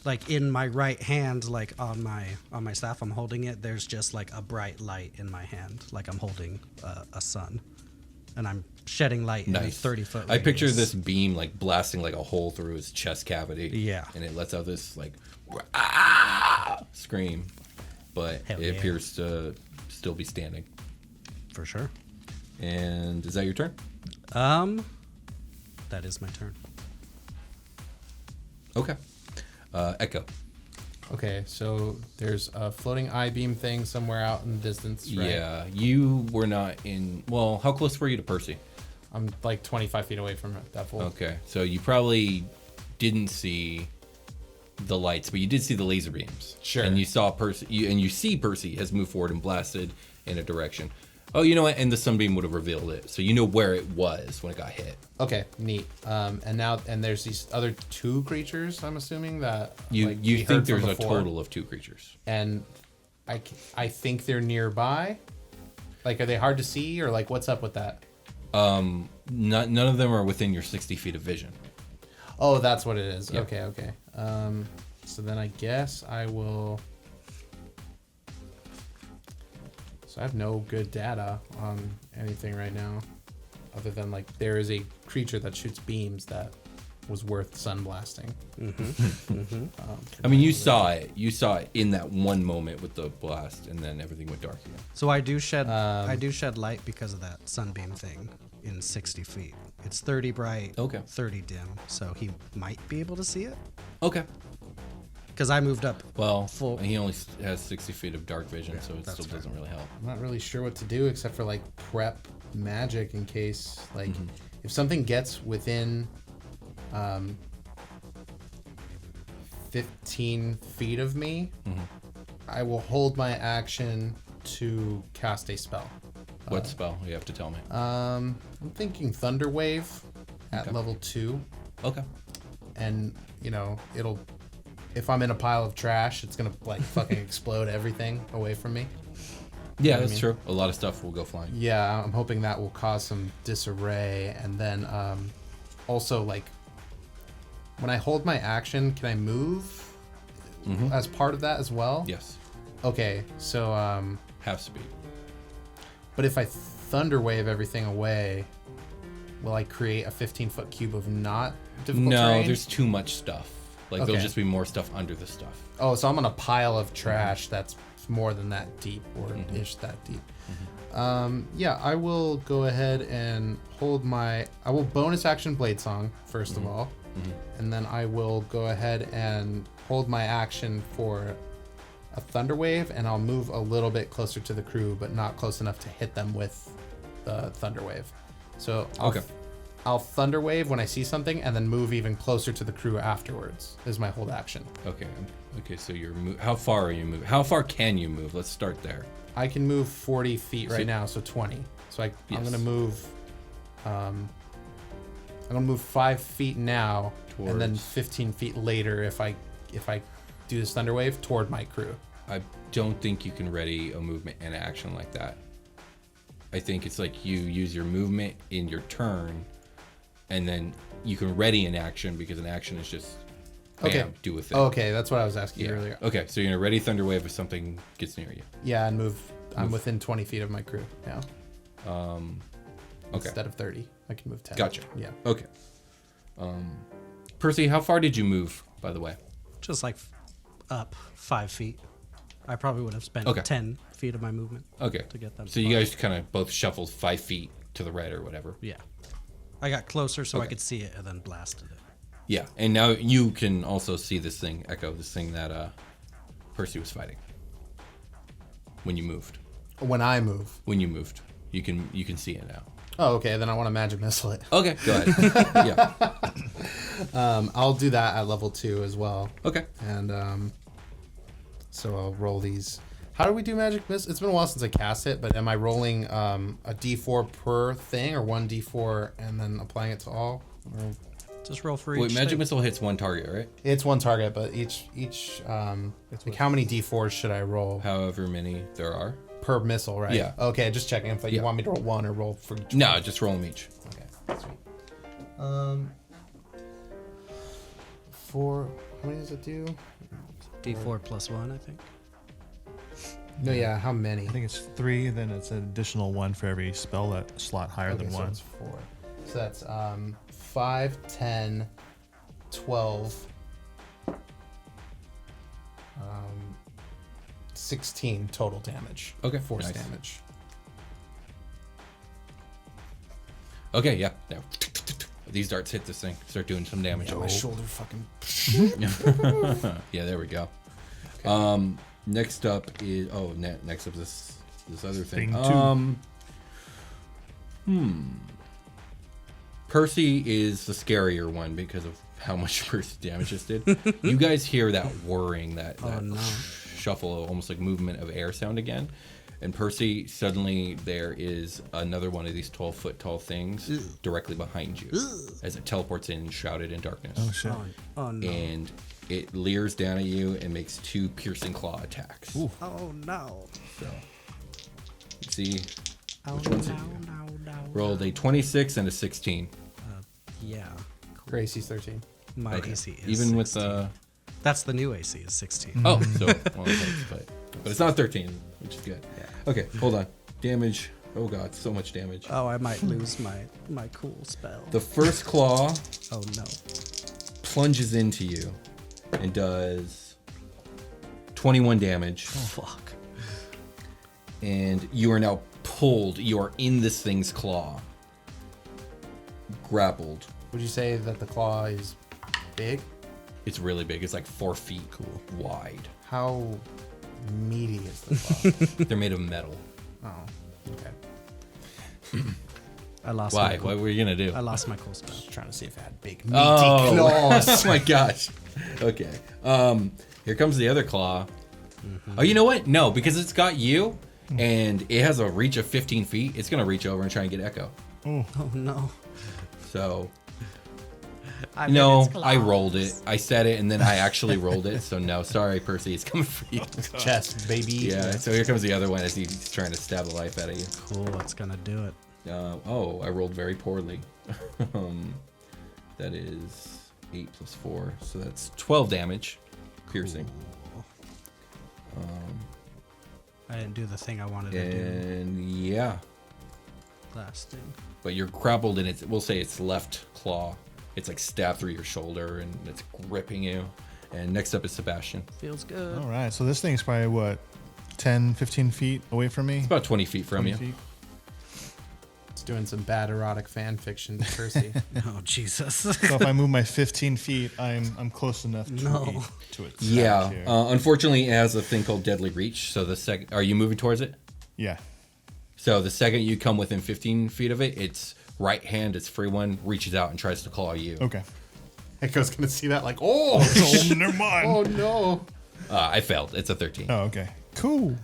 like in my right hand, like on my staff, I'm holding it. There's just like a bright light in my hand, like I'm holding a sun, and I'm shedding light in a 30-foot. I picture this beam like blasting like a hole through his chest cavity. Yeah. And it lets out this like scream, but Hell it yeah. appears to still be standing. For sure. And is that your turn? That is my turn. Okay. Echo. Okay, so there's a floating I-beam thing somewhere out in the distance, right? Yeah, you were not in. Well, how close were you to Percy? I'm like 25 feet away from that fool. Okay, so you probably didn't see the lights, but you did see the laser beams. Sure. And you saw Percy, you see Percy has moved forward and blasted in a direction. Oh, you know what? And the sunbeam would have revealed it, so you know where it was when it got hit. Okay, neat. And there's these other two creatures, I'm assuming, that You like, we you heard think from there's a before. total of 2 creatures? And I think they're nearby. Like, are they hard to see, or like, what's up with that? None of them are within your 60 feet of vision. Oh, that's what it is. Yeah. Okay. So then I guess I will. So I have no good data on anything right now, other than like there is a creature that shoots beams that was worth sunblasting. I mean, you saw it. You saw it in that one moment with the blast, and then everything went dark again. So I do shed light because of that sunbeam thing in 60 feet. It's 30 bright, Okay. 30 dim, so he might be able to see it. Okay. Because I moved up. Well, Full- he only has 60 feet of dark vision, so it that's still fair. doesn't really help. I'm not really sure what to do except for like prep magic in case like if something gets within 15 feet of me, I will hold my action to cast a spell. What spell? You have to tell me. I'm thinking Thunder Wave at Okay. level 2, Okay. and it'll. If I'm in a pile of trash, it's gonna like fucking explode everything away from me. Yeah, what I that's mean? true. A lot of stuff will go flying. Yeah, I'm hoping that will cause some disarray, and then also like when I hold my action, can I move as part of that as well? Yes. Okay, so Half speed. but if I Thunder Wave everything away, will I create a 15-foot cube of not difficult No, terrain? there's too much stuff. Like, Okay. there'll just be more stuff under the stuff. Oh, so I'm on a pile of trash that's more than that deep, or ish that deep. Yeah, I will go ahead and I will bonus action Blade Song, first of all. And then I will go ahead and hold my action for a Thunder Wave, and I'll move a little bit closer to the crew, but not close enough to hit them with the Thunder Wave. So I'll Thunder Wave when I see something, and then move even closer to the crew afterwards, is my hold action. Okay. Okay, so you're how far are you moving? How far can you move? Let's start there. I can move 40 feet right now, so 20. So I'm Yes. gonna move. I'm gonna move 5 feet now, and then Towards- 15 feet later, if I do this Thunder Wave toward my crew. I don't think you can ready a movement and action like that. I think it's like you use your movement in your turn, and then you can ready an action because an action is just bam, do a thing. Okay, that's what I was asking Yeah. earlier. Okay, so you're gonna ready Thunder Wave if something gets near you. Yeah, and move. I'm within 20 feet of my crew now. Okay. Instead of 30, I can move 10. Gotcha. Yeah. Okay. Percy, how far did you move, by the way? Just like up 5 feet. I probably would have spent Okay. 10 feet of my movement. Okay. To get them. So you guys kind of both shuffled 5 feet to the right or whatever. Yeah. I got closer so I Okay. could see it and then blasted it. Yeah, and now you can also see this thing, Echo, this thing that Percy was fighting. When you moved. When I move. When you moved. You can see it now. Oh, okay. Then I want to magic missile it. Okay, go ahead. Yeah. I'll do that at level 2 as well. Okay. And so I'll roll these. How do we do magic missile? It's been a while since I cast it, but am I rolling a d4 per thing or 1d4 and then applying it to all? Or... Just roll for Wait, each magic thing. missile hits one target, right? It's one target, but each like how many d4s should I roll However many there are. per missile, right? Yeah. Okay, just checking if you Yeah. want me to roll one or roll for each. No, just roll them each. Okay, sweet. 4. How many does it do? D4 plus 1, I think. No, yeah. How many? I think it's 3, then it's an additional 1 for every spell that slot higher than so 1. it's 4. So that's 5, 10, 12, 16 total damage. Okay, Force nice. damage. Okay, yeah. Now, these darts hit this thing. Start doing some damage. Yeah, my shoulder fucking. Yeah, there we go. Next up is next up is this other thing. Thing Percy is the scarier one because of how much Percy damage just did. You guys hear that whirring, that no. shuffle, almost like movement of air sound again. And Percy, suddenly there is another one of these 12-foot tall things directly behind you as it teleports in, shrouded in darkness. Oh, shit. Oh no. And it leers down at you and makes 2 piercing claw attacks. Ooh. Oh no. So, let's see. Oh, Which one's it? no. Rolled a 26 and a 16. Yeah. Gracie's 13. My Okay. AC is Even 16. with That's the new AC is 16. oh, so well, thanks, but it's not 13, which is good. Yeah. Okay, hold on. Damage. Oh god, so much damage. Oh, I might lose my cool spell. The first claw Oh no. plunges into you and does 21 damage. Fuck. And you are now pulled. You are in this thing's claw. Grappled. Would you say that the claw is big? It's really big. It's like 4 feet wide. How meaty is the claw? They're made of metal. Oh, okay. I lost Why? my cool, What were you gonna do? I lost my cool spell. Just trying to see if it had big meaty Oh. claws. Oh my gosh. Okay. Here comes the other claw. Oh, you know what? No, because it's got you and it has a reach of 15 feet. It's gonna reach over and try and get Echo. Oh no. So I'm in no, its I claws. rolled it. I said it and then I actually rolled it. So no, sorry, Percy, it's coming for you. Chest, baby. Yeah. So here comes the other one as he's trying to stab the life out of you. Cool, it's gonna do it. I rolled very poorly. That is 8 plus 4, so that's 12 damage, piercing. I didn't do the thing I wanted to do And yeah, last thing. but you're grappled in its, we'll say its left claw. It's like stabbed through your shoulder and it's gripping you. And next up is Sebastian. Feels good. All right, so this thing's probably what, 10, 15 feet away from me? It's about 20 feet from 20 you. feet? It's doing some bad erotic fan fiction to Percy. Oh Jesus. So if I move my 15 feet, I'm close enough to No. it. To its Yeah, here. unfortunately it has a thing called Deadly Reach. So the second, are you moving towards it? Yeah. So the second you come within 15 feet of it, its right hand, its free one, reaches out and tries to claw you. Okay. Echo's gonna see that like, oh, Oh, never mind. oh no. I failed. It's a 13. Oh, okay. Cool.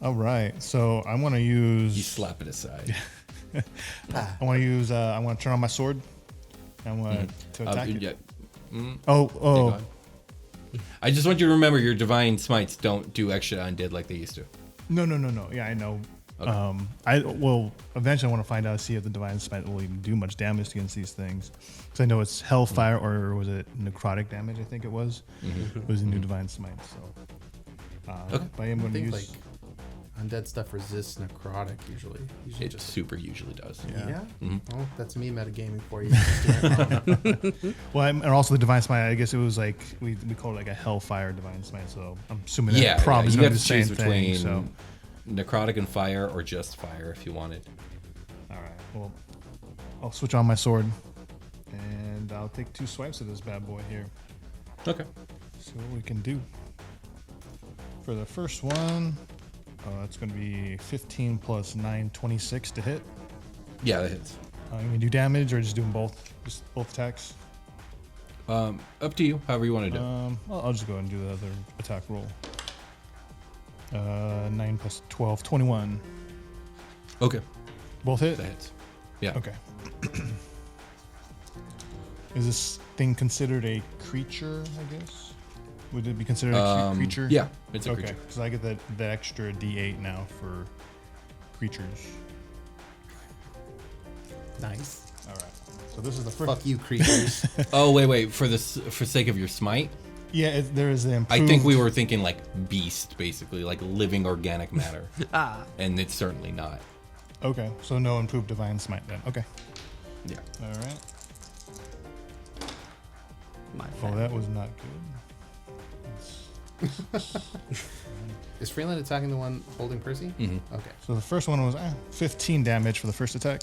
All right. So I want to You use. slap it aside. I want to use. I want to turn on my sword. I want to attack it. Yeah. Oh. Go Oh. on. I just want you to remember your divine smites don't do extra undead like they used to. No. Yeah, I know. Okay. Eventually I want to find out, see if the divine smite will even do much damage against these things, because I know it's hellfire or was it necrotic damage? I think it was. It was a new divine smite. So, Okay. but I am going to use. Like undead stuff resists necrotic usually. It usually does. Yeah. Well, that's me metagaming for you. Well, and also the divine smite. I guess it was like we call it like a hellfire divine smite. So I'm assuming that probably is you going have to to be the choose same between thing. So. necrotic and fire, or just fire if you wanted. All right. Well, I'll switch on my sword, and I'll take 2 swipes of this bad boy here. Okay. See what we can do. For the first one, it's going to be 15 plus 9, 26 to hit. Yeah, that hits. You can do damage or just do them both, just both attacks. Up to you, however you want to do. I'll just go ahead and do the other attack roll. 9 plus 12, 21. Okay. Both hit? That hits. Yeah. Okay. Is this thing considered a creature, I guess? Would it be considered a creature? Yeah, it's a Okay, creature. because I get that extra D8 now for creatures. Nice. All right. So this is the first. Fuck you, creatures. Oh wait. For sake of your smite, Yeah, there is the improved. I think we were thinking like beast, basically, like living organic matter. And it's certainly not. Okay, so no improved divine smite then. Okay. Yeah. All right. My Oh, that was not good. Is Freeland attacking the one holding Percy? Mm-hmm. Okay. So the first one was 15 damage for the first attack.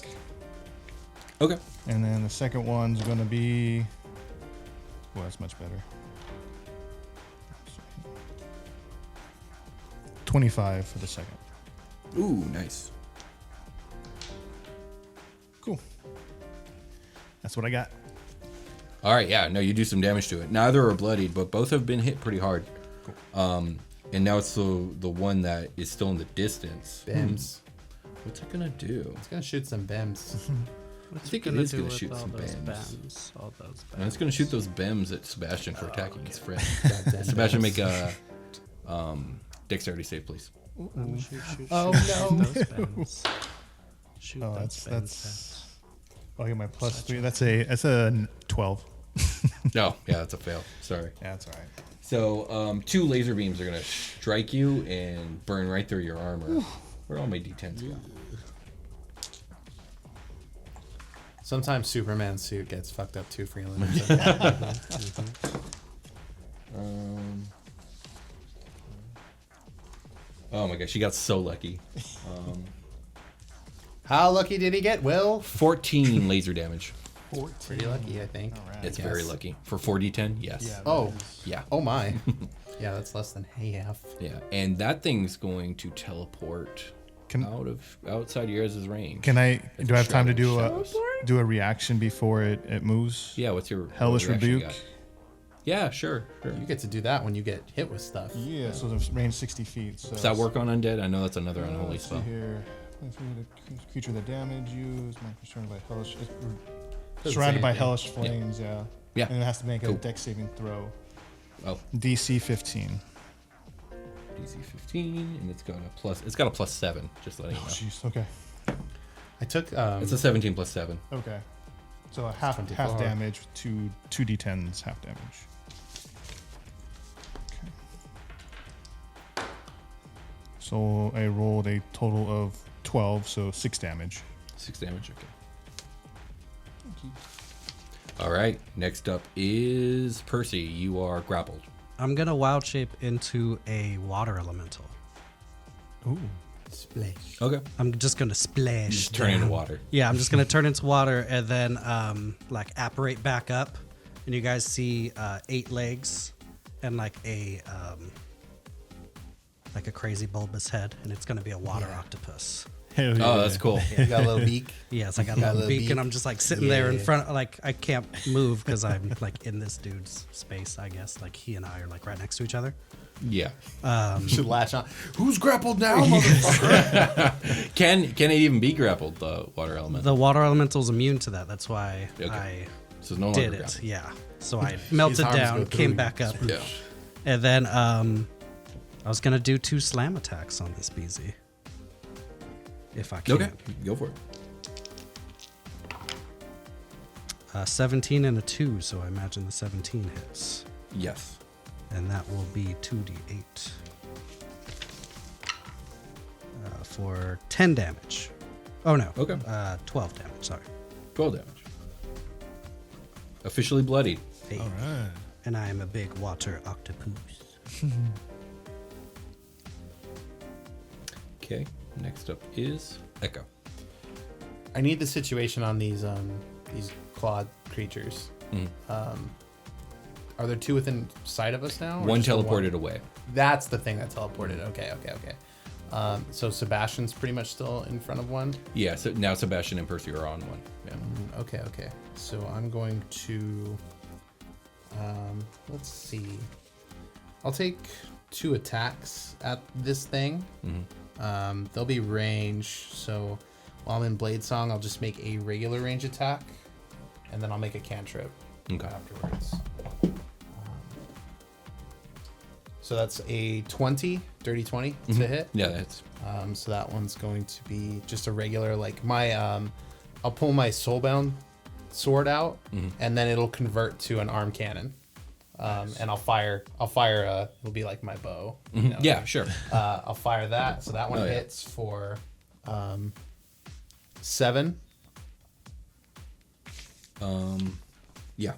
Okay. And then the second one's going to be. Well, that's much better. 25 for the second. Ooh, nice. Cool. That's what I got. All right, yeah, no, you do some damage to it. Neither are bloodied, but both have been hit pretty hard. Cool. And now it's the one that is still in the distance. Bems. What's it gonna do? It's gonna shoot some Bems. I think it is gonna shoot some BEMs. All those And it's gonna shoot those BEMs at Sebastian for attacking his friend. Goddamn Sebastian, Bems. make a dexterity save, please. Oh, no. Shoot Oh, those that's. I'll get my plus 3. That's a 12. No, yeah, that's a fail. Sorry. Yeah, that's all right. So 2 laser beams are gonna strike you and burn right through your armor. Where all my d10s go? Sometimes Superman's suit gets fucked up too, Freeland. Oh my gosh, she got so lucky. How lucky did he get, Will? 14 laser damage. Pretty lucky, I think. All right. It's Yes. very lucky. For 4d10, yes. Yeah. Oh. Yeah. Oh my. Yeah, that's less than half. Yeah. And that thing's going to teleport outside your guys' range. Can I? It's Do I have time to shrouded. do a reaction before it moves? Yeah, what's your Hellish what reaction you Rebuke. got? Yeah, sure. You get to do that when you get hit with stuff. Yeah. So the range 60 feet. So Does that work on undead? I know that's another unholy let's see spell. here. Creature that damage you is surrounded by hellish. Doesn't Surrounded say by anything. hellish flames. Yeah. Yeah. And it has to make Cool. a dex saving throw. Oh, DC 15. DC 15, and it's got a plus 7. Just letting you Oh, know. jeez. Okay. I took. It's a 17 plus 7. Okay. So a half 24. damage to 2d10s half damage. Okay. So I rolled a total of 12, so 6 damage. 6 damage. Okay. All right. Next up is Percy. You are grappled. I'm gonna wild shape into a water elemental. Ooh. Splash. Okay. I'm just gonna splash. Just turn into down. water. Yeah, I'm just gonna turn into water and then apparate back up, and you guys see 8 legs and like a crazy bulbous head, and it's gonna be a water octopus. Hell yeah. Oh, that's cool. You got a little beak. Yes, I got a little beak, and I'm just like sitting there in front. Like I can't move because I'm like in this dude's space. I guess like he and I are like right next to each other. Yeah. Should latch on. Who's grappled now, motherfucker? Can it even be grappled, the water element? The water elemental's immune to that. That's why Okay. I So it's no longer did it. grappled. Yeah. So I melted arms go down, through came you. back up, Yeah. and then I was gonna do 2 slam attacks on this BZ. if I can. Okay, go for it. 17 and a 2, so I imagine the 17 hits. Yes. And that will be 2d8 for 10 damage. Oh, no. Okay. 12 damage, sorry. 12 damage. Officially bloodied. Hey. All right. And I am a big water octopus. Okay, next up is Echo. I need the situation on these clawed creatures. Are there two within sight of us now? or One just the teleported away. That's the thing that teleported. Okay. So Sebastian's pretty much still in front of one. Yeah, so now Sebastian and Percy are on one. Yeah. Okay. So I'm going to, let's see. I'll take 2 attacks at this thing. They'll be range. So while I'm in Blade Song, I'll just make a regular range attack, and then I'll make a cantrip afterwards. So that's a 20, dirty 20 to hit. Yeah, that's So that one's going to be just a regular, like my, I'll pull my soulbound sword out, and then it'll convert to an arm cannon. And I'll fire, it'll be like my bow. You know? yeah, sure. I'll fire that. So that one hits for 7. Yeah.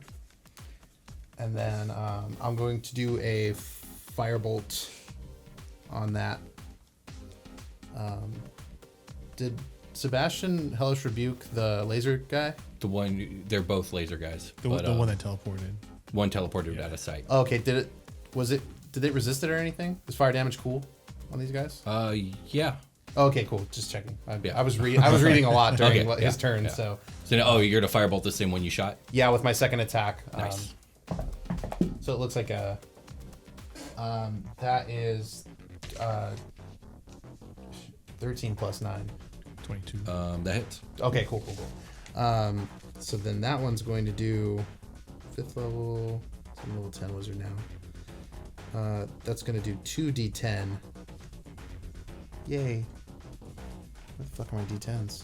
And then I'm going to do a firebolt on that. Did Sebastian Hellish Rebuke the laser guy? The one, they're both laser guys. The one that teleported. One teleported out of sight. Oh, okay, did it resist it or anything? Is fire damage cool on these guys? Yeah. Okay, cool. Just checking. I was reading a lot during Okay, his turn, yeah. so So you're to firebolt the same one you shot? yeah, with my second attack. Nice. So it looks like a that is 13 plus 9. 22. That hits. Okay, cool. So then that one's going to do 5th level. I'm level 10 wizard now. That's going to do 2d10. Yay. Where the fuck are my d10s?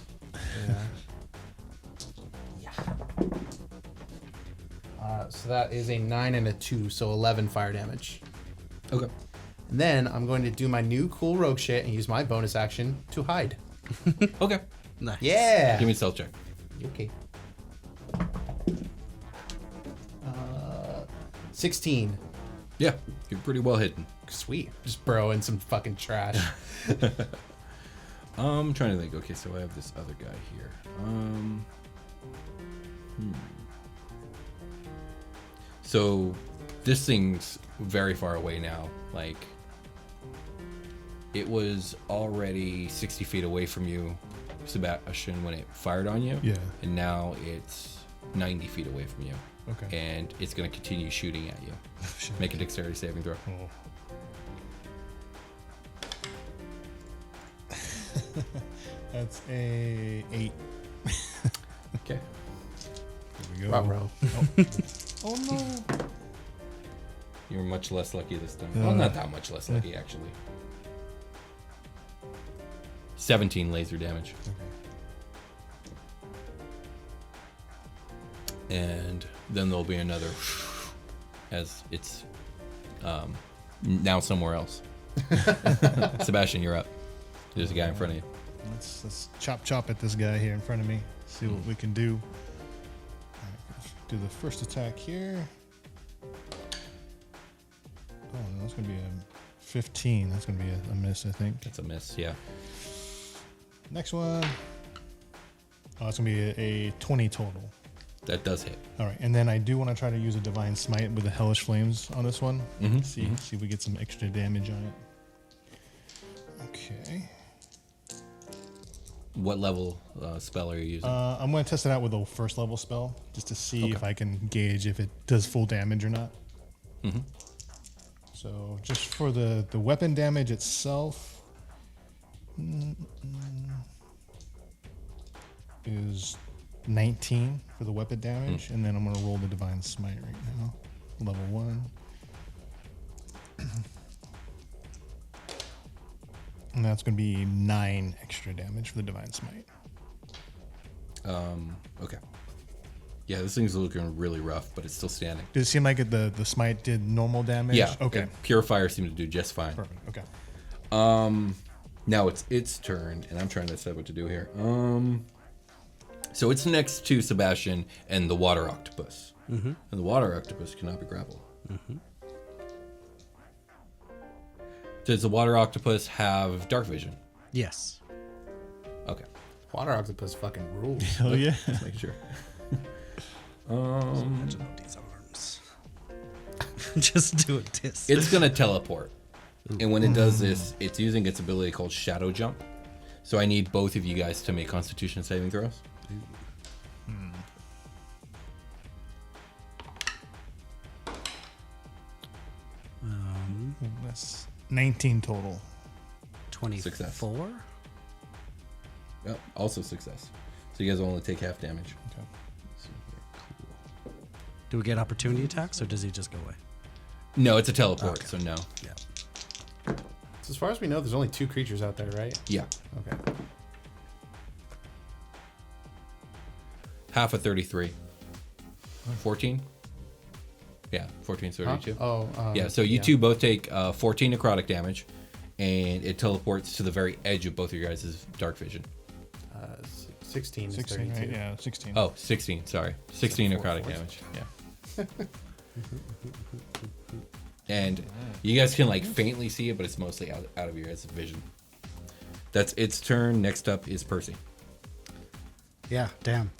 Yeah. So that is a 9 and a 2, so 11 fire damage. Okay. And then I'm going to do my new cool rogue shit and use my bonus action to hide. Okay. Nice. Yeah. Give me a stealth check. Okay. 16. Yeah, you're pretty well hidden. Sweet. Just burrow in some fucking trash. I'm trying to think. Okay, so I have this other guy here. So this thing's very far away now. Like, it was already 60 feet away from you, Sebastian, when it fired on you. Yeah. And now it's 90 feet away from you. Okay. And it's going to continue shooting at you. Shit. Make a dexterity saving throw. Oh. That's a 8. Okay. There we go. Ruh-roh. Oh no. You're much less lucky this time. Well, not that much less lucky, actually. 17 laser damage. And then there'll be another as it's now somewhere else. Sebastian, you're up. There's a guy in front of you. Let's chop at this guy here in front of me. See what we can do. All right, let's do the first attack here. Oh, no, that's gonna be a 15. That's gonna be a miss, I think. That's a miss, yeah. Next one. Oh, it's gonna be a 20 total. That does hit. All right, and then I do want to try to use a divine smite with the hellish flames on this one. Mhm, See if we get some extra damage on it. Okay. What level spell are you using? I'm going to test it out with a first level spell just to see if I can gauge if it does full damage or not. Mhm. So just for the weapon damage itself is 19 for the weapon damage, and then I'm going to roll the divine smite right now. Level 1. And that's going to be 9 extra damage for the Divine Smite. Okay. Yeah, this thing's looking really rough, but it's still standing. Did it seem like the smite did normal damage? Yeah. Okay. Purifier seemed to do just fine. Perfect. Okay. Now it's its turn, and I'm trying to decide what to do here. So it's next to Sebastian and the water octopus. Mm-hmm. And the water octopus cannot be grappled. Mm-hmm. Does the water octopus have dark vision? Yes. Okay. Water octopus fucking rules. Oh yeah. Just make sure. Imagine all these arms. Just do a disc. It's gonna teleport, and when it does this, it's using its ability called Shadow Jump. So I need both of you guys to make Constitution saving throws. That's 19 total. 24? Success. Oh, also success. So you guys will only take half damage. Okay. Do we get opportunity attacks, or does he just go away? No, it's a teleport, so no. Yeah. So as far as we know, there's only 2 creatures out there, right? Yeah. Okay. Half of 33. 14? Yeah, 14 is 32. Huh? Oh. Yeah, so you two both take 14 necrotic damage, and it teleports to the very edge of both of your guys' dark vision. 16 is 16, 32. right? Yeah, 16. Oh, 16, sorry. 16 So 4 necrotic force. damage. Yeah. And you guys can like faintly see it, but it's mostly out of your guys' vision. That's its turn. Next up is Percy. Yeah, damn.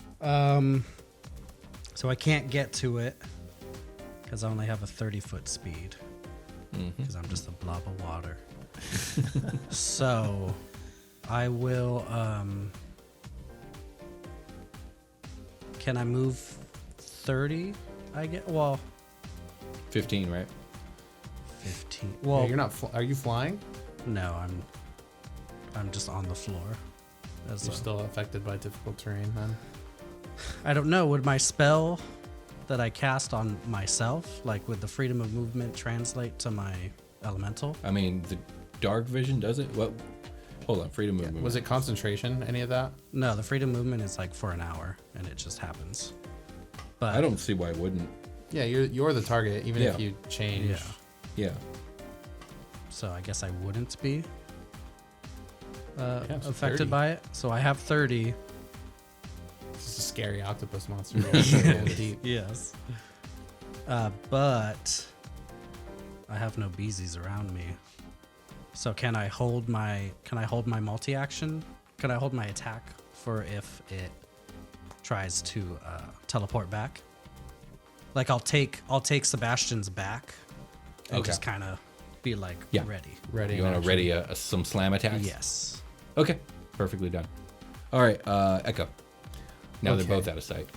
So I can't get to it because I only have a 30-foot speed because I'm just a blob of water. So I will. Can I move 30? I get 15, right? 15. Yeah, Well, you're not. Are you flying? no, I'm just on the floor. You're still affected by difficult terrain, man. I don't know. Would my spell that I cast on myself, like with the freedom of movement, translate to my elemental? I mean, the dark vision does it? What? Hold on, freedom movement. Was it concentration? Any of that? No, the freedom movement is like for an hour, and it just happens. But I don't see why it wouldn't. Yeah, you're the target, even if Yeah. you change. Yeah. Yeah. So I guess I wouldn't be so affected 30. by it. So I have 30. This is a scary octopus monster. Rolling deep. Yes. But I have no beesies around me. So can I hold my multi-action? Can I hold my attack for if it tries to teleport back? Like I'll take Sebastian's back and Okay. just kind of be like Yeah. ready. Ready. You in want to action. ready some slam attacks? Yes. Okay. Perfectly done. All right, Echo. Now Okay. they're both out of sight.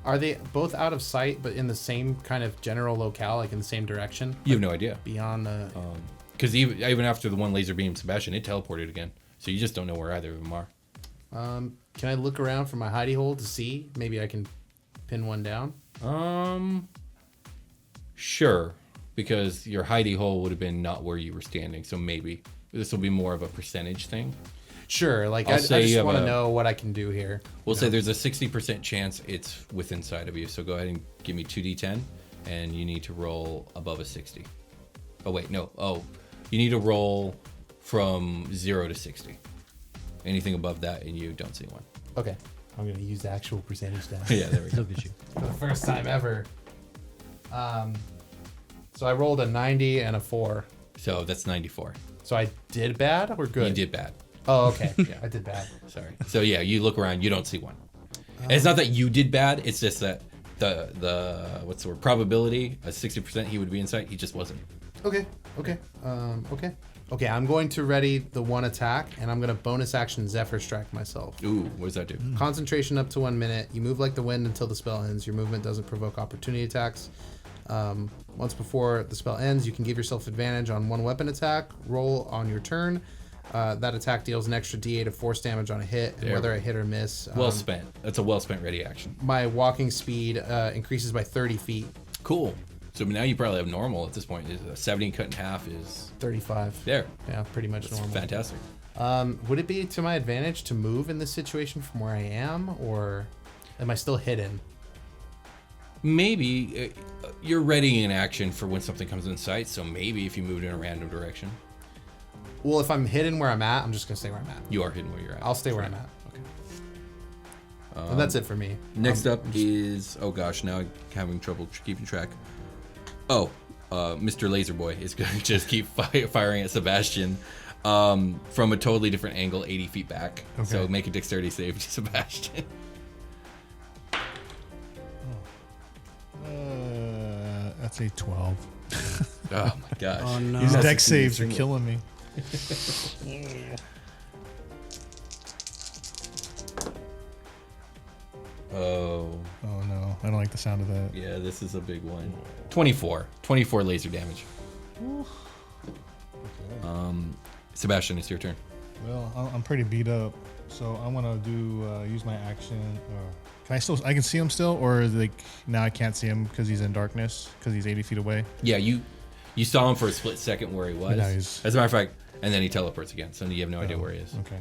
Are they both out of sight, but in the same kind of general locale, like in the same direction? You have no idea. Beyond the. Because even after the one laser beam Sebastian, it teleported again. So you just don't know where either of them are. Can I look around for my hidey hole to see? Maybe I can pin one down. Sure. Because your hidey hole would have been not where you were standing. So maybe. This will be more of a percentage thing. Sure. Like I'll I say you just have want to a- know what I can do here. We'll say there's a 60% chance it's within sight of you. So go ahead and give me 2d10. And you need to roll above a 60. Oh, wait. No. Oh, you need to roll from 0 to 60. Anything above that, and you don't see one. Okay. I'm gonna use the actual percentage down. Yeah, there we go. Look at you. For the first time ever. So I rolled a 90 and a 4. So that's 94. So I did bad or good? You did bad. Oh, okay. Yeah, I did bad. Sorry. So yeah, you look around, you don't see one. And it's not that you did bad. It's just that the what's the word? Probability, a 60% he would be in sight. He just wasn't. Okay. Okay. I'm going to ready the one attack, and I'm going to bonus action Zephyr Strike myself. Ooh, what does that do? Concentration up to 1 minute. You move like the wind until the spell ends. Your movement doesn't provoke opportunity attacks. Once before the spell ends, you can give yourself advantage on one weapon attack. Roll on your turn. That attack deals an extra D8 of force damage on a hit, and There whether we I hit or miss. Well spent. That's a well spent ready action. My walking speed increases by 30 feet. Cool. So now you probably have normal at this point. 70 cut in half is 35. there. Yeah, pretty much That's normal. fantastic. Would it be to my advantage to move in this situation from where I am, or am I still hidden? Maybe you're ready in action for when something comes in sight. So maybe if you moved in a random direction. Well, if I'm hidden where I'm at, I'm just gonna stay where I'm at. You are hidden where you're at. I'll stay where I'm at. Okay. And that's it for me. Next up is now I'm having trouble keeping track. Oh, Mr. Laserboy is going to just keep firing at Sebastian from a totally different angle, 80 feet back. Okay. So make a dexterity save to Sebastian. That's a 12. Oh my gosh. Oh no. These That's deck a saves are single. killing me. Oh, Oh no, I don't like the sound of that. yeah, this is a big one. 24 laser damage. Sebastian, it's your turn. Well, I'm pretty beat up, so I want to use my action. I can see him still, or like now I can't see him because he's in darkness because he's 80 feet away. Yeah, you saw him for a split second where he was. Nice. As a matter of fact, and then he teleports again, so you have no idea where he is. Okay.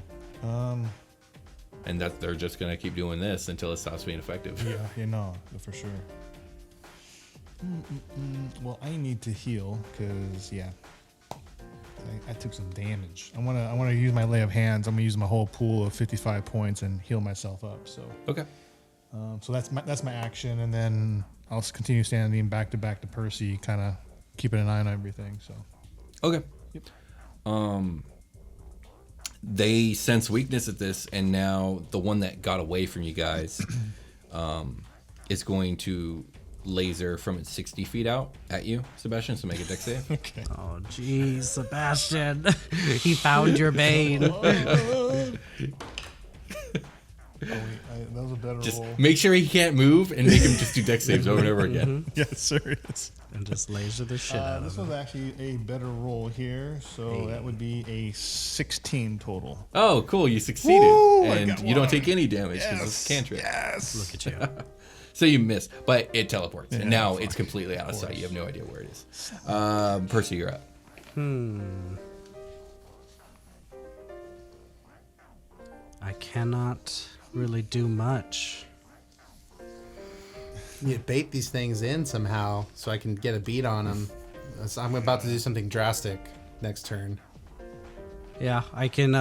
And that they're just gonna keep doing this until it stops being effective. Yeah, no, for sure. Well, I need to heal because I took some damage. I wanna use my lay of hands. I'm gonna use my whole pool of 55 points and heal myself up. So Okay. so that's my action, and then I'll continue standing back to Percy, kind of keeping an eye on everything. So Okay. Yep. They sense weakness at this, and now the one that got away from you guys is going to laser from its 60 feet out at you, Sebastian. So make a dex save. okay. Oh, jeez, Sebastian. He found your bane. That was a better Just roll. make sure he can't move, and make him just do dex saves over and over again. Yes, sir. It's, And just laser the shit out this of was him. actually a better roll here, so that would be a 16 total. Oh, cool! You succeeded, Woo, I and got you don't one. take any damage because it's a cantrip. Yes. Look at you. So you miss, but it teleports, and Yeah, now fuck. it's completely out of sight. You have no idea where it is. Percy, you're up. I cannot really do much. You bait these things in somehow so I can get a beat on them. I'm about to do something drastic next turn. Yeah, I can.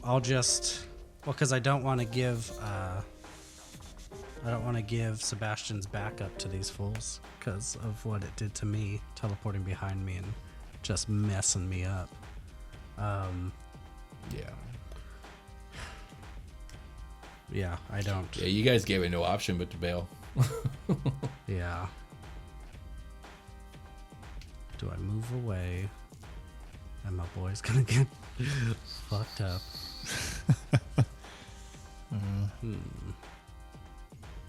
I'll just. Well, because I don't want to give. I don't want to give Sebastian's backup to these fools because of what it did to me, teleporting behind me and just messing me up. Yeah. Yeah, I don't. Yeah, you guys gave it no option but to bail. Yeah. Do I move away? And my boy's gonna get fucked up.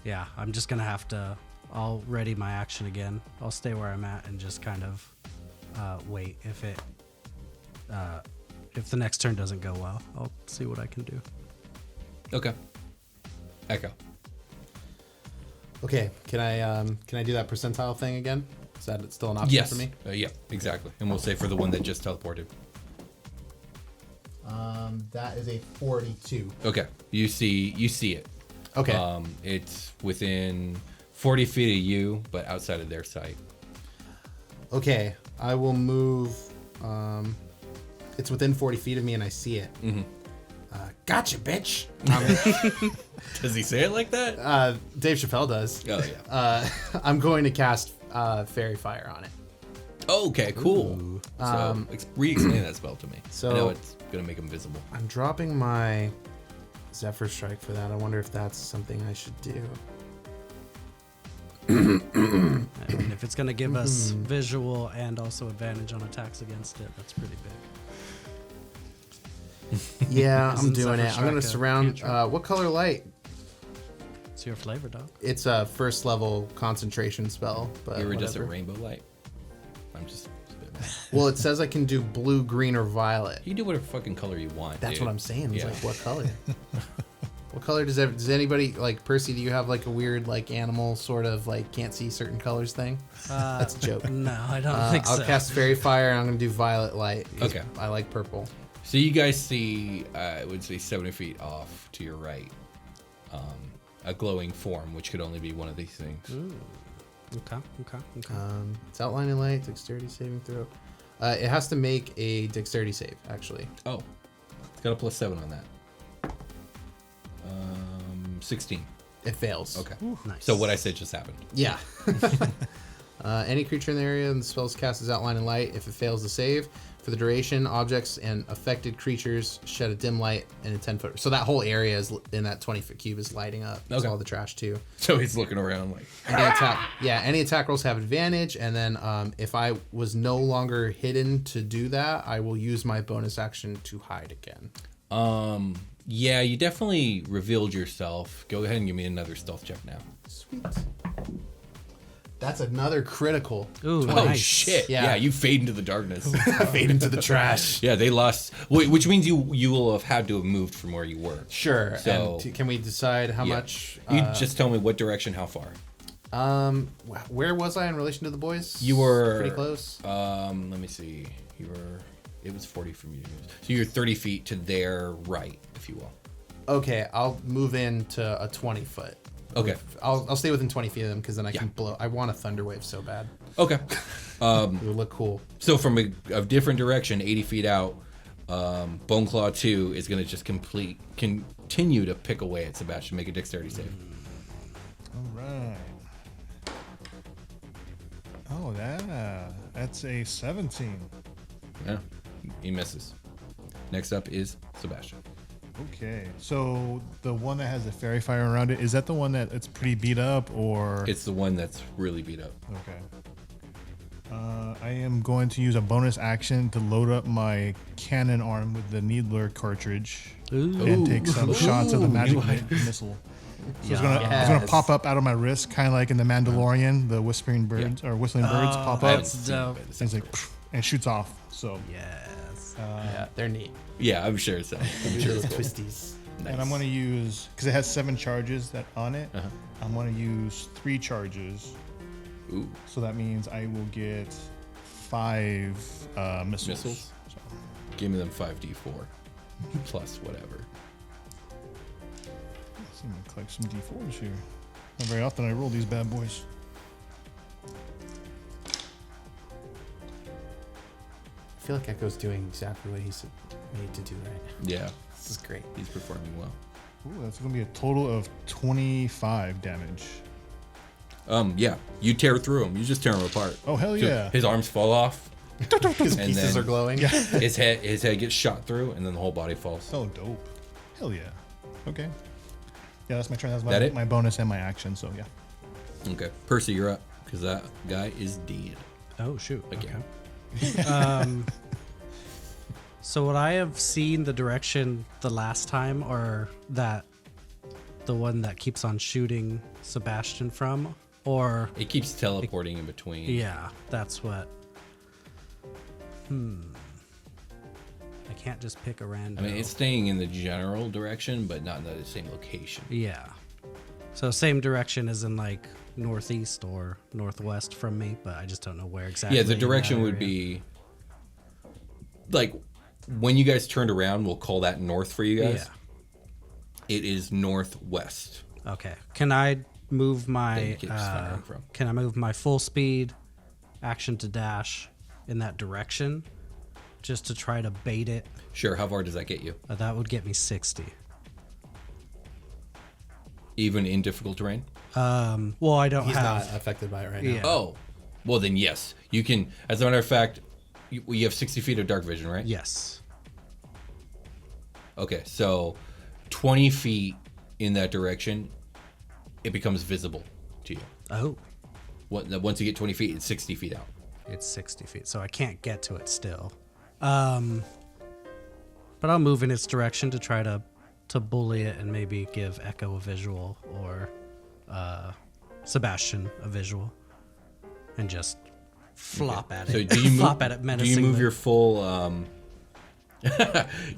Yeah, I'm just gonna have to. I'll ready my action again. I'll stay where I'm at and just kind of wait. If the next turn doesn't go well, I'll see what I can do. Okay. Echo. Okay, can I do that percentile thing again? Is that still an option Yes. for me? Yeah, exactly. And we'll say for the one that just teleported. That is a 42. Okay. You see it. Okay. It's within 40 feet of you, but outside of their sight. Okay, I will move. It's within 40 feet of me and I see it. Mm-hmm. Gotcha, bitch. Does he say it like that? Dave Chappelle does. Oh, yeah. I'm going to cast Fairy Fire on it. Okay, cool. So re-explain that spell to me. So- I know it's going to make him visible. I'm dropping my Zephyr Strike for that. I wonder if that's something I should do. I mean, if it's gonna give us visual and also advantage on attacks against it, that's pretty big. Yeah, I'm Isn't doing Zephyr it. I'm going to Strike a surround. cantrip? What color light? It's your flavor, dog. It's a first level concentration spell. But Iridescent whatever. rainbow light. I'm just... Well, it says I can do blue, green, or violet. You do whatever fucking color you want, That's dude. what I'm saying. It's Yeah. like, what color? What color does anybody, like, Percy, do you have, like, a weird, like, animal sort of, like, can't see certain colors thing? That's a joke. No, I don't think I'll so. cast Fairy Fire, and I'm going to do violet light. because Okay. I like purple. So you guys see, I would say 70 feet off to your right, a glowing form, which could only be one of these things. Ooh. Okay. It's outlining light, dexterity saving throw. It has to make a dexterity save, actually. Oh, it's got a +7 on that. 16. It fails. Okay. Ooh, nice. So what I said just happened. Yeah. Any creature in the area and the spell's cast is outline in light. If it fails to save, for the duration, objects and affected creatures shed a dim light in a 10-foot. So that whole area is in that 20-foot cube is lighting up. It's Okay. all the trash too. So he's looking around like. Any attack rolls have advantage, and then if I was no longer hidden to do that, I will use my bonus action to hide again. Yeah, you definitely revealed yourself. Go ahead and give me another stealth check now. Sweet. That's another critical. Ooh, Oh nice. shit! Yeah. Yeah, you fade into the darkness. Fade into the trash. Yeah, they lost. Which means you will have had to have moved from where you were. Sure. So- And can we decide how Yeah. much? You just tell me what direction, how far. Where was I in relation to the boys? You were pretty close. Let me see. It was 40 from you. So you're 30 feet to their right, if you will. Okay, I'll move into a 20-foot. Okay. I'll stay within 20 feet of them because then I can blow. I want a thunder wave so bad. Okay. It would look cool. So from a different direction, 80 feet out, Boneclaw 2 is going to just continue to pick away at Sebastian. Make a dexterity save. All right. Oh, that's a 17. Yeah, he misses. Next up is Sebastian. Okay, so the one that has the fairy fire around it, is that the one that it's pretty beat up, or? It's the one that's really beat up. Okay. I am going to use a bonus action to load up my cannon arm with the Needler cartridge Ooh. and take some shots of the magic you missile. So it's Yes. gonna pop up out of my wrist, kind of like in the Mandalorian, the whispering birds or whistling birds pop I up. haven't seen it, dope. but it's And it's like, pff, and shoots off. So, Yes. Yeah, they're neat. yeah, I'm sure so. I'm sure Little it's cool. twisties. and I'm gonna use, because it has 7 charges that on it. Uh-huh. I'm gonna use 3 charges. Ooh, So that means I will get 5 missiles. Missiles? So, give me them 5d4 plus whatever. let's see, I'm gonna collect some d4s here. Not very often I roll these bad boys. I feel like Echo's doing exactly what he's made to do right now. Yeah, This is great. he's performing well. Ooh, that's gonna be a total of 25 damage. Yeah, you tear through him. You just tear him apart. Oh, hell So yeah. his arms fall off. His And pieces then- are glowing. His head gets shot through, and then the whole body falls. Oh, dope. Hell yeah. Okay. Yeah, that's my turn. That's That it? my bonus and my action, so yeah. Okay, Percy, you're up because that guy is dead Oh, shoot. again. So would I have seen the direction the last time, or that the one that keeps on shooting Sebastian from? Or It keeps teleporting in between. yeah, that's what. I can't just pick a I random. mean, it's staying in the general direction, but not in the same location. Yeah. So same direction as in like northeast or northwest from me, but I just don't know where exactly. Yeah, the in that direction would area. be like when you guys turned around. We'll call that north for you guys. It is northwest. Yeah. Okay. Can I move That my? he keeps firing from. Can I move my full speed action to dash in that direction, just to try to bait it? Sure. How far does that get you? That would get me 60. Even in difficult terrain? Well, I don't He's have. not affected by it right now. Yeah. Oh, well then yes, you can. As a matter of fact, you have 60 feet of dark vision, right? Yes. Okay, so 20 feet in that direction, it becomes visible to you. Oh, Once you get 20 feet, it's 60 feet out. it's 60 feet, so I can't get to it still. But I'll move in its direction to try to bully it and maybe give Echo a visual or Sebastian a visual, and just flop at it. So do you move? flop at it Do menacingly? you move your full?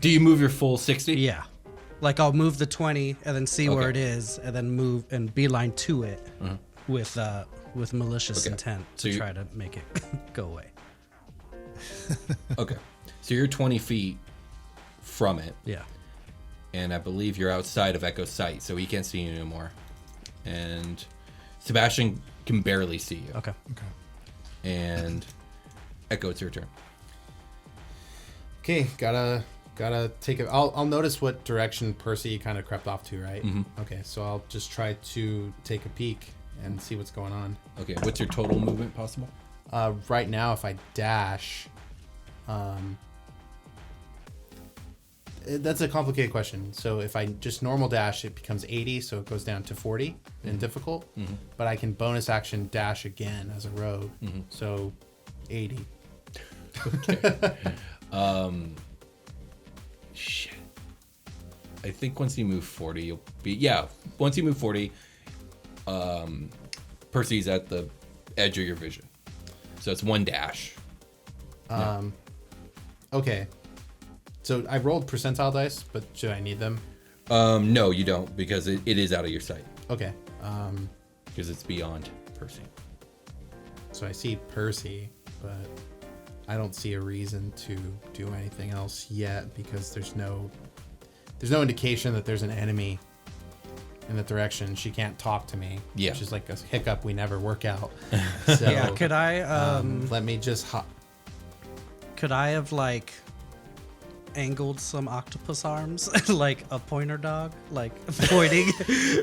Do you move your full 60? Yeah. Like I'll move the 20 and then see where it Okay. is, and then move and beeline to it with malicious Okay. intent So to you- try to make it go away. Okay. So you're 20 feet from it. Yeah. And I believe you're outside of Echo's sight, so he can't see you anymore. And Sebastian can barely see you. Okay. And Echo, it's your turn. Okay, gotta take it. I'll notice what direction Percy kind of crept off to, right? Okay, so I'll just try to take a peek and see what's going on. Okay, what's your total movement possible? Right now, if I dash, that's a complicated question. So if I just normal dash, it becomes 80, so it goes down to 40 in difficult. But I can bonus action dash again as a rogue, so 80. Okay. Shit. I think once you move 40, you'll be... Yeah, once you move 40, Percy's at the edge of your vision. So it's one dash. Okay. So I rolled percentile dice, but should I need them? No, you don't, because it is out of your sight. Okay. Because it's beyond Percy. So I see Percy, but I don't see a reason to do anything else yet because there's no indication that there's an enemy in that direction. She can't talk to me. Yeah. Which is like a hiccup we never work out. So, Yeah, could I let me just could I have like angled some octopus arms like a pointer dog, like pointing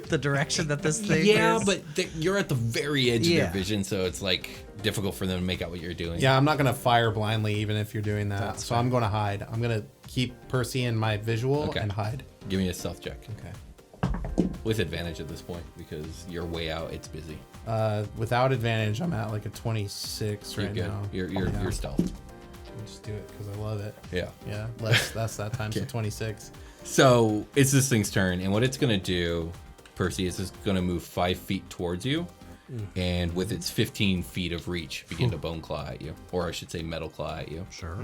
the direction that this thing is? But you're at the very edge of Yeah. their vision, so it's like difficult for them to make out what you're doing. Yeah, I'm not gonna fire blindly even if you're doing that. That's so fine. I'm gonna hide. I'm gonna keep Percy in my visual Okay. and hide. Give me a stealth check. Okay. With advantage at this point, because you're way out, it's busy. Without advantage, I'm at like a 26 You're right good. now. You're stealth. I'll just do it because I love it. Yeah. Yeah, that's that time. So 26. So it's this thing's turn, and what it's gonna do, Percy, is it's gonna move 5 feet towards you, and with its 15 feet of reach, begin to bone claw at you, or I should say metal claw at you. Sure.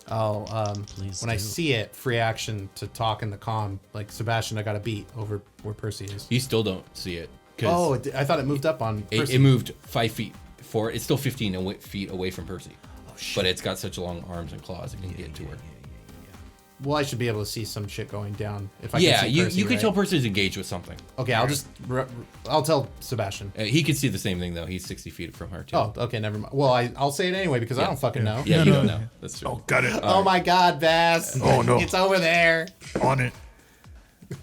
I'll Please when I do. see it, free action to talk in the comm. Like Sebastian, I got a beat over where Percy is. You still don't see it. 'cause Oh, I thought it moved up on Percy. it moved 5 feet. It's still 15 feet away from Percy. But it's got such long arms and claws it can get to her. Well, I should be able to see some shit going down if I Yeah, can see Percy, you can right? tell Percy's engaged with something. Okay, I'll tell Sebastian. He can see the same thing though. He's 60 feet from her too. Oh, okay, never mind. Well, I'll say it anyway because I don't fucking know. Yeah, No, you no, don't no. know. That's true. Oh, got it. Oh my God, Bass! Oh, no. It's over there. On it.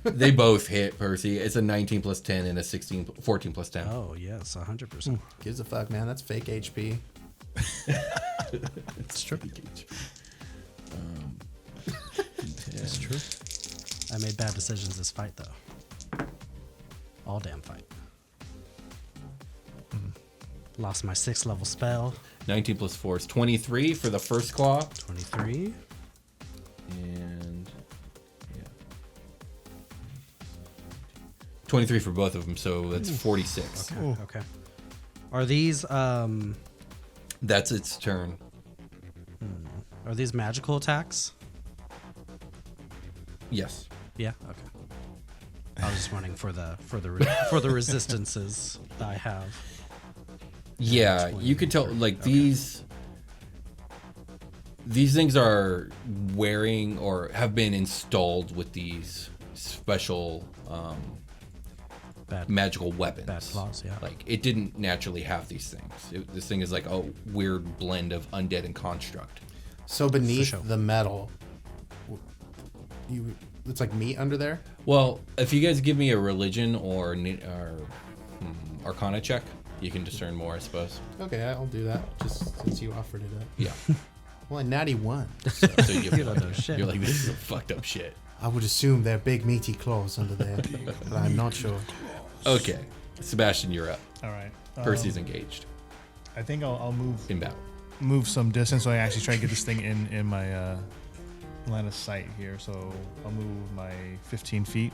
They both hit Percy. It's a 19 plus 10 and a 14 plus 10. Oh yes, 100%. Gives a fuck, man. That's fake HP. It's true. It's true. I made bad decisions this fight though. All damn fight. Lost my 6th level spell. 19 plus 4 is 23 for the first claw. 23. And yeah. 23 for both of them, so that's 46. Okay. Okay. Are these That's its turn. magical attacks? Yes. Yeah. Okay. I was just wondering for the resistances I have. Yeah, 20, you could tell 30, like okay. these things are wearing or have been installed with these special Bad. magical weapons. Bad claws, yeah. Like it didn't naturally have these things. This thing is like a weird blend of undead and construct. So beneath sure. the metal, it's like meat under there. Well, if you guys give me a religion or arcana check, you can discern more, I suppose. Okay, I'll do that. Just since you offered it up. Yeah. Well, a natty 1. So you don't know shit. You're like, this is some fucked up shit. I would assume they're big meaty claws under there, but I'm not sure. Okay, Sebastian, you're up. All right. Percy's engaged. I think I'll Inbound. move some distance so I actually try to get this thing in my line of sight here. So I'll move my 15 feet.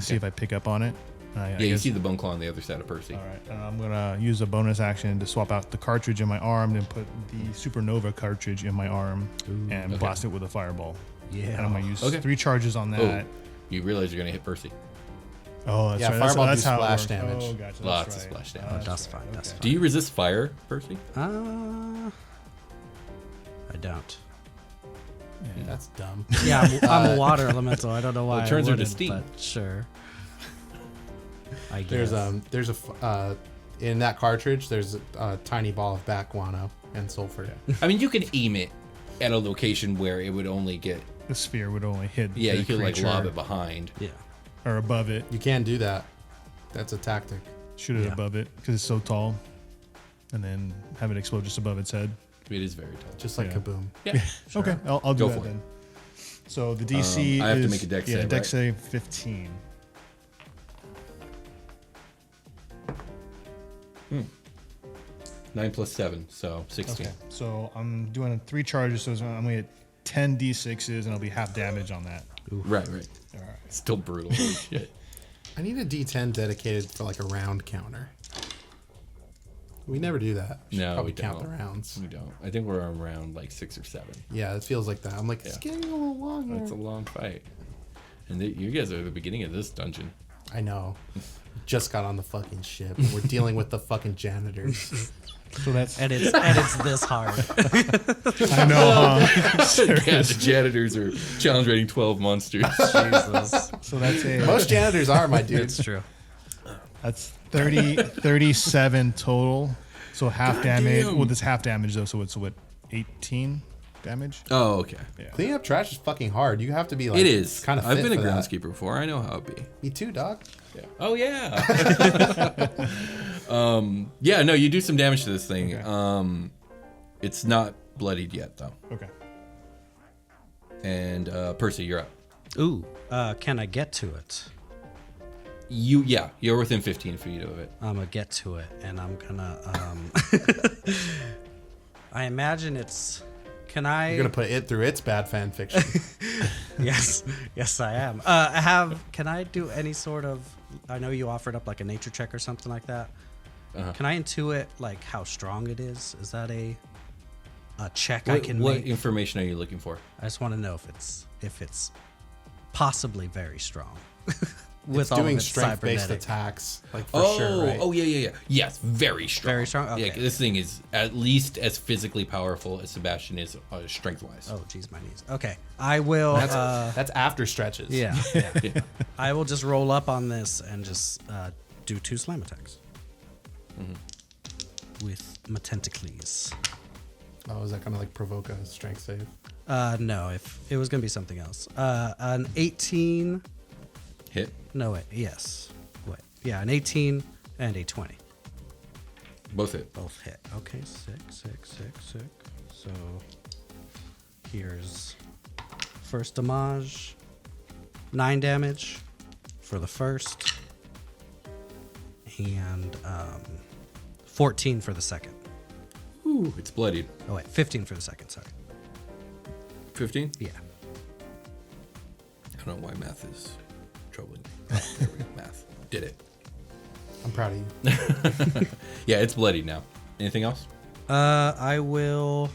See if I pick up on it. Yeah, you see the bone claw on the other side of Percy. All right, and I'm gonna use a bonus action to swap out the cartridge in my arm and put the supernova cartridge in my arm and blast it with a fireball. Yeah. And I'm gonna use Okay. 3 charges on that. You realize you're gonna hit Percy. Oh, that's Yeah, right. fireball That's do how it splash works. damage. Oh, gotcha. Lots that's of right. splash damage. That's fine, that's fine. Do you resist fire, Percy? I don't. Yeah, that's dumb. Yeah, I'm a water elemental. I don't know why. Well, it turns I her to wouldn't, steam. but sure. I guess. In that cartridge, there's a tiny ball of bat guano and sulfur. I mean, you can aim it at a location where it would only get. The sphere would only hit. Yeah, the you could like creature lob it behind. Yeah. or above it. You can do that. That's a tactic. Shoot it Yeah. above it because it's so tall, and then have it explode just above its head. It is very tall. Just like Yeah. Kaboom. Yeah. Okay, I'll do Go that for it. then. So the DC I have to is make a dex yeah, save, dex right? save 15. 9 plus 7, so 16. Okay, so I'm doing 3 charges, so I'm gonna get 10 d6s, and I'll be half damage on that. Right. All right. Still brutal. Holy shit. I need a D10 dedicated for like a round counter. We never do that. We should No, probably we count don't. the rounds. We don't. I think we're around like 6 or 7. Yeah, it feels like that. I'm like, it's Yeah. getting a little longer. That's a long fight. And you guys are at the beginning of this dungeon. I know. Just got on the fucking ship. And we're dealing with the fucking janitors. So that's And it's this hard. I know. Yeah, the janitors are challenge rating 12 monsters. Jesus. So that's a Most janitors are, my dude. It's true. that's 37 total. So half damage. damn. Well, this half damage though. So it's what 18 damage. Oh, okay. Yeah. Cleaning up trash is fucking hard. You have to be like, It is. kind of. I've been a groundskeeper before. I know how it be. Me too, dog. Yeah. Oh, yeah. Yeah, no, you do some damage to this thing. Okay. It's not bloodied yet, though. Okay. And Percy, you're up. Ooh, can I get to it? You're within 15 feet of it. I'm gonna get to it, and I'm gonna. I imagine it's. Can I? You're gonna put it through its bad fan fiction. Yes, I am. Can I do any sort of? I know you offered up like a nature check or something like that. Uh-huh. Can I intuit like how strong it is? Is that a check I can What make? information are you looking for? I just want to know if it's possibly very strong. With It's all doing of its strength-based cybernetic. attacks, like for sure, right? Yeah. Yes, very strong. Very strong? Yeah, Okay. this thing is at least as physically powerful as Sebastian is strength-wise. Oh, geez, my knees. Okay, I will. That's after stretches. Yeah. I will just roll up on this and just do 2 slam attacks with my tentacles. Oh, is that gonna like provoke a strength save? No, if it was gonna be something else. An 18. Hit. No, wait. Yes. Wait. Yeah, an 18 and a 20. Both hit. Both hit. Okay, sick. So here's first damage, 9 damage for the first, and 14 for the second. Ooh, it's bloodied. Oh wait, 15 for the second. Sorry. 15? Yeah. I don't know why math is troubling me. Oh, there we go. Math. Did it. I'm proud of you. Yeah, it's bloodied now. Anything else? I will.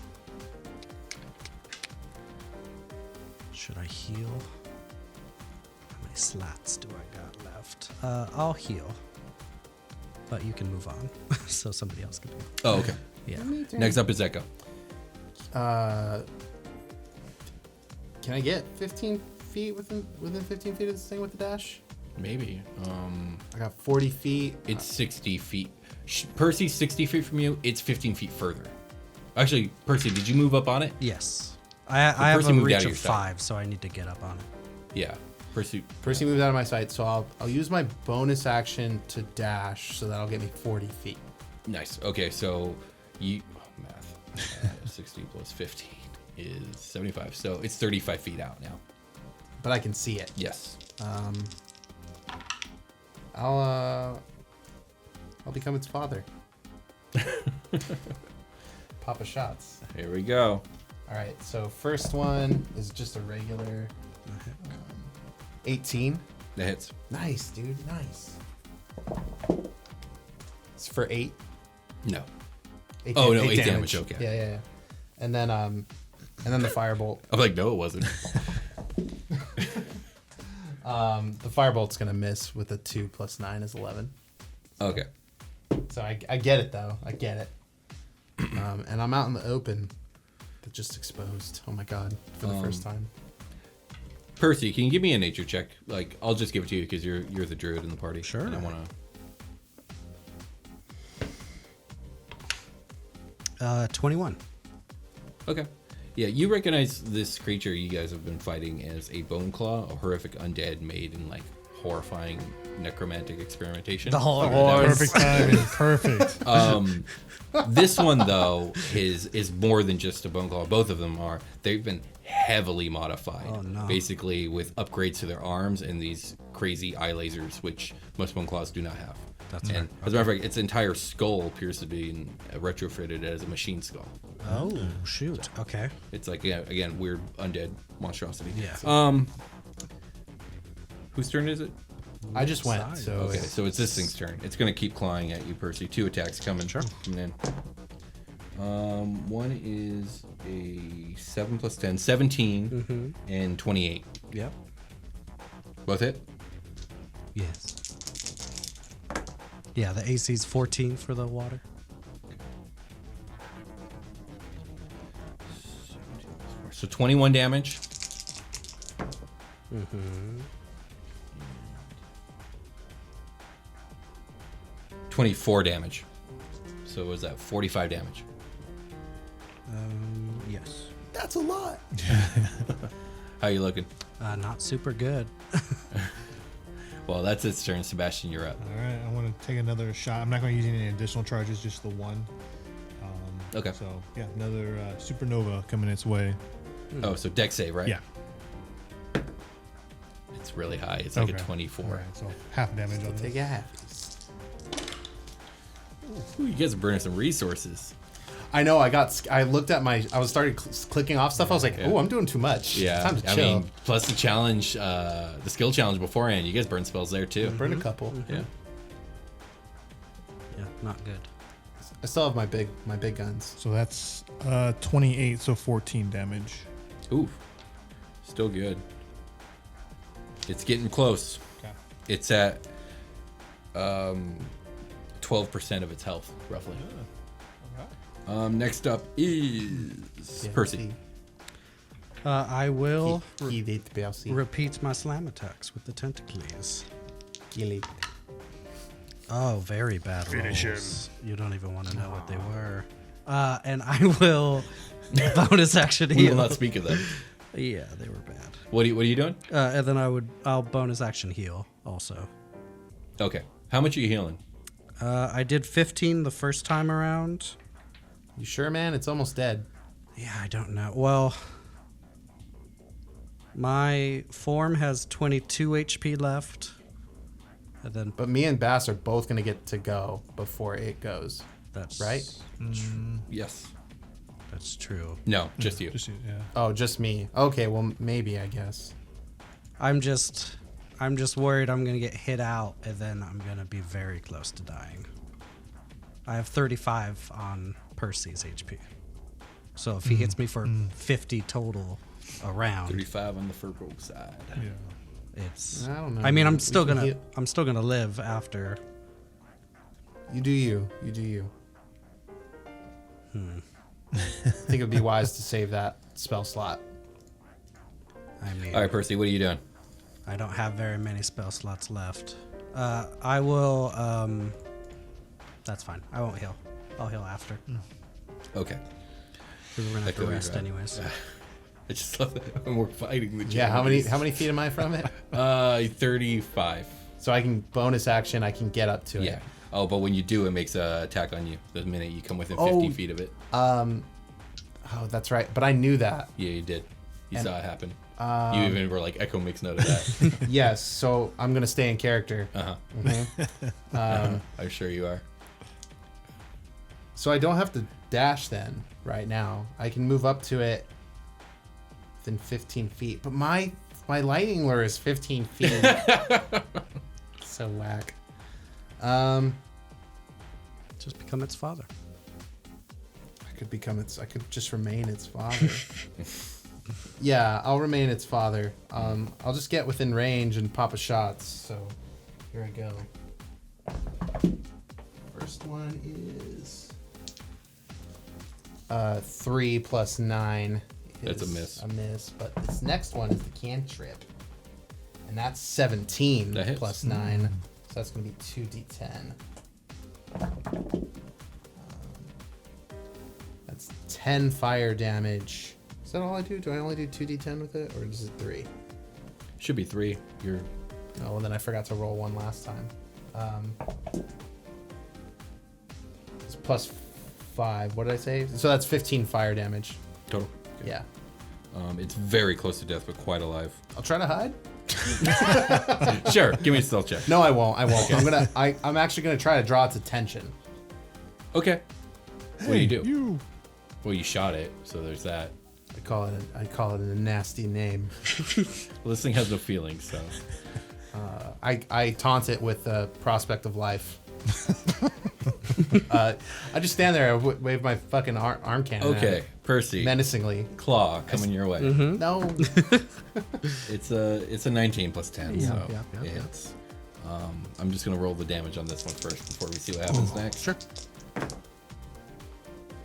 Should I heal? How many slots do I got left? I'll heal. But you can move on, so somebody else can do it. Oh, okay. Yeah. Next up is Echo. Can I get 15 feet within 15 feet of this thing with the dash? Maybe. I got 40 feet. It's 60 feet. Percy's 60 feet from you. It's 15 feet further. Actually, Percy, did you move up on it? Yes. I have Percy a moved out reach of of your sight. 5, so I need to get up on it. Yeah. Percy. Percy moved out of my sight, so I'll use my bonus action to dash, so that'll get me 40 feet. Nice. Okay, so math. 60 plus 15 is 75. So it's 35 feet out now. But I can see it. Yes. I'll become its father. Papa shots. Here we go. All right, so first one is just a regular 18. That hits. Nice, dude. Nice. It's for 8. No. 8 Oh, dam- no, 8 8 damage, okay. Yeah. And then the firebolt. I'm like, no, it wasn't. The firebolt's gonna miss with a 2 plus 9 is 11. Okay. So I get it though. I get it. And I'm out in the open. That just exposed. Oh my god, for the first time. Percy, can you give me a nature check? Like, I'll just give it to you because you're the druid in the party. Sure. And I want to. 21. Okay. Yeah, you recognize this creature you guys have been fighting as a bone claw, a horrific undead made in like horrifying necromantic experimentation. The horror. Perfect timing. Perfect. This one though is more than just a bone claw. Both of them are. They've been heavily modified. Oh, no. Basically with upgrades to their arms and these crazy eye lasers, which most bone claws do not have. That's and as a matter of fact, its entire skull appears to be retrofitted as a machine skull. Oh, shoot. Okay. It's like, yeah, again, weird undead monstrosity. Yeah. Whose turn is it? I just went. So Okay, so it's this thing's turn. It's gonna keep clawing at you, Percy. 2 attacks coming. Sure. Coming in. One is a 7 plus 10, 17, and 28. Yep. Both hit? Yes. Yeah, the AC's 14 for the water. So 21 damage. 24 damage. So was that 45 damage? Yes. that's a lot. How you looking? Not super good. Well, that's its turn. Sebastian, you're up. All right, I want to take another shot. I'm not going to use any additional charges, just the one. Okay. So, yeah, another supernova coming its way. Oh, so dex save, right? Yeah. It's really high. It's like a Okay. 24. All right, so half damage on Take this. a half. Ooh, you guys are burning some resources. I know. I looked at my. I was started clicking off stuff. I was like, Yeah. "Oh, I'm doing too much. Yeah. Time to I chill." mean, plus the challenge, the skill challenge beforehand. You guys burn spells there too. Burn a couple. Yeah. Yeah, not good. I still have my big guns. So that's 28, so 14 damage. Ooh. Still good. It's getting close. Okay. It's at 12% of its health, roughly. Next up is Percy. I will Repeat. repeat my slam attacks with the tentacles. Oh, very bad Finish rolls. You don't even want to know what they were. And I will bonus action We heal. will not speak of them. Yeah, they were bad. What are you doing? And then I'll bonus action heal also. Okay. How much are you healing? I did 15 the first time around. You sure, man? It's almost dead. Yeah, I don't know. Well, my form has 22 HP left. And then But me and Bass are both gonna get to go before it goes. that's Right? Yes. That's true. No, just you. Just, yeah. Oh, just me. Okay, well maybe I guess. I'm just worried I'm gonna get hit out and then I'm gonna be very close to dying. I have 35 on Percy's HP. So if he hits me for 50 total around, 35 on the Furbo side. Yeah. it's I don't know. I mean I'm We still can gonna heal- I'm still gonna live after. You do you. You do you. I think it would be wise to save that spell slot. I mean All right, Percy, what are you doing? I don't have very many spell slots left. I will that's fine. I won't heal. I'll heal after. Okay. We're gonna have feel to you, rest right. anyways. I just love that when we're fighting the Yeah, how many feet am I from it? 35. So I can bonus action, I can get up to Yeah. it. Oh, but when you do, it makes an attack on you the minute you come within 50 Oh. feet of it. Oh, that's right. But I knew that. Yeah, you did. You And- saw it happen. You even were like, Echo makes note of that. Yes, so I'm gonna stay in character. Uh-huh. I'm sure you are. So I don't have to dash then right now. I can move up to it within 15 feet. But my lightning lure is 15 feet. So whack. Just become its father. I could just remain its father. Yeah, I'll remain its father. I'll just get within range and pop a shots. So here I go. First one is 3 plus 9 That's a is miss. A miss, but this next one is the cantrip. And that's 17 That hits. plus 9. So that's going to be 2d10. That's 10 fire damage. Is that all I do? Do I only do 2d10 with it? Or is it 3? Should be 3. You're Oh, well, then I forgot to roll 1 last time. It's plus 5. What did I say? So that's 15 fire damage. total. Yeah. It's very close to death, but quite alive. I'll try to hide. Sure, give me a stealth check. No, I won't. I'm actually gonna try to draw its attention. Okay. What do you do? You. Well, you shot it, so there's that. I call it a nasty name. Well, this thing has no feelings, so. I taunt it with the prospect of life. I just stand there and wave my fucking arm cannon. at Okay, it Percy. menacingly. Claw coming your way. No. It's a 19 plus 10, Yeah, so yeah, yeah, it hits. I'm just gonna roll the damage on this one first before we see what happens next. Sure. Let's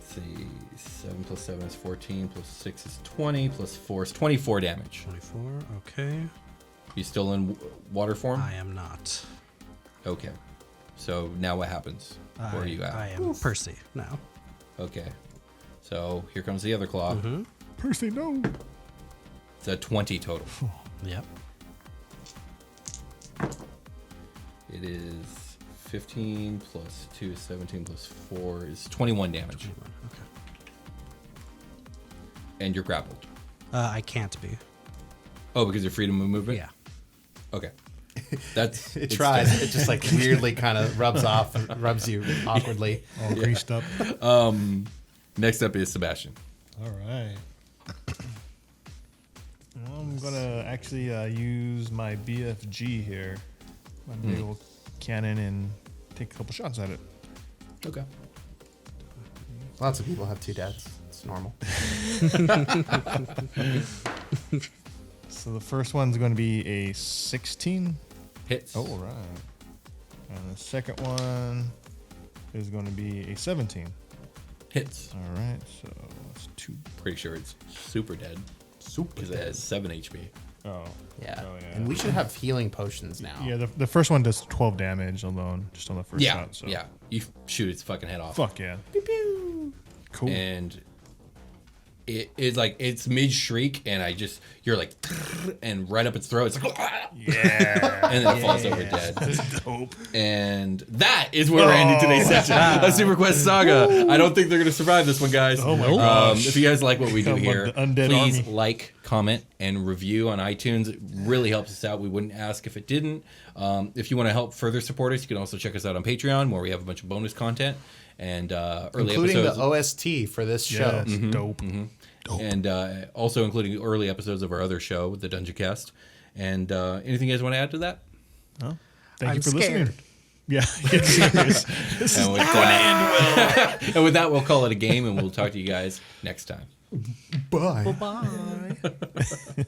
see, 7 plus 7 is 14, plus 6 is 20, plus 4 is 24 damage. 24. Okay. You still in water form? I am not. Okay. So now what happens? Where are you at? I am Percy now. Okay. So here comes the other claw. Percy, no. It's a 20 total. Yep. It is 15 plus 2 is 17 plus 4 is 21 damage. Okay. And you're grappled. I can't be. Oh, because you're freedom of movement? Yeah. Okay. That's It it's tries. done. It just like weirdly kind of rubs you awkwardly. All greased up. Next up is Sebastian. All right. I'm gonna actually use my BFG here, my big old cannon, and take a couple shots at it. Okay. Lots of people have 2 dads. It's normal. So the first one's going to be a 16. Hits. Oh, all right. And the second one is going to be a 17. Hits. All right, so that's 2. Pretty sure it's super dead. Super Because it has 7 HP. Oh. Yeah. Oh, yeah. And we should have healing potions now. Yeah, the first one does 12 damage alone, just on the first Yeah. shot. So. Yeah. You shoot its fucking head off. Fuck yeah. Pew, pew. Cool. And it's like it's mid shriek, and you're like, and right up its throat, it's like, Yeah. and then it falls over dead. That's dope. And that is where we're ending today's session of SuperQuest Saga. I don't think they're gonna survive this one, guys. Oh my gosh. If you guys like what we do Come on, here, the undead please army. like, comment, and review on iTunes. It really helps us out. We wouldn't ask if it didn't. If you want to help further support us, you can also check us out on Patreon, where we have a bunch of bonus content and early Including episodes. the OST for this show. Yeah, it's dope. And also including early episodes of our other show, the Dungeoncast. And anything you guys want to add to that? No? Thank I'm you for scared. listening. Yeah, get serious. And with that, we'll call it a game, and we'll talk to you guys next time. Bye. Bye.